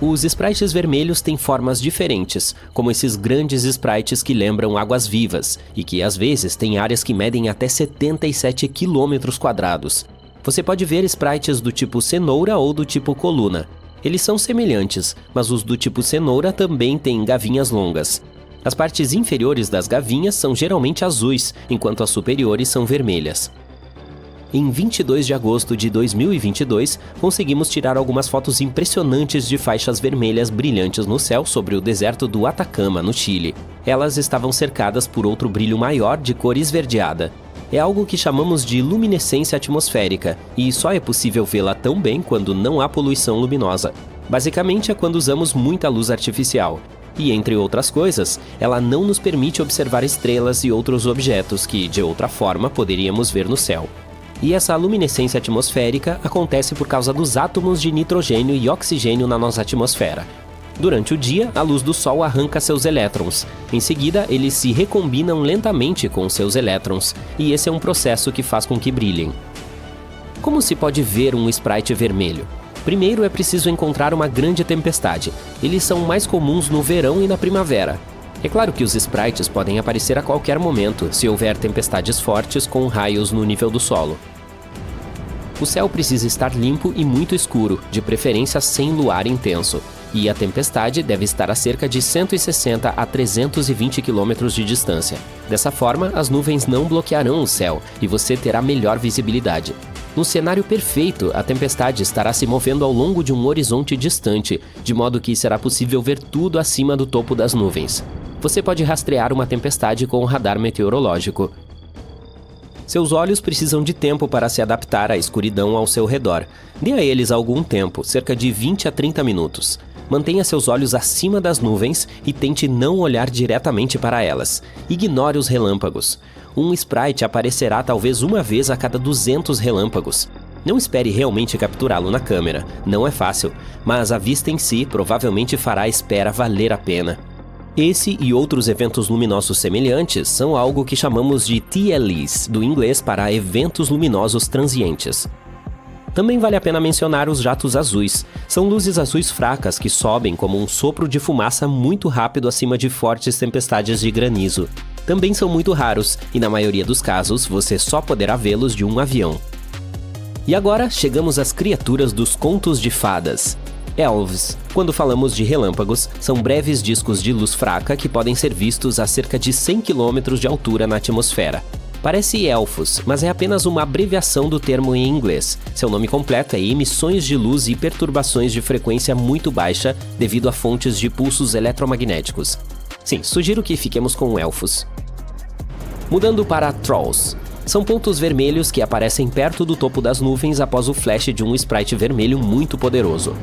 Speaker 4: Os sprites vermelhos têm formas diferentes, como esses grandes sprites que lembram águas vivas e que às vezes têm áreas que medem até 77 km². Você pode ver sprites do tipo cenoura ou do tipo coluna. Eles são semelhantes, mas os do tipo cenoura também têm gavinhas longas. As partes inferiores das gavinhas são geralmente azuis, enquanto as superiores são vermelhas. Em 22 de agosto de 2022, conseguimos tirar algumas fotos impressionantes de faixas vermelhas brilhantes no céu sobre o deserto do Atacama, no Chile. Elas estavam cercadas por outro brilho maior de cor esverdeada. É algo que chamamos de luminescência atmosférica, e só é possível vê-la tão bem quando não há poluição luminosa. Basicamente é quando usamos muita luz artificial. E, entre outras coisas, ela não nos permite observar estrelas e outros objetos que, de outra forma, poderíamos ver no céu. E essa luminescência atmosférica acontece por causa dos átomos de nitrogênio e oxigênio na nossa atmosfera. Durante o dia, a luz do Sol arranca seus elétrons. Em seguida, eles se recombinam lentamente com seus elétrons, e esse é um processo que faz com que brilhem. Como se pode ver um sprite vermelho? Primeiro é preciso encontrar uma grande tempestade. Eles são mais comuns no verão e na primavera. É claro que os sprites podem aparecer a qualquer momento, se houver tempestades fortes com raios no nível do solo. O céu precisa estar limpo e muito escuro, de preferência sem luar intenso. E a tempestade deve estar a cerca de 160 a 320 km de distância. Dessa forma, as nuvens não bloquearão o céu e você terá melhor visibilidade. No cenário perfeito, a tempestade estará se movendo ao longo de um horizonte distante, de modo que será possível ver tudo acima do topo das nuvens. Você pode rastrear uma tempestade com um radar meteorológico. Seus olhos precisam de tempo para se adaptar à escuridão ao seu redor. Dê a eles algum tempo, cerca de 20 a 30 minutos. Mantenha seus olhos acima das nuvens e tente não olhar diretamente para elas. Ignore os relâmpagos. Um sprite aparecerá talvez uma vez a cada 200 relâmpagos. Não espere realmente capturá-lo na câmera, não é fácil, mas a vista em si provavelmente fará a espera valer a pena. Esse e outros eventos luminosos semelhantes são algo que chamamos de TLEs, do inglês para eventos luminosos transientes. Também vale a pena mencionar os jatos azuis. São luzes azuis fracas que sobem como um sopro de fumaça muito rápido acima de fortes tempestades de granizo. Também são muito raros e, na maioria dos casos, você só poderá vê-los de um avião. E agora chegamos às criaturas dos contos de fadas. Elves. Quando falamos de relâmpagos, são breves discos de luz fraca que podem ser vistos a cerca de 100 km de altura na atmosfera. Parece elfos, mas é apenas uma abreviação do termo em inglês. Seu nome completo é emissões de luz e perturbações de frequência muito baixa devido a fontes de pulsos eletromagnéticos. Sim, sugiro que fiquemos com elfos. Mudando para Trolls. São pontos vermelhos que aparecem perto do topo das nuvens após o flash de um sprite vermelho muito poderoso.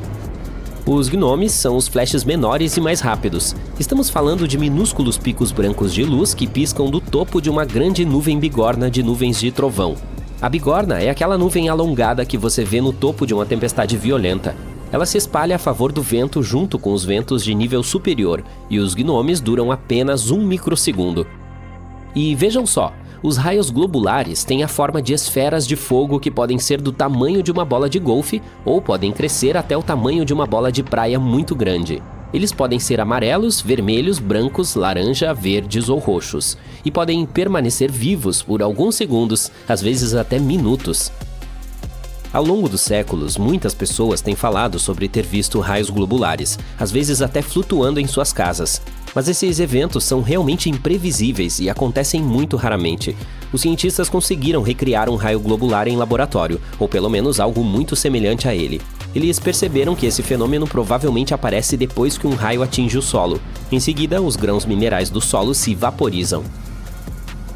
Speaker 4: Os gnomes são os flashes menores e mais rápidos. Estamos falando de minúsculos picos brancos de luz que piscam do topo de uma grande nuvem bigorna de nuvens de trovão. A bigorna é aquela nuvem alongada que você vê no topo de uma tempestade violenta. Ela se espalha a favor do vento junto com os ventos de nível superior, e os gnomes duram apenas 1 microsegundo. E vejam só, os raios globulares têm a forma de esferas de fogo que podem ser do tamanho de uma bola de golfe ou podem crescer até o tamanho de uma bola de praia muito grande. Eles podem ser amarelos, vermelhos, brancos, laranja, verdes ou roxos, e podem permanecer vivos por alguns segundos, às vezes até minutos. Ao longo dos séculos, muitas pessoas têm falado sobre ter visto raios globulares, às vezes até flutuando em suas casas. Mas esses eventos são realmente imprevisíveis e acontecem muito raramente. Os cientistas conseguiram recriar um raio globular em laboratório, ou pelo menos algo muito semelhante a ele. Eles perceberam que esse fenômeno provavelmente aparece depois que um raio atinge o solo. Em seguida, os grãos minerais do solo se vaporizam.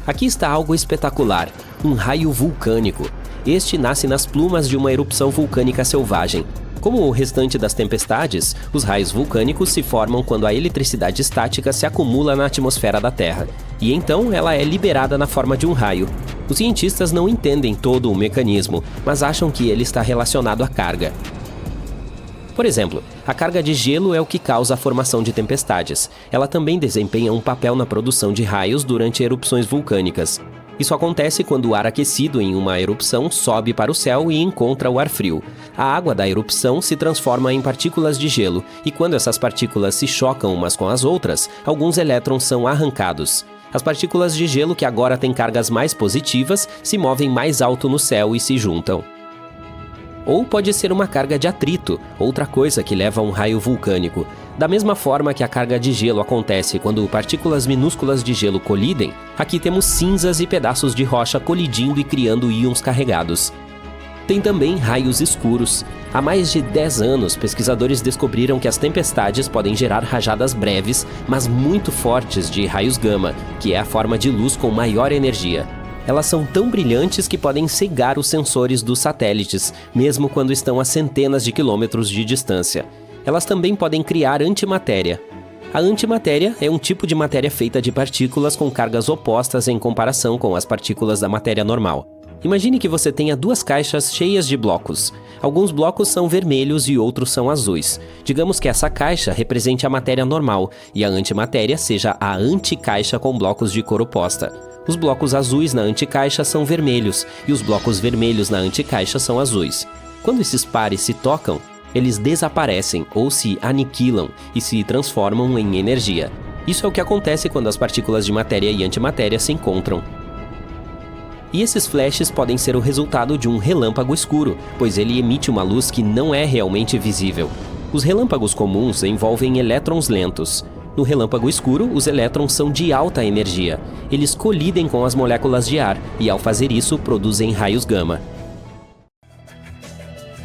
Speaker 4: Aqui está algo espetacular, um raio vulcânico. Este nasce nas plumas de uma erupção vulcânica selvagem. Como o restante das tempestades, os raios vulcânicos se formam quando a eletricidade estática se acumula na atmosfera da Terra, e então ela é liberada na forma de um raio. Os cientistas não entendem todo o mecanismo, mas acham que ele está relacionado à carga. Por exemplo, a carga de gelo é o que causa a formação de tempestades. Ela também desempenha um papel na produção de raios durante erupções vulcânicas. Isso acontece quando o ar aquecido em uma erupção sobe para o céu e encontra o ar frio. A água da erupção se transforma em partículas de gelo, e quando essas partículas se chocam umas com as outras, alguns elétrons são arrancados. As partículas de gelo que agora têm cargas mais positivas se movem mais alto no céu e se juntam. Ou pode ser uma carga de atrito, outra coisa que leva a um raio vulcânico. Da mesma forma que a carga de gelo acontece quando partículas minúsculas de gelo colidem, aqui temos cinzas e pedaços de rocha colidindo e criando íons carregados. Tem também raios escuros. Há mais de 10 anos, pesquisadores descobriram que as tempestades podem gerar rajadas breves, mas muito fortes de raios gama, que é a forma de luz com maior energia. Elas são tão brilhantes que podem cegar os sensores dos satélites, mesmo quando estão a centenas de quilômetros de distância. Elas também podem criar antimatéria. A antimatéria é um tipo de matéria feita de partículas com cargas opostas em comparação com as partículas da matéria normal. Imagine que você tenha 2 caixas cheias de blocos. Alguns blocos são vermelhos e outros são azuis. Digamos que essa caixa represente a matéria normal e a antimatéria seja a anticaixa com blocos de cor oposta. Os blocos azuis na anticaixa são vermelhos e os blocos vermelhos na anticaixa são azuis. Quando esses pares se tocam, eles desaparecem ou se aniquilam e se transformam em energia. Isso é o que acontece quando as partículas de matéria e antimatéria se encontram. E esses flashes podem ser o resultado de um relâmpago escuro, pois ele emite uma luz que não é realmente visível. Os relâmpagos comuns envolvem elétrons lentos. No relâmpago escuro, os elétrons são de alta energia. Eles colidem com as moléculas de ar e, ao fazer isso, produzem raios gama.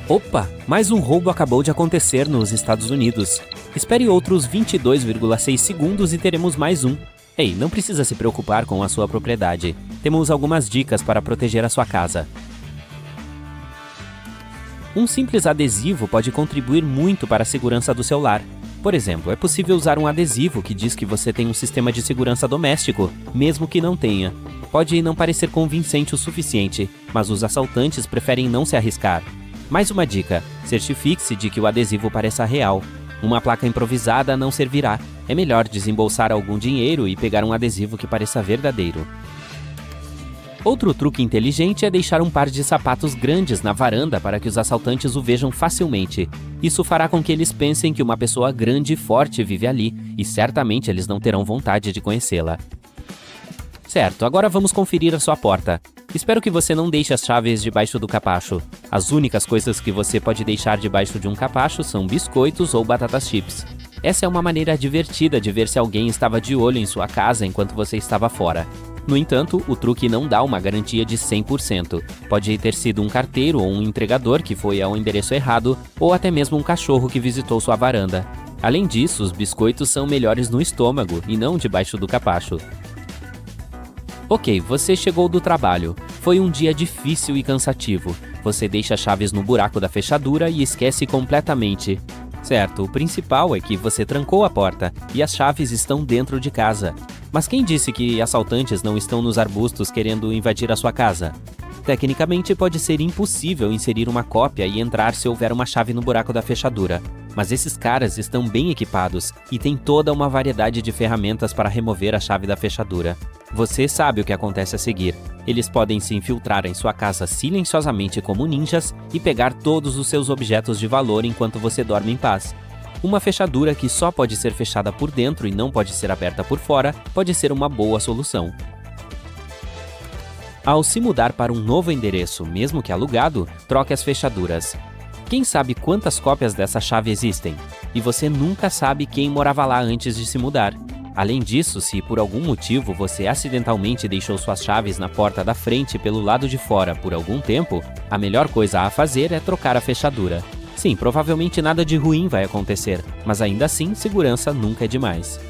Speaker 6: Opa! Mais um roubo acabou de acontecer nos Estados Unidos. Espere outros 22,6 segundos e teremos mais um. Ei, não precisa se preocupar com a sua propriedade. Temos algumas dicas para proteger a sua casa. Um simples adesivo pode contribuir muito para a segurança do seu lar. Por exemplo, é possível usar um adesivo que diz que você tem um sistema de segurança doméstico, mesmo que não tenha. Pode não parecer convincente o suficiente, mas os assaltantes preferem não se arriscar. Mais uma dica: certifique-se de que o adesivo pareça real. Uma placa improvisada não servirá. É melhor desembolsar algum dinheiro e pegar um adesivo que pareça verdadeiro. Outro truque inteligente é deixar um par de sapatos grandes na varanda para que os assaltantes o vejam facilmente. Isso fará com que eles pensem que uma pessoa grande e forte vive ali, e certamente eles não terão vontade de conhecê-la. Certo, agora vamos conferir a sua porta. Espero que você não deixe as chaves debaixo do capacho. As únicas coisas que você pode deixar debaixo de um capacho são biscoitos ou batatas chips. Essa é uma maneira divertida de ver se alguém estava de olho em sua casa enquanto você estava fora. No entanto, o truque não dá uma garantia de 100%. Pode ter sido um carteiro ou um entregador que foi ao endereço errado, ou até mesmo um cachorro que visitou sua varanda. Além disso, os biscoitos são melhores no estômago e não debaixo do capacho. Ok, você chegou do trabalho. Foi um dia difícil e cansativo. Você deixa as chaves no buraco da fechadura e esquece completamente. Certo, o principal é que você trancou a porta e as chaves estão dentro de casa. Mas quem disse que assaltantes não estão nos arbustos querendo invadir a sua casa? Tecnicamente, pode ser impossível inserir uma cópia e entrar se houver uma chave no buraco da fechadura. Mas esses caras estão bem equipados e têm toda uma variedade de ferramentas para remover a chave da fechadura. Você sabe o que acontece a seguir. Eles podem se infiltrar em sua casa silenciosamente como ninjas e pegar todos os seus objetos de valor enquanto você dorme em paz. Uma fechadura que só pode ser fechada por dentro e não pode ser aberta por fora pode ser uma boa solução. Ao se mudar para um novo endereço, mesmo que alugado, troque as fechaduras. Quem sabe quantas cópias dessa chave existem? E você nunca sabe quem morava lá antes de se mudar. Além disso, se por algum motivo você acidentalmente deixou suas chaves na porta da frente pelo lado de fora por algum tempo, a melhor coisa a fazer é trocar a fechadura. Sim, provavelmente nada de ruim vai acontecer, mas ainda assim, segurança nunca é demais.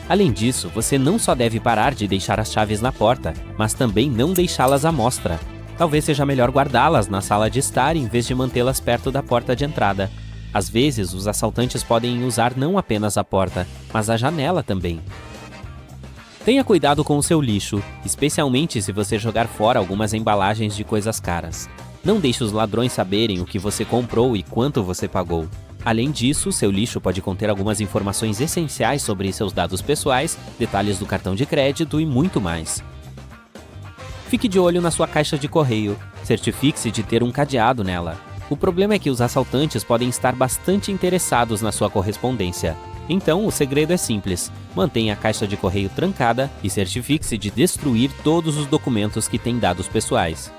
Speaker 6: Além disso, você não só deve parar de deixar as chaves na porta, mas também não deixá-las à mostra. Talvez seja melhor guardá-las na sala de estar em vez de mantê-las perto da porta de entrada. Às vezes, os assaltantes podem usar não apenas a porta, mas a janela também. Tenha cuidado com o seu lixo, especialmente se você jogar fora algumas embalagens de coisas caras. Não deixe os ladrões saberem o que você comprou e quanto você pagou. Além disso, seu lixo pode conter algumas informações essenciais sobre seus dados pessoais, detalhes do cartão de crédito e muito mais. Fique de olho na sua caixa de correio. Certifique-se de ter um cadeado nela. O problema é que os assaltantes podem estar bastante interessados na sua correspondência. Então, o segredo é simples. Mantenha a caixa de correio trancada e certifique-se de destruir todos os documentos que têm dados pessoais.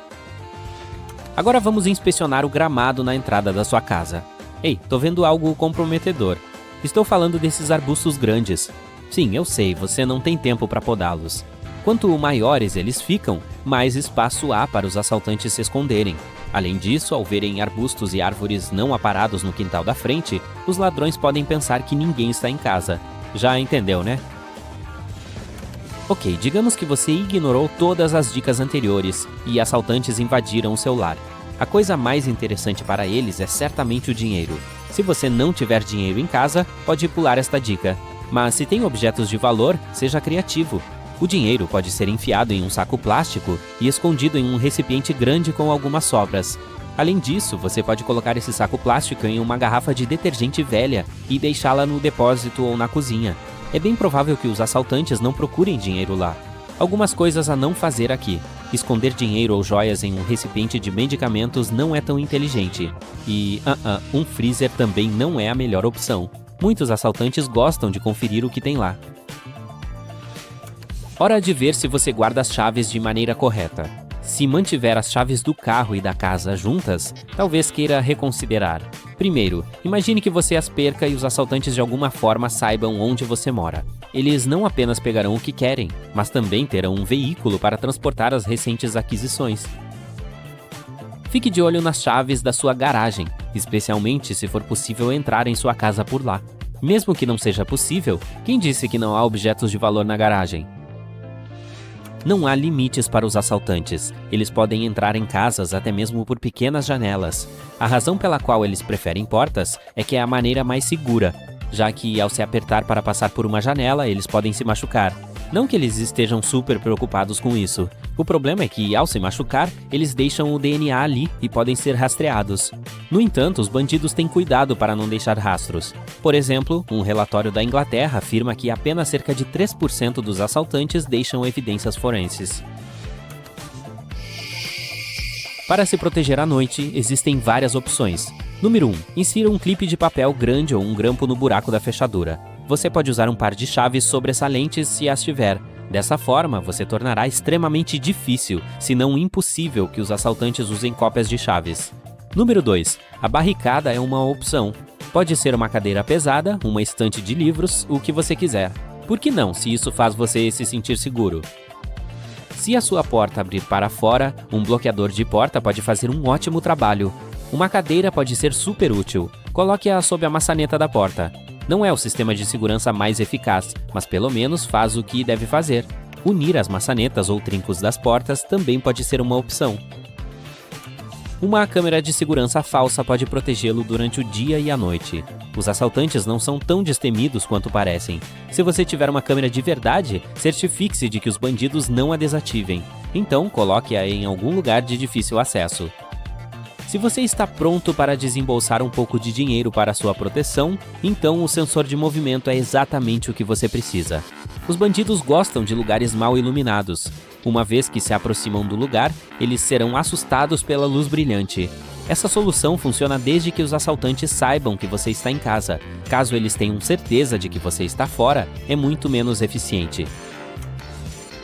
Speaker 6: Agora vamos inspecionar o gramado na entrada da sua casa. Ei, tô vendo algo comprometedor. Estou falando desses arbustos grandes. Sim, eu sei, você não tem tempo para podá-los. Quanto maiores eles ficam, mais espaço há para os assaltantes se esconderem. Além disso, ao verem arbustos e árvores não aparados no quintal da frente, os ladrões podem pensar que ninguém está em casa. Já entendeu, né? Ok, digamos que você ignorou todas as dicas anteriores e assaltantes invadiram o seu lar. A coisa mais interessante para eles é certamente o dinheiro. Se você não tiver dinheiro em casa, pode pular esta dica. Mas se tem objetos de valor, seja criativo. O dinheiro pode ser enfiado em um saco plástico e escondido em um recipiente grande com algumas sobras. Além disso, você pode colocar esse saco plástico em uma garrafa de detergente velha e deixá-la no depósito ou na cozinha. É bem provável que os assaltantes não procurem dinheiro lá. Algumas coisas a não fazer aqui. Esconder dinheiro ou joias em um recipiente de medicamentos não é tão inteligente. E, um freezer também não é a melhor opção. Muitos assaltantes gostam de conferir o que tem lá. Hora de ver se você guarda as chaves de maneira correta. Se mantiver as chaves do carro e da casa juntas, talvez queira reconsiderar. Primeiro, imagine que você as perca e os assaltantes de alguma forma saibam onde você mora. Eles não apenas pegarão o que querem, mas também terão um veículo para transportar as recentes aquisições. Fique de olho nas chaves da sua garagem, especialmente se for possível entrar em sua casa por lá. Mesmo que não seja possível, quem disse que não há objetos de valor na garagem? Não há limites para os assaltantes. Eles podem entrar em casas até mesmo por pequenas janelas. A razão pela qual eles preferem portas é que é a maneira mais segura, já que ao se apertar para passar por uma janela, eles podem se machucar. Não que eles estejam super preocupados com isso. O problema é que, ao se machucar, eles deixam o DNA ali e podem ser rastreados. No entanto, os bandidos têm cuidado para não deixar rastros. Por exemplo, um relatório da Inglaterra afirma que apenas cerca de 3% dos assaltantes deixam evidências forenses. Para se proteger à noite, existem várias opções. Número 1. Insira um clipe de papel grande ou um grampo no buraco da fechadura. Você pode usar um par de chaves sobressalentes se as tiver. Dessa forma, você tornará extremamente difícil, se não impossível, que os assaltantes usem cópias de chaves. Número 2. A barricada é uma opção. Pode ser uma cadeira pesada, uma estante de livros, o que você quiser. Por que não, se isso faz você se sentir seguro? Se a sua porta abrir para fora, um bloqueador de porta pode fazer um ótimo trabalho. Uma cadeira pode ser super útil. Coloque-a sob a maçaneta da porta. Não é o sistema de segurança mais eficaz, mas pelo menos faz o que deve fazer. Unir as maçanetas ou trincos das portas também pode ser uma opção. Uma câmera de segurança falsa pode protegê-lo durante o dia e a noite. Os assaltantes não são tão destemidos quanto parecem. Se você tiver uma câmera de verdade, certifique-se de que os bandidos não a desativem. Então, coloque-a em algum lugar de difícil acesso. Se você está pronto para desembolsar um pouco de dinheiro para sua proteção, então o sensor de movimento é exatamente o que você precisa. Os bandidos gostam de lugares mal iluminados. Uma vez que se aproximam do lugar, eles serão assustados pela luz brilhante. Essa solução funciona desde que os assaltantes saibam que você está em casa. Caso eles tenham certeza de que você está fora, é muito menos eficiente.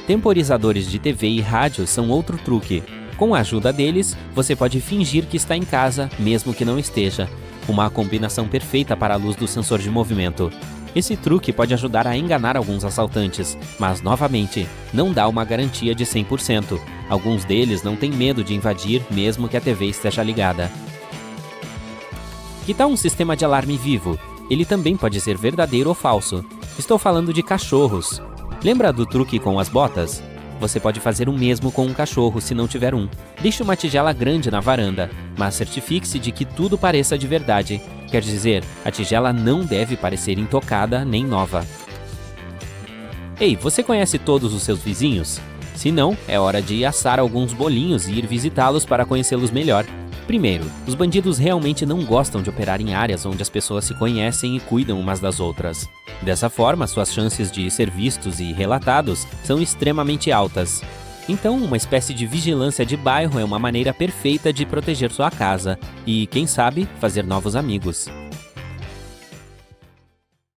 Speaker 6: Temporizadores de TV e rádio são outro truque. Com a ajuda deles, você pode fingir que está em casa, mesmo que não esteja. Uma combinação perfeita para a luz do sensor de movimento. Esse truque pode ajudar a enganar alguns assaltantes, mas, novamente, não dá uma garantia de 100%. Alguns deles não têm medo de invadir, mesmo que a TV esteja ligada. Que tal um sistema de alarme vivo? Ele também pode ser verdadeiro ou falso. Estou falando de cachorros. Lembra do truque com as botas? Você pode fazer o mesmo com um cachorro se não tiver um. Deixe uma tigela grande na varanda, mas certifique-se de que tudo pareça de verdade. Quer dizer, a tigela não deve parecer intocada nem nova. Ei, você conhece todos os seus vizinhos? Se não, é hora de assar alguns bolinhos e ir visitá-los para conhecê-los melhor. Primeiro, os bandidos realmente não gostam de operar em áreas onde as pessoas se conhecem e cuidam umas das outras. Dessa forma, suas chances de ser vistos e relatados são extremamente altas. Então, uma espécie de vigilância de bairro é uma maneira perfeita de proteger sua casa e, quem sabe, fazer novos amigos.